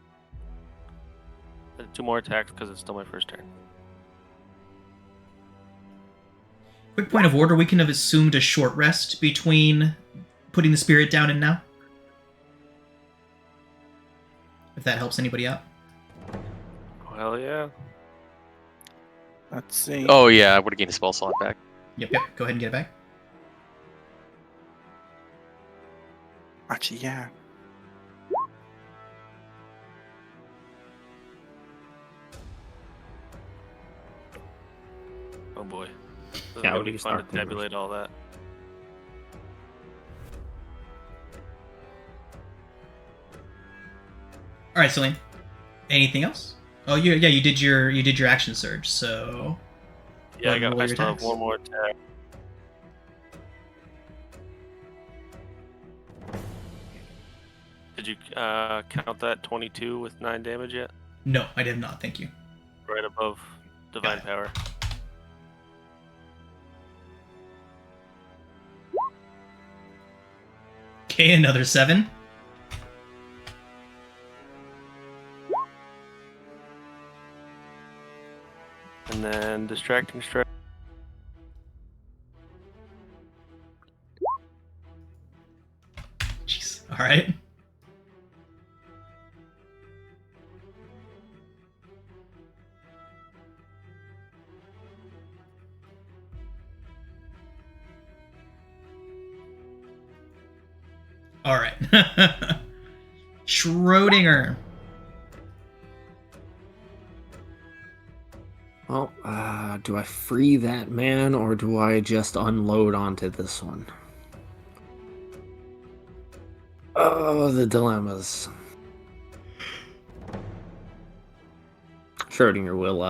2 more attacks because it's still my first turn. Quick point of order, we can have assumed a short rest between putting the spirit down and now. If that helps anybody out. Oh, hell yeah. Let's see. Oh yeah, I would have gained a spell slot back. Yep, go ahead and get it back. Actually, yeah. Oh boy. This is Yeah, gonna what do be you fun to start doing? tabulate all that. All right, Celine. Anything else? Oh, you did your action surge. So Yeah, Go ahead and roll I your still have attacks. 1 more attack. Did you count that 22 with 9 damage yet? no, I did not. Thank you. Right above Divine it. Power. Okay, another 7. And then Distracting Strike. Jeez. All right. All right. Schrodinger. Well, do I free that man or do I just unload onto this one? Oh, the dilemmas. Schrodinger will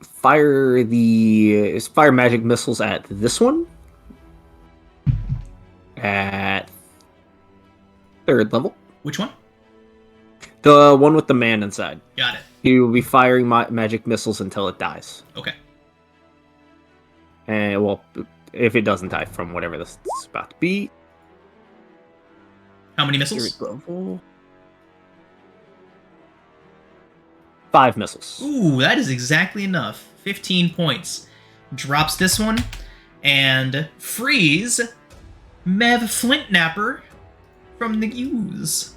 fire magic missiles at this one at 3rd level. Which one? The one with the man inside. Got it. He will be firing magic missiles until it dies. Okay. And, well, if it doesn't die from whatever this is about to be. How many missiles? 3rd level. 5 missiles. Ooh, that is exactly enough. 15 points. Drops this one and frees Mev Flintnapper from the ooze.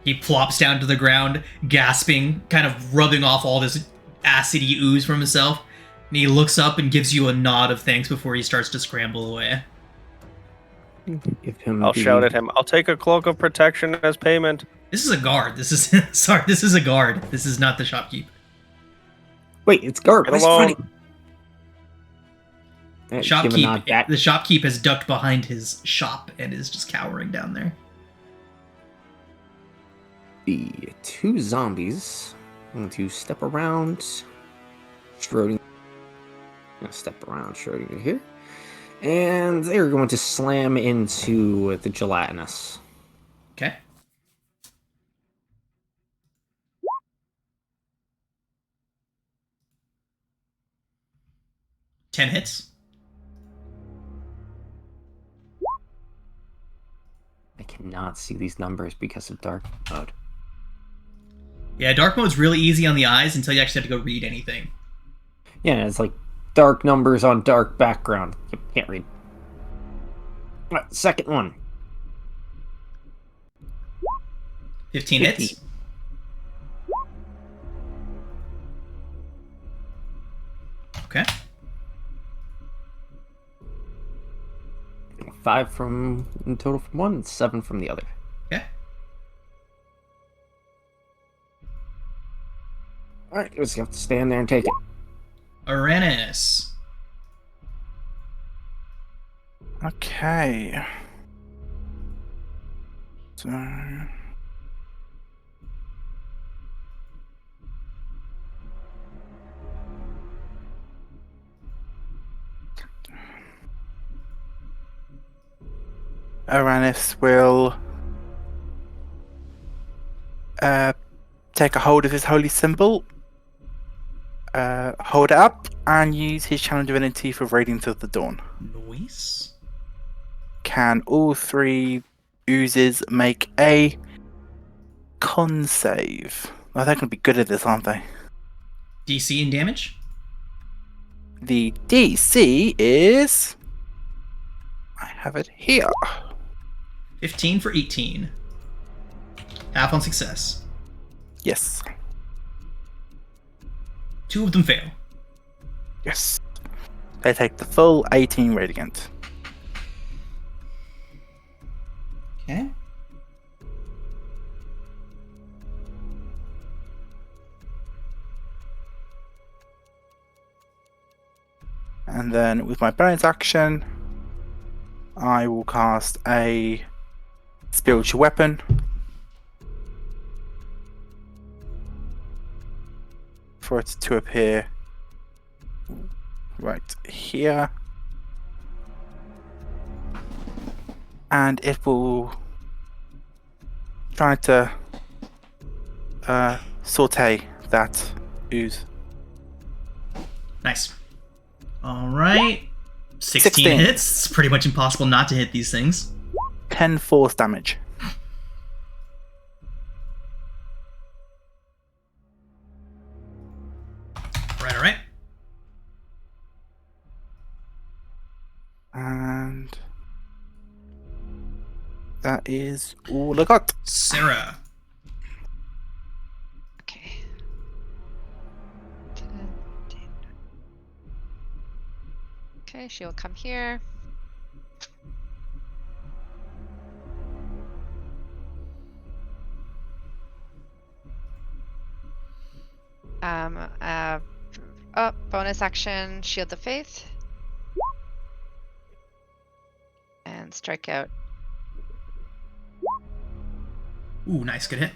He plops down to the ground, gasping, kind of rubbing off all this acidy ooze from himself. And he looks up and gives you a nod of thanks before he starts to scramble away. Give him I'll shout at him. I'll take a cloak of protection as payment. This is a guard. This is sorry. This is a guard. This is not the shopkeep. Wait, it's guard. Get Where's along. Freddy? Give a nod Shopkeep. back. The shopkeep has ducked behind his shop and is just cowering down there. the 2 zombies. I'm going to step around Schrodinger. I'm going to step around Schrodinger here. And they're going to slam into the gelatinous. Okay. Ten hits. I cannot see these numbers because of dark mode. Yeah, dark mode's really easy on the eyes until you actually have to go read anything. Yeah, it's like dark numbers on dark background. You can't read. Right, second one. 15 hits. Okay. 5 from in total from one, and 7 from the other. Okay. Alright, just have to stand there and take it. Uranus. Okay. So. Uranus will take a hold of his holy symbol, hold it up, and use his channel divinity for Radiance of the Dawn. Nice. Can all 3 oozes make a con save? Oh, they're going to be good at this, aren't they? DC and damage? The DC is... I have it here. 15 for 18. Half on success. Yes. 2 of them fail. Yes. They take the full 18 radiant. Okay. And then with my bonus action, I will cast a spiritual weapon. For it to appear right here. And it will try to saute that ooze. Nice. Alright. 16 16. hits. It's pretty much impossible not to hit these things. 10 force damage. Alright. And that is all I got. Sarah. Okay. Okay, she'll come here. Bonus action, Shield of Faith. And strike out. Ooh, nice. Good hit.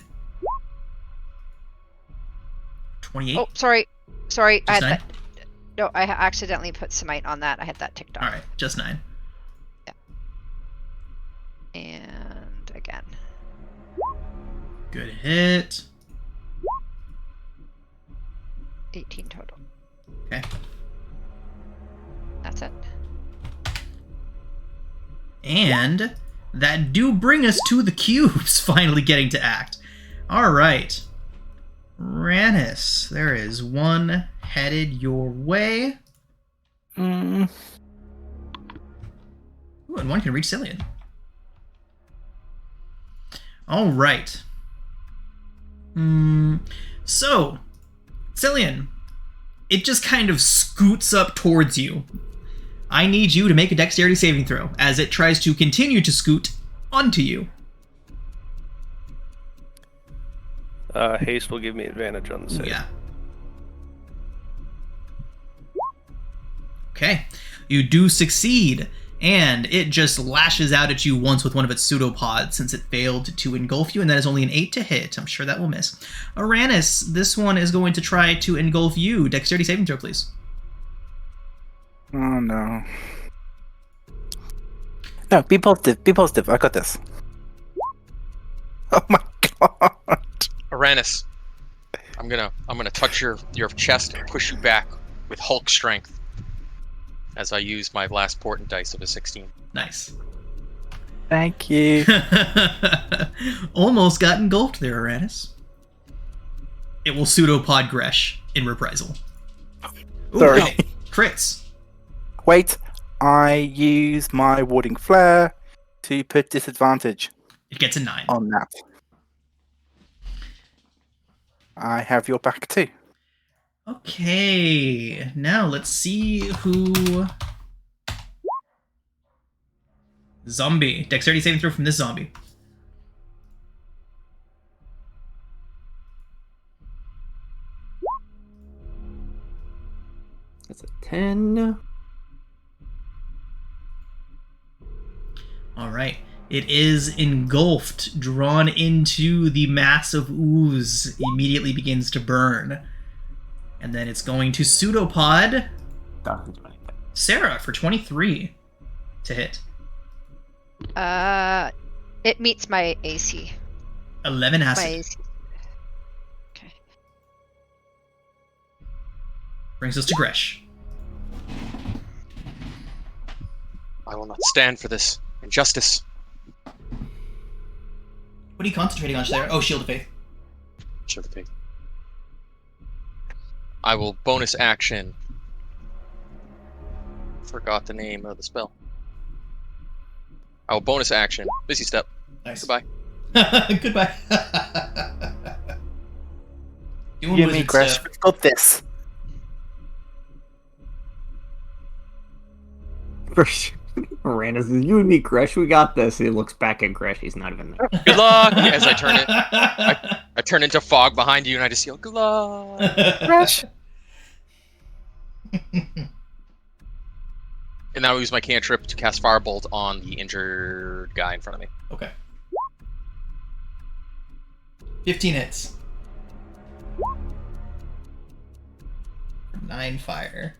28. Oh, sorry. Sorry, I Just had 9? that. No, I accidentally put Smite on that. I had that ticked off. Alright, just 9. And again. Good hit. 18 total. Okay. That's it. And that do bring us to the cubes finally getting to act. Alright. Rannis, there is one headed your way. Mm. Ooh, and one can reach Cillian. Alright. So, Cillian, it just kind of scoots up towards you. I need you to make a dexterity saving throw as it tries to continue to scoot onto you. Haste will give me advantage on the save. Yeah. Okay. You do succeed, and it just lashes out at you once with one of its pseudopods since it failed to engulf you, and that is only an 8 to hit. I'm sure that will miss. Uranus, this one is going to try to engulf you. Dexterity saving throw, please. Oh no. No, be positive. Be positive. I got this. Oh my god. Uranus, I'm gonna touch your chest and push you back with Hulk strength as I use my last portent dice of a 16. Nice. Thank you. Almost got engulfed there, Uranus. It will pseudopod Gresh in reprisal. Ooh, Sorry. wow. Crits. Wait, I use my warding flare to put disadvantage It gets a 9. on that. I have your back too. Okay, now let's see who... Zombie. Dexterity saving throw from this zombie. That's a 10. Alright. It is engulfed, drawn into the mass of ooze, immediately begins to burn. And then it's going to pseudopod Sarah for 23 to hit. It meets my AC. 11 My acid. AC. Okay. Brings us to Gresh. I will not stand for this injustice. What are you concentrating on, Sarah? Oh, Shield of Faith. Show the pig. I will bonus action. Forgot the name of the spell. I will bonus action. Busy step. Nice. Goodbye. Goodbye. Doing You and me, wizard Crash. stuff. We've got this. Miranda says, "You and me, Gresh, we got this." He looks back at Gresh. He's not even there. Good luck! As I turn it, I turn into fog behind you, and I just yell, "Good luck!" Crash. And now I use my cantrip to cast Firebolt on the injured guy in front of me. Okay. 15 hits. 9 fire.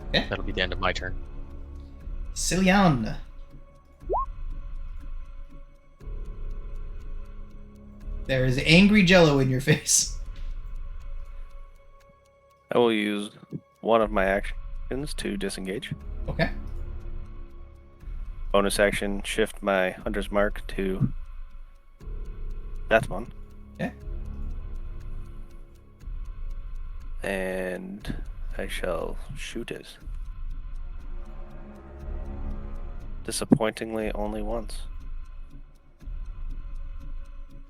Okay. That'll be the end of my turn. Cillian. There is angry jello in your face. I will use one of my actions to disengage. Okay. Bonus action, shift my Hunter's Mark to that one. Okay. And I shall shoot it. Disappointingly, only once.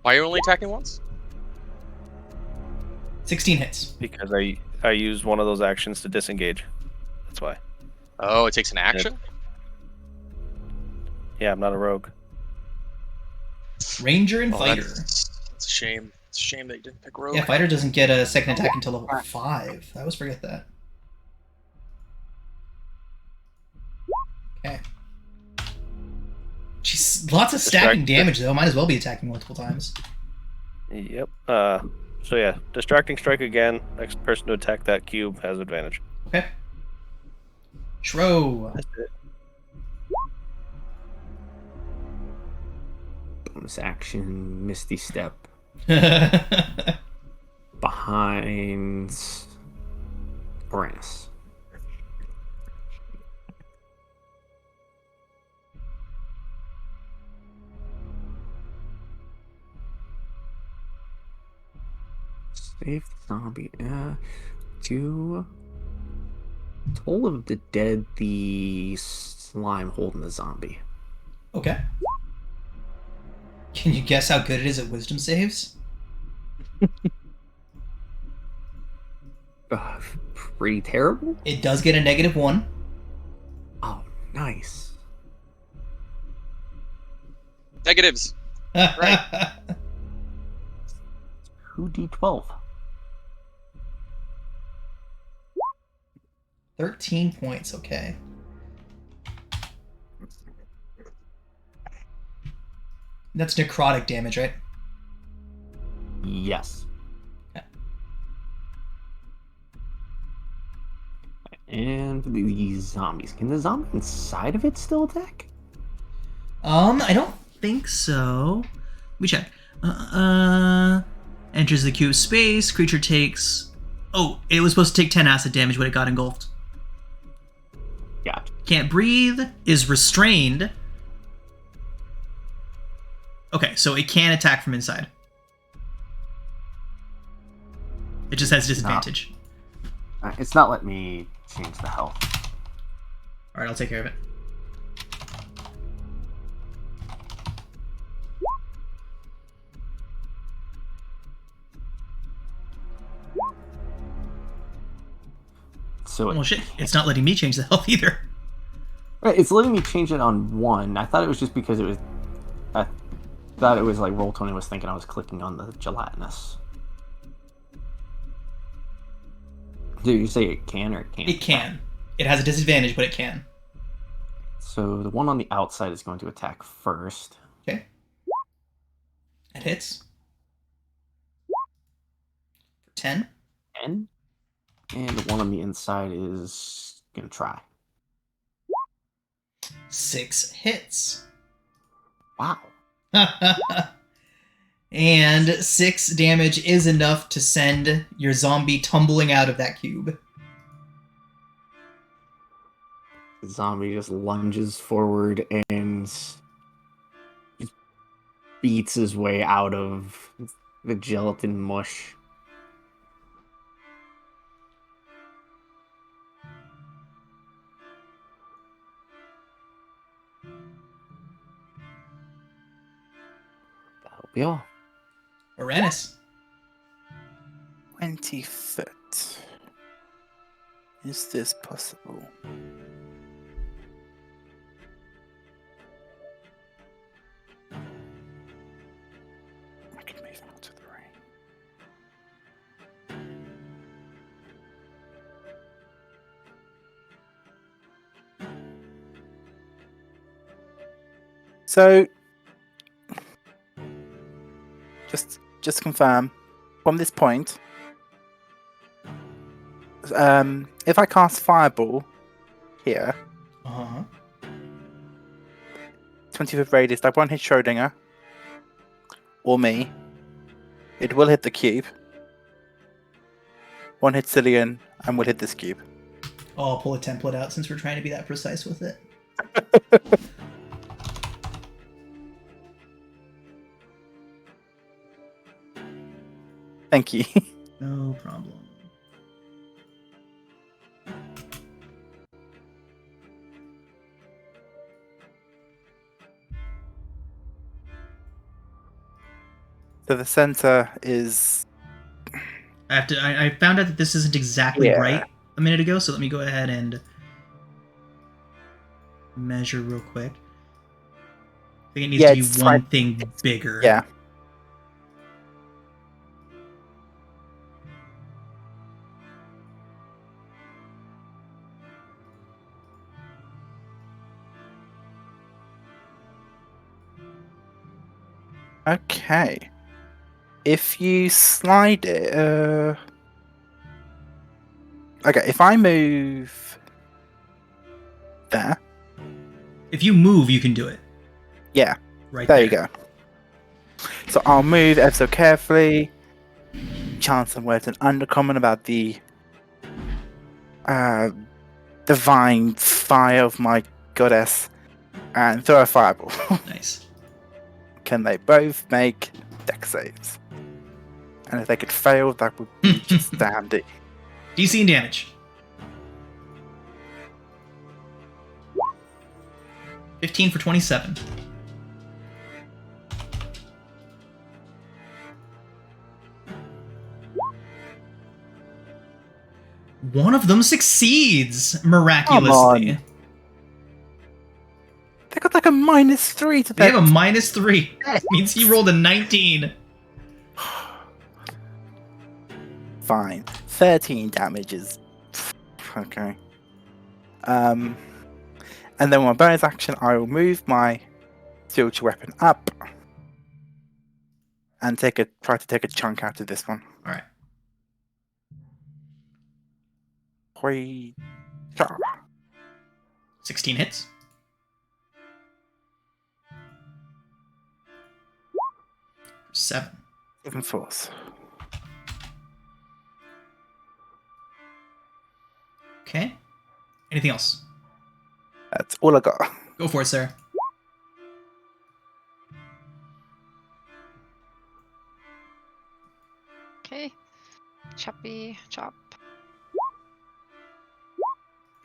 Why are you only attacking once? 16 hits. Because I used one of those actions to disengage. That's why. Oh, it takes an action? Yeah, I'm not a rogue. Ranger and Oh, fighter. That's a shame. It's a shame that you didn't pick rogue. Yeah, fighter doesn't get a second attack until level 5. I always forget that. Okay. Jeez, lots of stacking damage though. Might as well be attacking multiple times. Yep. So yeah, distracting strike again. Next person to attack that cube has advantage. Okay. Shro. That's it. Bonus action, Misty Step Okay. behind Uranus. Save the zombie. To Toll of the Dead, the slime holding the zombie. Can you guess how good it is at wisdom saves? Pretty terrible. It does get a -1. Oh, nice. Negatives. Right. 2d12. 13 points, okay. That's necrotic damage, right? Yes. Okay. And the zombies. Can the zombie inside of it still attack? I don't think so. Let me check. Enters the cube space. Creature takes... Oh, it was supposed to take 10 acid damage when it got engulfed. Gotcha. Can't breathe. Is restrained. Okay, so it can attack from inside. It just has disadvantage. It's not letting me change the health. Alright, I'll take care of it. So Well, shit, it's not letting me change the health either. it's letting me change it on 1. I thought it was just because it was... I thought it was like Roll20 was thinking I was clicking on the gelatinous. Did you say it can or it can't? It can. It has a disadvantage, but it can. So the one on the outside is going to attack first. Okay. It hits. For 10. 10. And the one on the inside is going to try. 6 hits. Wow. And 6 damage is enough to send your zombie tumbling out of that cube. The zombie just lunges forward and just beats his way out of the gelatin mush. That'll be all. Uranus. 20 foot. Is this possible? I can move out of the rain. So, just to confirm, from this point, if I cast Fireball here, Uh-huh. 20-foot radius, that won't hit Schrodinger or me. It will hit the cube. One hit Cillian and will hit this cube. I'll pull a template out since we're trying to be that precise with it. Thank you. No problem. So the center is... I found out that this isn't exactly Yeah. right a minute ago, so let me go ahead and measure real quick. I think it needs Yeah, to be it's one like- thing bigger. Yeah. Okay. If you slide it, okay, if I move there, If you move, you can do it. yeah, Right there you go. So I'll move ever so carefully, chant some words in undercommon about the divine fire of my goddess, and throw a fireball. Nice. Can they both make dex saves? And if they could fail, that would be just dandy. DC and damage. 15 for 27. One of them succeeds miraculously. on. They got like a -3 to They their... have a -3. Means he rolled a 19. Fine. 13 damages. Okay. And then my bonus action, I will move my signature weapon up and try to take a chunk out of this one. All right. Hoi, cha. 16 hits. Seven. 7 force. Okay. Anything else? That's all I got. Go for it, Sarah. Okay. Choppy chop.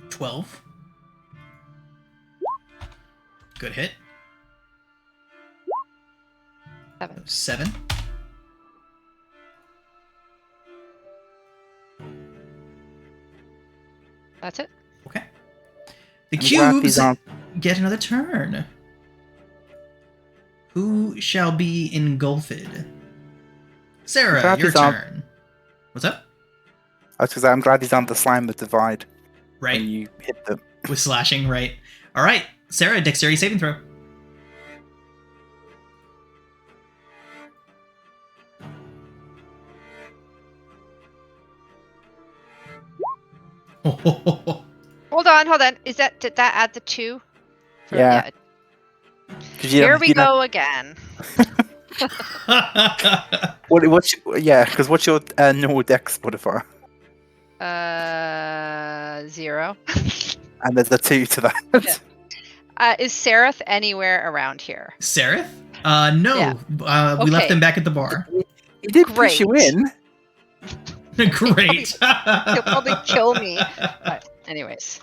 12. Good hit. 7. 7. That's it. Okay. The I'm glad these cubes aren't- get another turn. Who shall be engulfed? Sarah, glad your these aren't- turn. What's up? I was going to say, I'm glad these aren't the slime that divide Right. when you hit them. With slashing, right. All right. Sarah, dexterity saving throw. Hold on. Did that add the 2? Yeah. 'Cause you Here don't- we you don't- go again. What's your normal dex modifier? 0. And there's a 2 to that. Yeah. Is Seraph anywhere around here? Seraph? No. Yeah. We left Okay. him back at the bar. He did push you Great. in. Great. He'll probably kill me. But anyways.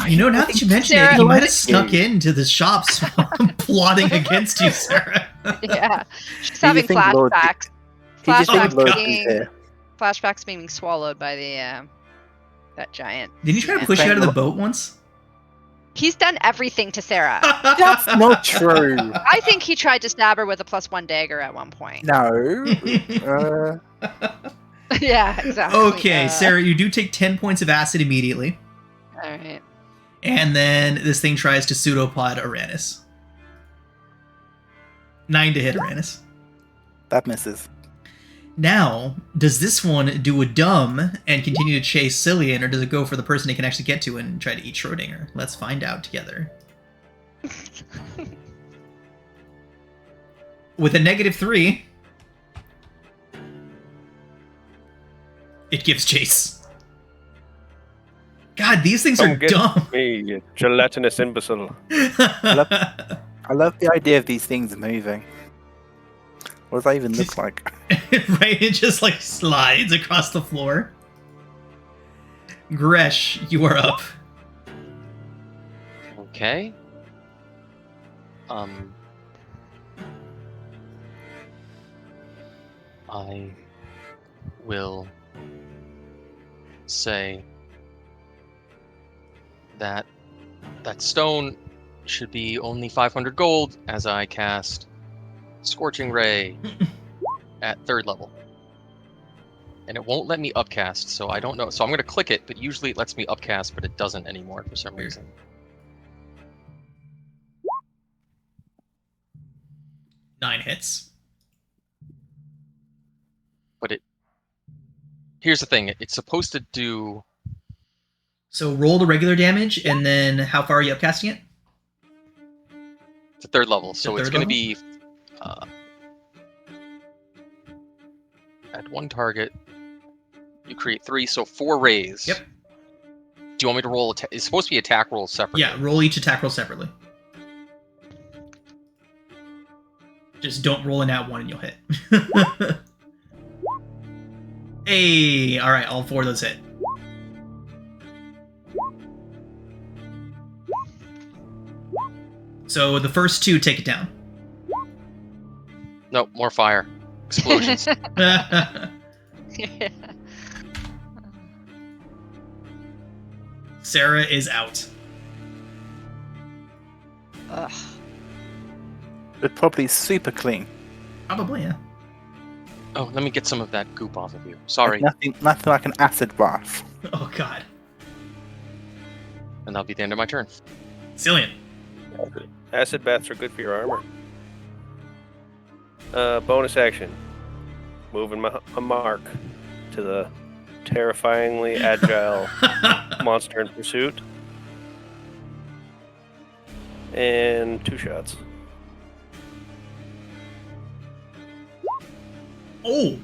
You know, now that you mention Sarah- it, he might have You. snuck into the shops plotting against you, Sarah. Yeah. She's Do you having think Lord- flashbacks. He just thinks Flashbacks Lord is being here. flashbacks being swallowed by the that giant. Didn't he try to sea push you Thank out of the Lord. boat once? He's done everything to Sarah. That's not true. I think he tried to stab her with a +1 dagger at one point. No. Yeah, exactly. Okay, Sarah, you do take 10 points of acid immediately. All right. And then this thing tries to pseudopod Uranus. 9 to hit Uranus. That misses. Now, does this one do a dumb and continue to chase Cillian, or does it go for the person it can actually get to and try to eat Schrodinger? Let's find out together. With a -3, it gives chase. God, these things are Come get dumb. me, you gelatinous imbecile. I love the idea of these things moving. What does that even look like? Right? It just like slides across the floor. Gresh, you are up. Okay. I will say that that stone should be only 500 gold as I cast Scorching Ray at 3rd level. And it won't let me upcast, so I don't know. So I'm going to click it, but usually it lets me upcast, but it doesn't anymore for some reason. Nine hits. But here's the thing, it's supposed to do... So roll the regular damage, and then how far are you upcasting it? It's a 3rd level, so it's 3rd going to level? be... at one target, you create 3, so 4 rays. Yep. Do you want me to roll... It's supposed to be attack rolls separately. Yeah, roll each attack roll separately. Just don't roll a nat 1 and you'll hit. Hey! Alright, all 4 of those hit. So the first 2 take it down. No, more fire. Explosions. Yeah. Sarah is out. Ugh. It's probably super clean. Probably, yeah. Oh, let me get some of that goop off of you. Sorry. Nothing like an acid bath. Oh god. And that'll be the end of my turn. Cillian. Acid baths are good for your armor. Bonus action. Moving my mark to the terrifyingly agile monster in pursuit. And 2 shots. Oh!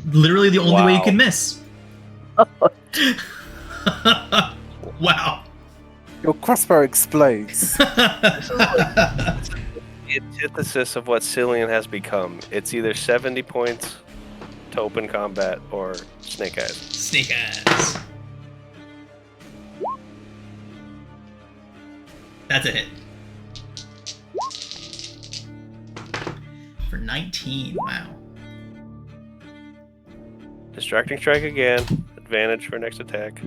Literally the only way you Wow. can miss. Wow. Your crossbow explodes. The antithesis of what Cillian has become. It's either 70 points to open combat or snake eyes. Snake eyes. That's a hit. For 19, wow. Distracting strike again. Advantage for next attack.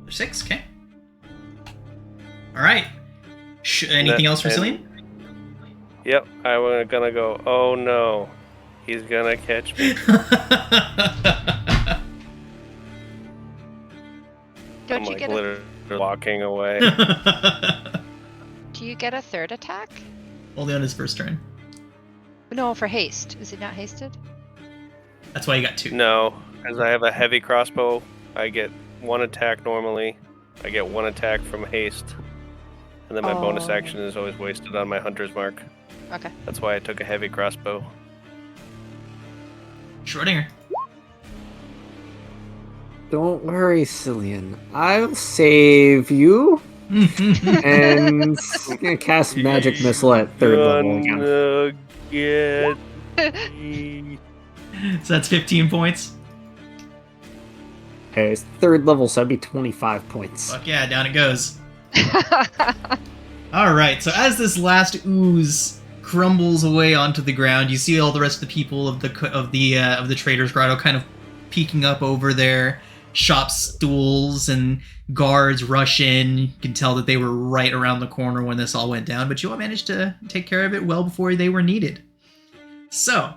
For 6, okay. Alright. Anything else for and- Cillian? Yep, I'm gonna go, oh no. He's gonna catch me. Don't I'm you like get a literally walking away. Do you get a third attack? Only on his first turn. No, for haste. Is he not hasted? That's why you got 2. No, as I have a heavy crossbow, I get 1 attack normally. I get 1 attack from haste. And then my bonus Oh. action is always wasted on my hunter's mark. Okay. That's why I took a heavy crossbow. Schrodinger. Don't worry, Cillian. I'll save you and cast magic missile at 3rd level again. Gonna get me. So that's 15 points. Okay, it's 3rd level, so that'd be 25 points. Fuck yeah, down it goes. Alright, so as this last ooze crumbles away onto the ground, you see all the rest of the people of the Trader's Grotto kind of peeking up over their shop stools, and guards rush in. You can tell that they were right around the corner when this all went down, but you all managed to take care of it well before they were needed. So,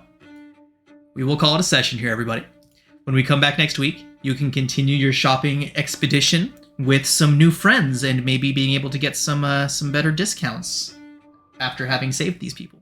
we will call it a session here, everybody. When we come back next week, you can continue your shopping expedition with some new friends and maybe being able to get some better discounts after having saved these people.